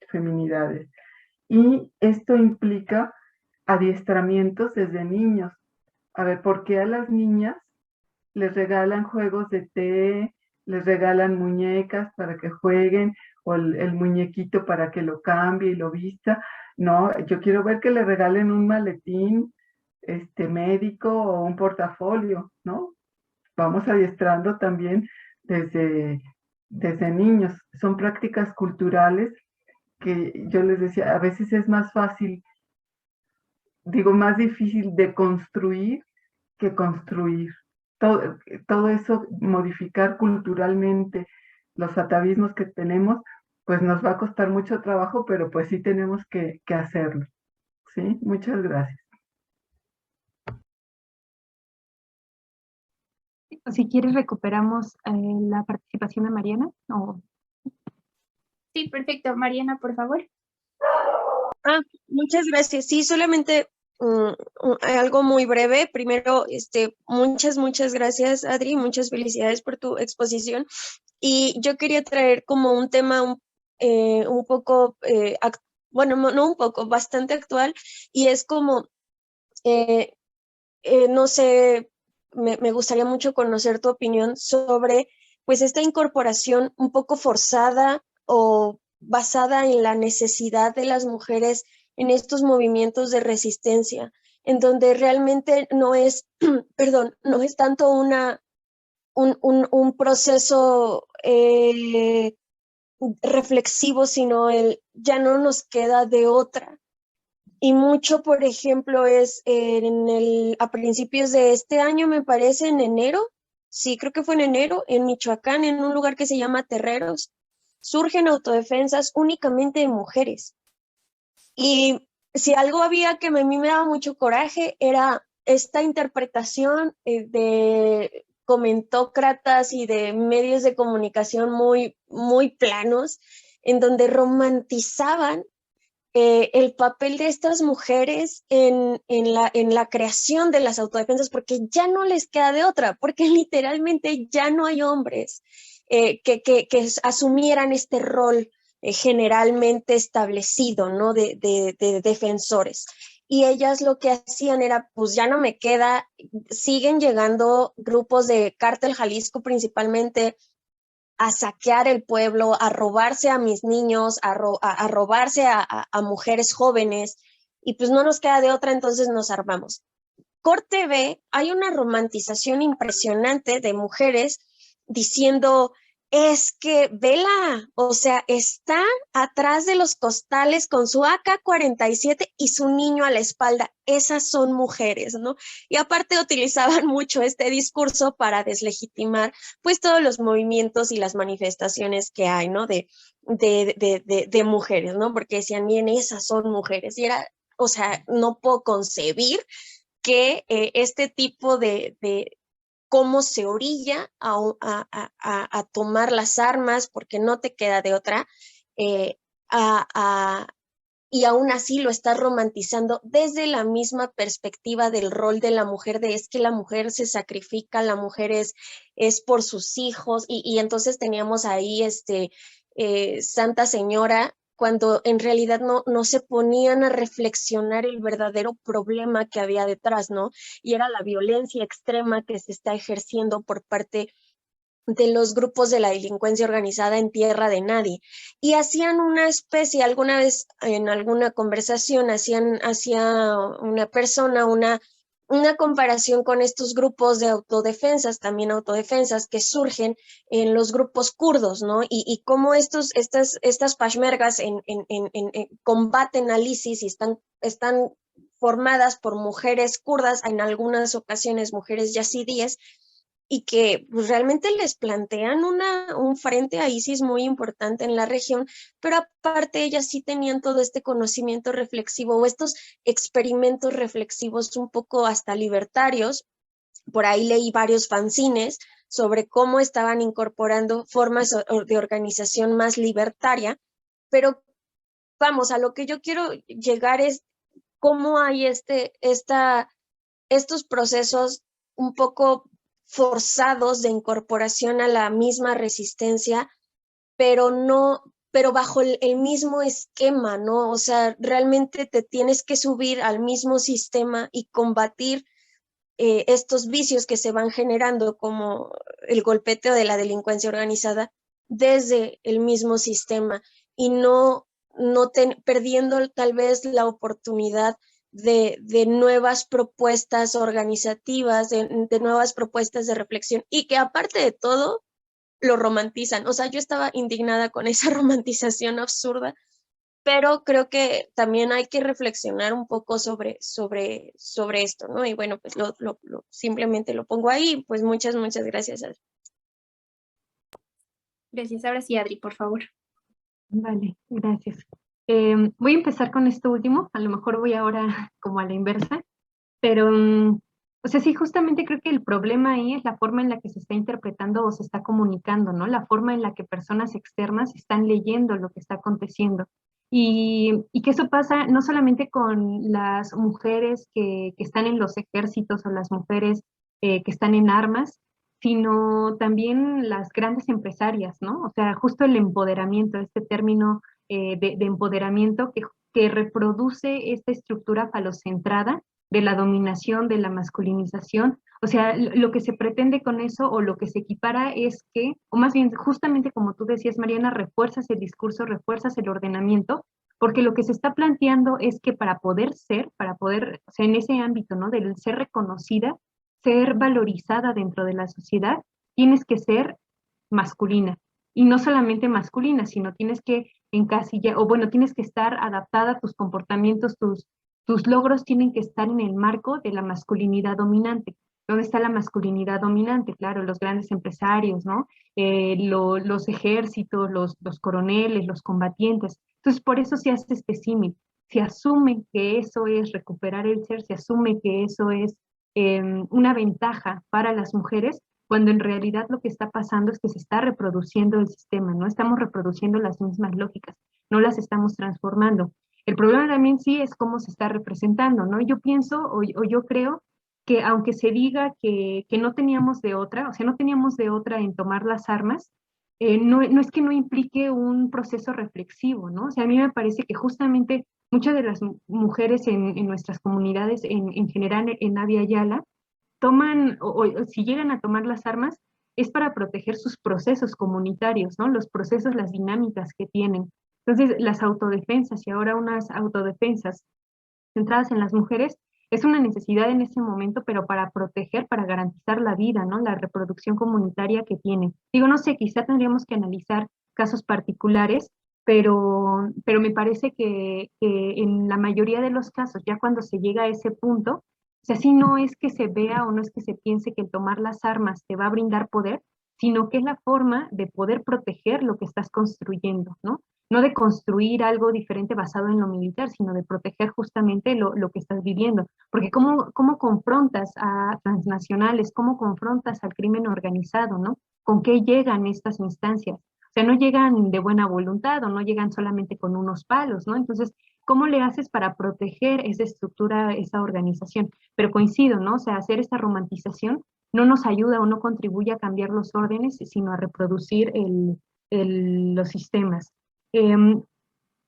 feminidades. Y esto implica adiestramientos desde niños. A ver, ¿por qué a las niñas les regalan juegos de té, les regalan muñecas para que jueguen, o el muñequito para que lo cambie y lo vista? No, yo quiero ver que le regalen un maletín médico o un portafolio, ¿no? Vamos adiestrando también desde niños. Son prácticas culturales que yo les decía, a veces es más fácil, digo, más difícil de construir que construir. Todo eso, modificar culturalmente los atavismos que tenemos, pues nos va a costar mucho trabajo, pero pues sí tenemos que hacerlo. ¿Sí? Muchas gracias. Si quieres, recuperamos la participación de Mariana. ¿O? Sí, perfecto. Mariana, por favor. Muchas gracias. Sí, solamente algo muy breve. Primero, muchas gracias, Adri. Muchas felicidades por tu exposición. Y yo quería traer como un tema un poco, bueno, no un poco, bastante actual, y es como, no sé, me gustaría mucho conocer tu opinión sobre, pues, esta incorporación un poco forzada o basada en la necesidad de las mujeres en estos movimientos de resistencia, en donde realmente no es, perdón, no es tanto un proceso reflexivo, sino ya no nos queda de otra. Y mucho, por ejemplo, es a principios de este año, me parece, en enero, sí, creo que fue en enero, en Michoacán, en un lugar que se llama Terreros, surgen autodefensas únicamente de mujeres. Y si algo había que a mí me daba mucho coraje, era esta interpretación de comentócratas y de medios de comunicación muy, muy planos, en donde romantizaban el papel de estas mujeres en la creación de las autodefensas, porque ya no les queda de otra, porque literalmente ya no hay hombres que asumieran este rol generalmente establecido, ¿no? de defensores. Y ellas lo que hacían era, pues ya no me queda, siguen llegando grupos de Cártel Jalisco principalmente, a saquear el pueblo, a robarse a mis niños, a robarse a mujeres jóvenes, y pues no nos queda de otra, entonces nos armamos. Corte B, hay una romantización impresionante de mujeres diciendo, es que vela, o sea, está atrás de los costales con su AK-47 y su niño a la espalda. Esas son mujeres, ¿no? Y aparte utilizaban mucho este discurso para deslegitimar pues todos los movimientos y las manifestaciones que hay, ¿no? De mujeres, ¿no? Porque decían, bien, esas son mujeres. Y era, o sea, no puedo concebir que este tipo de cómo se orilla a tomar las armas porque no te queda de otra, y aún así lo estás romantizando desde la misma perspectiva del rol de la mujer, de es que la mujer se sacrifica, la mujer es por sus hijos, y entonces teníamos ahí Santa Señora, cuando en realidad no se ponían a reflexionar el verdadero problema que había detrás, ¿no? Y era la violencia extrema que se está ejerciendo por parte de los grupos de la delincuencia organizada en tierra de nadie. Y hacían una especie, alguna vez en alguna conversación, hacía una persona una una comparación con estos grupos de autodefensas, también autodefensas, que surgen en los grupos kurdos, ¿no? Y cómo estas peshmergas combaten al ISIS y están formadas por mujeres kurdas, en algunas ocasiones mujeres yazidíes, y que pues, realmente les plantean un frente a ISIS muy importante en la región, pero aparte ellas sí tenían todo este conocimiento reflexivo o estos experimentos reflexivos un poco hasta libertarios. Por ahí leí varios fanzines sobre cómo estaban incorporando formas de organización más libertaria, pero vamos, a lo que yo quiero llegar es cómo hay estos procesos un poco forzados de incorporación a la misma resistencia, pero bajo el mismo esquema, ¿no? O sea, realmente te tienes que subir al mismo sistema y combatir estos vicios que se van generando, como el golpeteo de la delincuencia organizada, desde el mismo sistema y perdiendo tal vez la oportunidad de nuevas propuestas organizativas, de nuevas propuestas de reflexión, y que aparte de todo lo romantizan. O sea, yo estaba indignada con esa romantización absurda, pero creo que también hay que reflexionar un poco sobre esto, ¿no? Y bueno, pues simplemente lo pongo ahí. Pues muchas gracias, Adri. Gracias. Ahora sí, Adri, por favor. Vale, gracias. Voy a empezar con esto último, a lo mejor voy ahora como a la inversa, pero, o sea, sí, justamente creo que el problema ahí es la forma en la que se está interpretando o se está comunicando, ¿no? La forma en la que personas externas están leyendo lo que está aconteciendo. Y que eso pasa no solamente con las mujeres que están en los ejércitos o las mujeres que están en armas, sino también las grandes empresarias, ¿no? O sea, justo el empoderamiento, este término de empoderamiento que reproduce esta estructura falocentrada de la dominación, de la masculinización. O sea, lo que se pretende con eso o lo que se equipara es que, o más bien justamente como tú decías, Mariana, refuerzas el discurso, refuerzas el ordenamiento, porque lo que se está planteando es que para poder, o sea, en ese ámbito, ¿no? Del ser reconocida, ser valorizada dentro de la sociedad, tienes que ser masculina. Y no solamente masculina, sino tienes que encasillar, o bueno, tienes que estar adaptada a tus comportamientos, tus logros tienen que estar en el marco de la masculinidad dominante. ¿Dónde está la masculinidad dominante? Claro, los grandes empresarios, ¿no? Los ejércitos, los coroneles, los combatientes. Entonces, por eso se hace este símil. Se asume que eso es recuperar el ser, se asume que eso es una ventaja para las mujeres, cuando en realidad lo que está pasando es que se está reproduciendo el sistema, no estamos reproduciendo las mismas lógicas, no las estamos transformando. El problema también sí es cómo se está representando, ¿no? Yo pienso o yo creo que aunque se diga que no teníamos de otra, o sea, no teníamos de otra en tomar las armas, no es que no implique un proceso reflexivo, ¿no? O sea, a mí me parece que justamente muchas de las mujeres en nuestras comunidades, en general en Abya Yala, toman, o si llegan a tomar las armas, es para proteger sus procesos comunitarios, ¿no? Los procesos, las dinámicas que tienen. Entonces, las autodefensas y ahora unas autodefensas centradas en las mujeres es una necesidad en ese momento, pero para proteger, para garantizar la vida, ¿no? La reproducción comunitaria que tienen. Digo, no sé, quizá tendríamos que analizar casos particulares, pero me parece que en la mayoría de los casos, ya cuando se llega a ese punto, o sea, sí no es que se vea o no es que se piense que el tomar las armas te va a brindar poder, sino que es la forma de poder proteger lo que estás construyendo, ¿no? No de construir algo diferente basado en lo militar, sino de proteger justamente lo que estás viviendo. Porque ¿cómo confrontas a transnacionales? ¿Cómo confrontas al crimen organizado, no? ¿Con qué llegan estas instancias? O sea, no llegan de buena voluntad o no llegan solamente con unos palos, ¿no? Entonces, ¿cómo le haces para proteger esa estructura, esa organización? Pero coincido, ¿no? O sea, hacer esta romantización no nos ayuda o no contribuye a cambiar los órdenes, sino a reproducir los sistemas.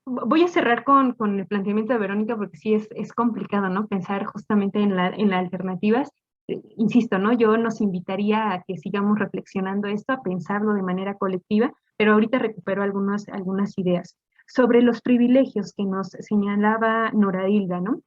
Voy a cerrar con el planteamiento de Verónica porque sí es complicado, ¿no? Pensar justamente en las alternativas. Insisto, ¿no? Yo nos invitaría a que sigamos reflexionando esto, a pensarlo de manera colectiva, pero ahorita recupero algunas ideas. Sobre los privilegios que nos señalaba Nora Hilda, ¿no?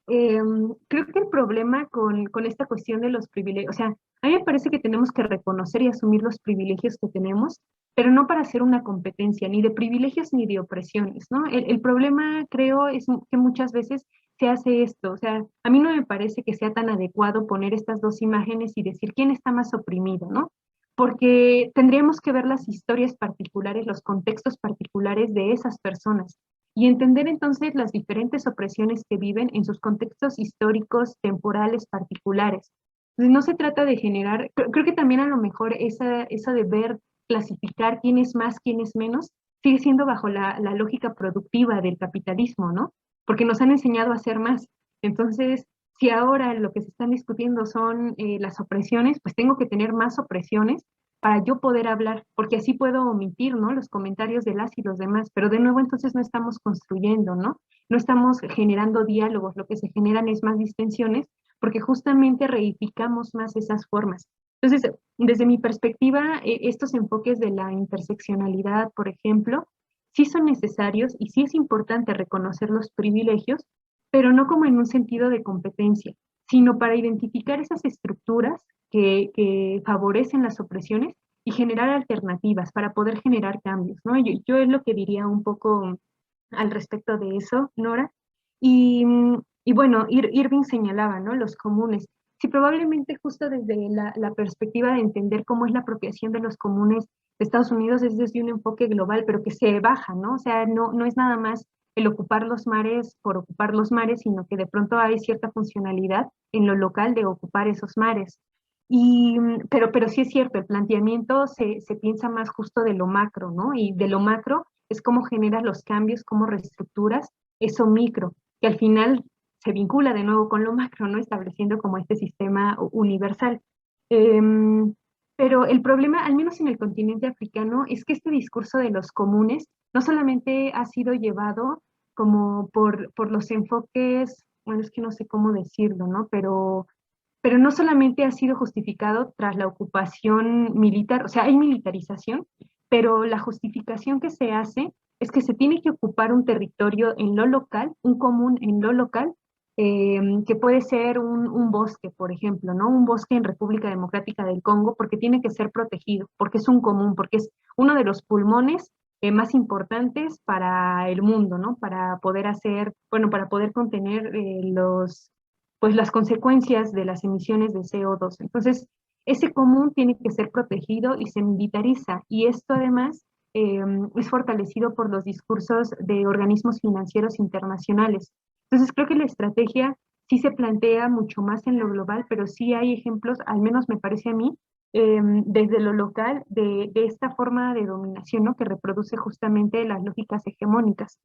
Creo que el problema con esta cuestión de los privilegios, o sea, a mí me parece que tenemos que reconocer y asumir los privilegios que tenemos, pero no para hacer una competencia, ni de privilegios ni de opresiones, ¿no? El problema, creo, es que muchas veces se hace esto, o sea, a mí no me parece que sea tan adecuado poner estas dos imágenes y decir quién está más oprimido, ¿no? Porque tendríamos que ver las historias particulares, los contextos particulares de esas personas y entender entonces las diferentes opresiones que viven en sus contextos históricos, temporales, particulares. Entonces, no se trata de generar, creo que también a lo mejor esa de ver, clasificar quién es más, quién es menos, sigue siendo bajo la lógica productiva del capitalismo, ¿no? Porque nos han enseñado a hacer más. Entonces, si ahora lo que se están discutiendo son las opresiones, pues tengo que tener más opresiones para yo poder hablar, porque así puedo omitir, ¿no? Los comentarios de las y los demás, pero de nuevo entonces no estamos construyendo, ¿no? No estamos generando diálogos, lo que se generan es más distensiones, porque justamente reificamos más esas formas. Entonces, desde mi perspectiva, estos enfoques de la interseccionalidad, por ejemplo, sí son necesarios y sí es importante reconocer los privilegios, pero no como en un sentido de competencia, sino para identificar esas estructuras que favorecen las opresiones y generar alternativas para poder generar cambios, ¿no? Yo es lo que diría un poco al respecto de eso, Nora. Y, y bueno, Irving señalaba, ¿no? Los comunes. Sí, probablemente justo desde la perspectiva de entender cómo es la apropiación de los comunes de Estados Unidos es desde un enfoque global, pero que se baja, ¿no? O sea, no es nada más el ocupar los mares por ocupar los mares, sino que de pronto hay cierta funcionalidad en lo local de ocupar esos mares. Pero sí es cierto, el planteamiento se piensa más justo de lo macro, ¿no? Y de lo macro es cómo generas los cambios, cómo reestructuras eso micro, que al final se vincula de nuevo con lo macro, ¿no? Estableciendo como este sistema universal. Pero el problema, al menos en el continente africano, es que este discurso de los comunes no solamente ha sido llevado como por los enfoques, bueno, es que no sé cómo decirlo, ¿no? Pero no solamente ha sido justificado tras la ocupación militar, o sea, hay militarización, pero la justificación que se hace es que se tiene que ocupar un territorio en lo local, un común en lo local, que puede ser un bosque, por ejemplo, ¿no? Un bosque en República Democrática del Congo, porque tiene que ser protegido, porque es un común, porque es uno de los pulmones más importantes para el mundo, ¿no? Para poder hacer, bueno, para poder contener pues las consecuencias de las emisiones de CO2. Entonces, ese común tiene que ser protegido y se militariza. Y esto además es fortalecido por los discursos de organismos financieros internacionales. Entonces, creo que la estrategia sí se plantea mucho más en lo global, pero sí hay ejemplos, al menos me parece a mí, desde lo local, de esta forma de dominación, ¿no? Que reproduce justamente las lógicas hegemónicas.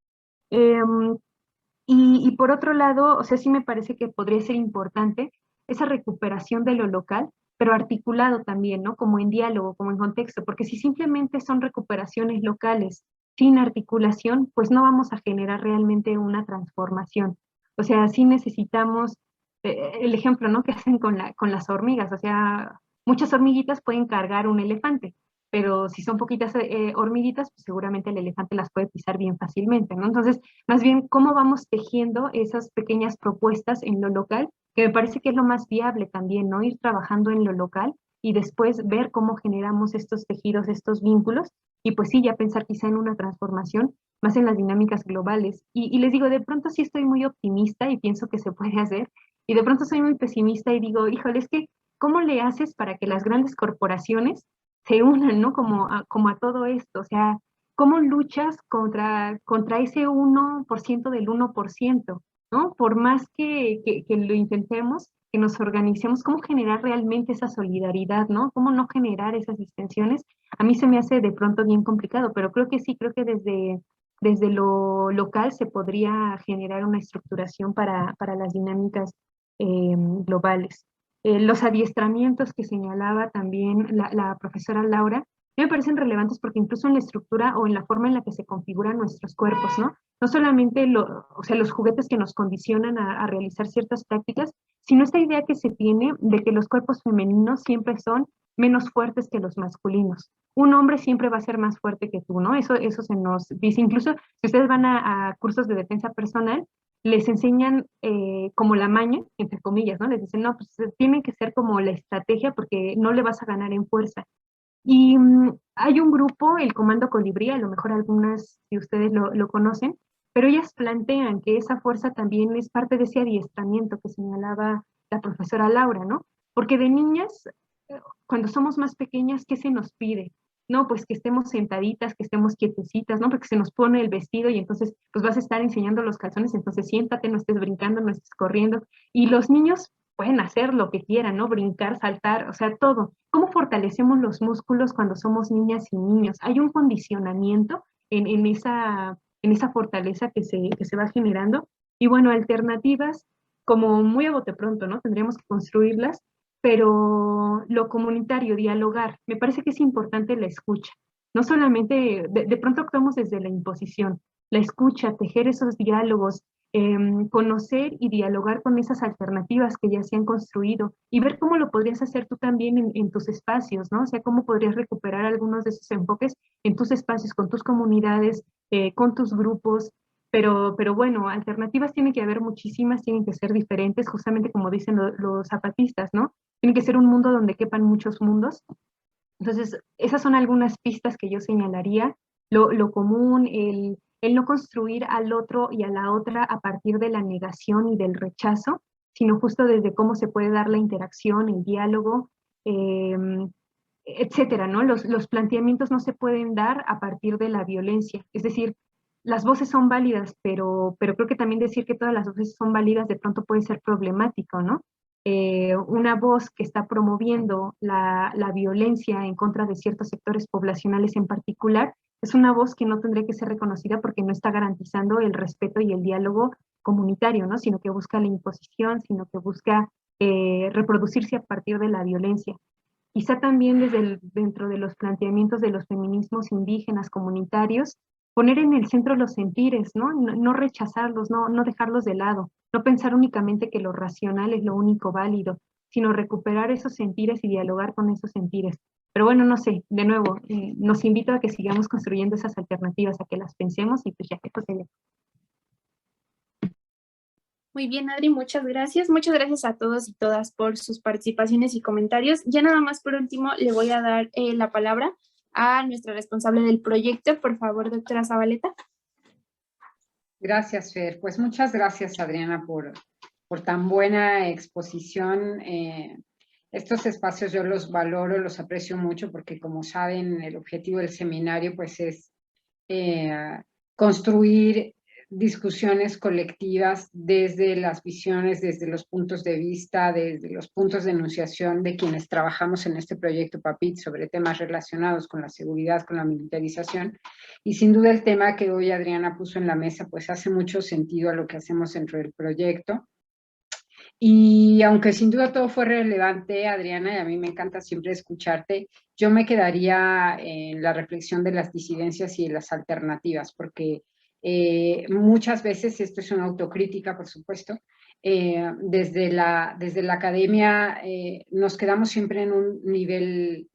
Y por otro lado, o sea, sí me parece que podría ser importante esa recuperación de lo local, pero articulado también, ¿no? Como en diálogo, como en contexto, porque si simplemente son recuperaciones locales sin articulación, pues no vamos a generar realmente una transformación. O sea, sí necesitamos el ejemplo, ¿no? Que hacen con las hormigas, o sea, muchas hormiguitas pueden cargar un elefante, pero si son poquitas hormiguitas, pues seguramente el elefante las puede pisar bien fácilmente, ¿no? Entonces, más bien, ¿cómo vamos tejiendo esas pequeñas propuestas en lo local? Que me parece que es lo más viable también, ¿no? Ir trabajando en lo local y después ver cómo generamos estos tejidos, estos vínculos, y pues sí, ya pensar quizá en una transformación más en las dinámicas globales. Y les digo, de pronto sí estoy muy optimista y pienso que se puede hacer, y de pronto soy muy pesimista y digo, híjole, es que, ¿cómo le haces para que las grandes corporaciones se unan, ¿no? Como a todo esto, o sea, ¿cómo luchas contra ese 1% del 1%, ¿no? Por más que lo intentemos, que nos organicemos, ¿cómo generar realmente esa solidaridad, ¿no? ¿Cómo no generar esas distensiones? A mí se me hace de pronto bien complicado, pero creo que sí, creo que desde lo local se podría generar una estructuración para las dinámicas globales. Los adiestramientos que señalaba también la profesora Laura, me parecen relevantes porque incluso en la estructura o en la forma en la que se configuran nuestros cuerpos, ¿no? No solamente o sea, los juguetes que nos condicionan a realizar ciertas prácticas, sino esta idea que se tiene de que los cuerpos femeninos siempre son menos fuertes que los masculinos. Un hombre siempre va a ser más fuerte que tú, ¿no? Eso se nos dice. Incluso si ustedes van a cursos de defensa personal, les enseñan como la maña, entre comillas, ¿no? Les dicen, no, pues tiene que ser como la estrategia porque no le vas a ganar en fuerza. Y hay un grupo, el Comando Colibrí, a lo mejor algunas de ustedes lo conocen, pero ellas plantean que esa fuerza también es parte de ese adiestramiento que señalaba la profesora Laura, ¿no? Porque de niñas, cuando somos más pequeñas, ¿qué se nos pide? No, pues que estemos sentaditas, que estemos quietecitas, ¿no? Porque se nos pone el vestido y entonces pues vas a estar enseñando los calzones, entonces siéntate, no estés brincando, no estés corriendo. Y los niños pueden hacer lo que quieran, ¿no? Brincar, saltar, o sea, todo. ¿Cómo fortalecemos los músculos cuando somos niñas y niños? Hay un condicionamiento en esa fortaleza que se va generando. Y bueno, alternativas, como muy a bote pronto, ¿no? Tendríamos que construirlas, pero lo comunitario, dialogar, me parece que es importante la escucha. No solamente, de pronto actuamos desde la imposición, la escucha, tejer esos diálogos, conocer y dialogar con esas alternativas que ya se han construido y ver cómo lo podrías hacer tú también en tus espacios, ¿no? O sea, cómo podrías recuperar algunos de esos enfoques en tus espacios, con tus comunidades, con tus grupos, pero bueno, alternativas tienen que haber muchísimas, tienen que ser diferentes, justamente como dicen los zapatistas, ¿no? Tiene que ser un mundo donde quepan muchos mundos. Entonces, esas son algunas pistas que yo señalaría. Lo común, el no construir al otro y a la otra a partir de la negación y del rechazo, sino justo desde cómo se puede dar la interacción, el diálogo, etcétera, ¿no? Los planteamientos no se pueden dar a partir de la violencia. Es decir, las voces son válidas, pero creo que también decir que todas las voces son válidas de pronto puede ser problemático, ¿no? Una voz que está promoviendo la violencia en contra de ciertos sectores poblacionales en particular, es una voz que no tendría que ser reconocida porque no está garantizando el respeto y el diálogo comunitario, ¿no? Sino que busca la imposición, sino que busca reproducirse a partir de la violencia. Quizá también dentro de los planteamientos de los feminismos indígenas comunitarios, poner en el centro los sentires, ¿no? No rechazarlos, no dejarlos de lado, no pensar únicamente que lo racional es lo único válido, sino recuperar esos sentires y dialogar con esos sentires. Pero bueno, no sé, de nuevo, nos invito a que sigamos construyendo esas alternativas, a que las pensemos y pues ya que sería. Muy bien, Adri, muchas gracias. Muchas gracias a todos y todas por sus participaciones y comentarios. Ya nada más por último le voy a dar la palabra a nuestra responsable del proyecto. Por favor, doctora Zabaleta. Gracias, Fer. Pues muchas gracias, Adriana, por tan buena exposición. Estos espacios yo los valoro, los aprecio mucho porque, como saben, el objetivo del seminario pues es construir discusiones colectivas desde las visiones, desde los puntos de vista, desde los puntos de enunciación de quienes trabajamos en este proyecto PAPIT sobre temas relacionados con la seguridad, con la militarización. Y sin duda el tema que hoy Adriana puso en la mesa pues hace mucho sentido a lo que hacemos dentro del proyecto. Y aunque sin duda todo fue relevante, Adriana, y a mí me encanta siempre escucharte, yo me quedaría en la reflexión de las disidencias y de las alternativas, porque muchas veces, esto es una autocrítica, por supuesto, desde la academia nos quedamos siempre en un nivel,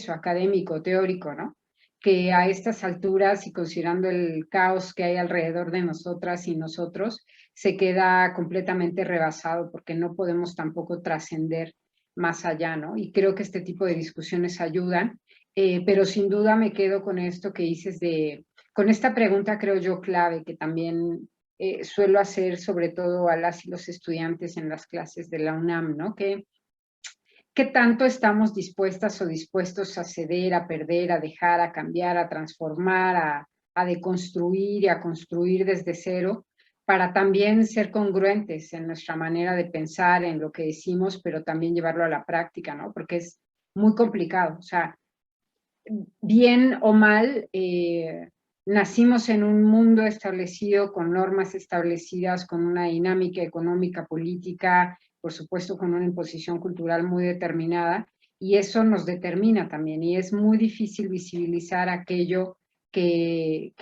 académico, teórico, ¿no? Que a estas alturas y considerando el caos que hay alrededor de nosotras y nosotros, se queda completamente rebasado porque no podemos tampoco trascender más allá, ¿no? Y creo que este tipo de discusiones ayudan, pero sin duda me quedo con esto que dices con esta pregunta creo yo clave que también suelo hacer sobre todo a las y los estudiantes en las clases de la UNAM, ¿no? ¿Qué tanto estamos dispuestas o dispuestos a ceder, a perder, a dejar, a cambiar, a transformar, a deconstruir y a construir desde cero para también ser congruentes en nuestra manera de pensar, en lo que decimos, pero también llevarlo a la práctica, ¿no? Porque es muy complicado, o sea, bien o mal, nacimos en un mundo establecido, con normas establecidas, con una dinámica económica, política, por supuesto con una imposición cultural muy determinada, y eso nos determina también, y es muy difícil visibilizar aquello que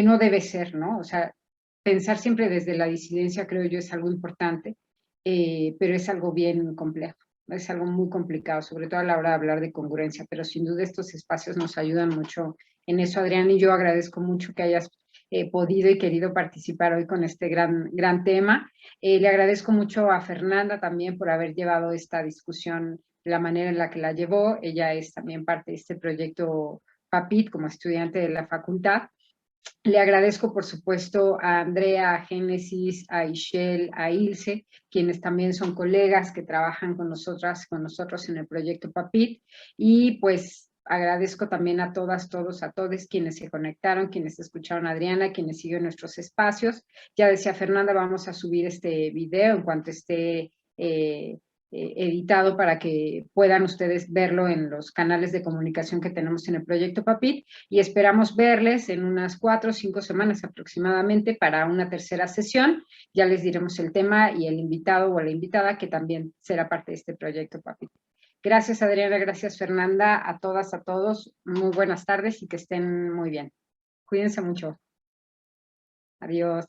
no debe ser, ¿no? O sea, pensar siempre desde la disidencia, creo yo, es algo importante, pero es algo bien complejo. Es algo muy complicado, sobre todo a la hora de hablar de congruencia, pero sin duda estos espacios nos ayudan mucho en eso, Adrián, y yo agradezco mucho que hayas podido y querido participar hoy con este gran tema. Le agradezco mucho a Fernanda también por haber llevado esta discusión de la manera en la que la llevó. Ella es también parte de este proyecto PAPIT como estudiante de la facultad. Le agradezco, por supuesto, a Andrea, a Génesis, a Ishel, a Ilse, quienes también son colegas que trabajan con nosotros en el proyecto PAPIT, y pues agradezco también a todas, todos, a todos quienes se conectaron, quienes escucharon a Adriana, quienes siguieron nuestros espacios. Ya decía Fernanda, vamos a subir este video en cuanto esté editado para que puedan ustedes verlo en los canales de comunicación que tenemos en el proyecto PAPIT, y esperamos verles en unas 4 o 5 semanas aproximadamente para una tercera sesión. Ya les diremos el tema y el invitado o la invitada que también será parte de este proyecto PAPIT. Gracias Adriana, gracias Fernanda, a todas, a todos, muy buenas tardes y que estén muy bien. Cuídense mucho. Adiós.